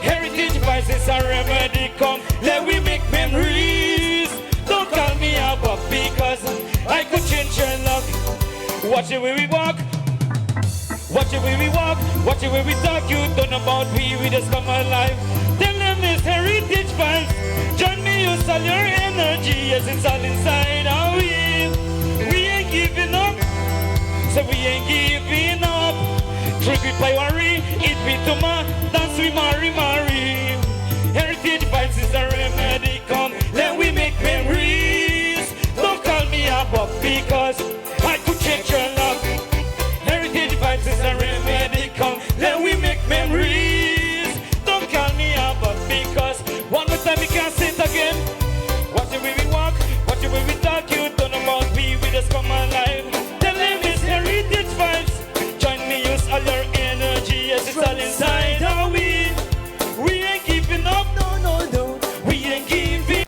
Heritage vibes is a remedy. Come, let we make memories. Don't call me a buck because I could change your luck. Watch it where we walk. Watch it where we walk. Watch it where we talk. You don't know about we just come alive. Tell them it's heritage vibes. Join me, use all your energy. Yes, it's all inside our we. We ain't giving up. So we ain't giving up. Drink with worry, eat with toma, dance with Mari. Heritage vibes is a remedy. Come, let we make memories. Don't call me a buck because I could change your luck. Heritage vibes is a remedy. Come, let we make memories. Don't call me a buck because one more time we can't say it again. Watch the way we walk, watch the way we talk. You don't know about we just come alive. Tell them it's heritage vibes. Join me, use all your energy. Yes, it's all inside how we ain't giving up. No. We ain't giving.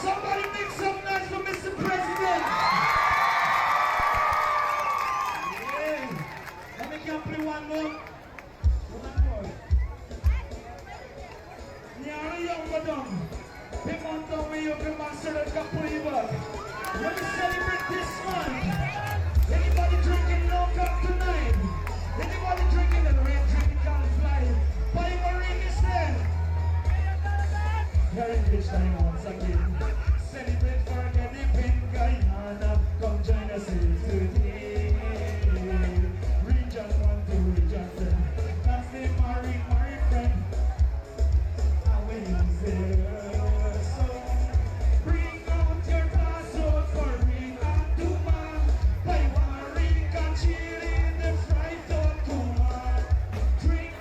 Somebody make some noise for Mr. President. Yeah. Let me play one more. Nyari young madam. Pick on the way you can master the Kapuiba. Let me celebrate this one. Anybody drinking no cup tonight? Anybody drinking the red drink can't fly? Buy my ring instead. Heritage time once again. Celebrate for the living Guyana. Come join us here today. Region 1 to Region 10. That's the Mari friend. And when he's there, so bring out your glass out for ring and tuma. Buy one ring and cheer in the fright of tuma. Drink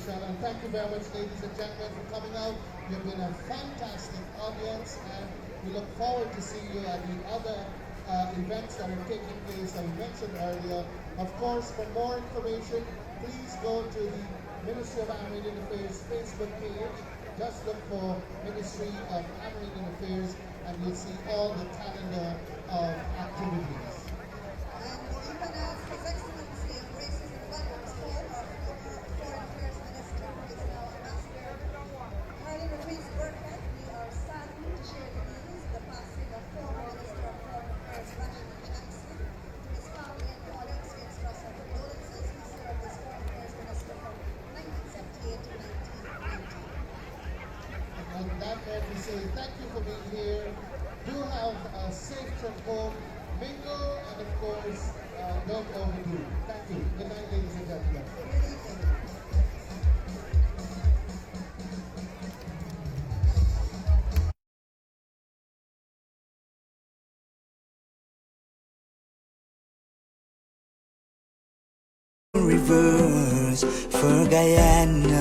Michelle. And thank you very much, ladies and gentlemen, for coming out. You've been a fantastic audience, and we look forward to seeing you at the other events that are taking place that we mentioned earlier. Of course, for more information, please go to the Ministry of Amerindian Affairs Facebook page. Just look for Ministry of Amerindian Affairs, and you'll see all the calendar of activities. And even as His Excellency embraces and welcomes for our former Foreign Affairs Minister, who is now Ambassador Carolyn Rodriguez Burkett, we are saddened to share the news of the passing of former Minister of Foreign Affairs Rashid Jackson. To his family and colleagues, we express our condolences. He served as Foreign Affairs Minister from 1978 to 1990. On that note, we say thank you for being here. Do have a safe trip home, mingle, and of course, don't overdo. Thank you. Good night, ladies and gentlemen. Reverse for Guyana.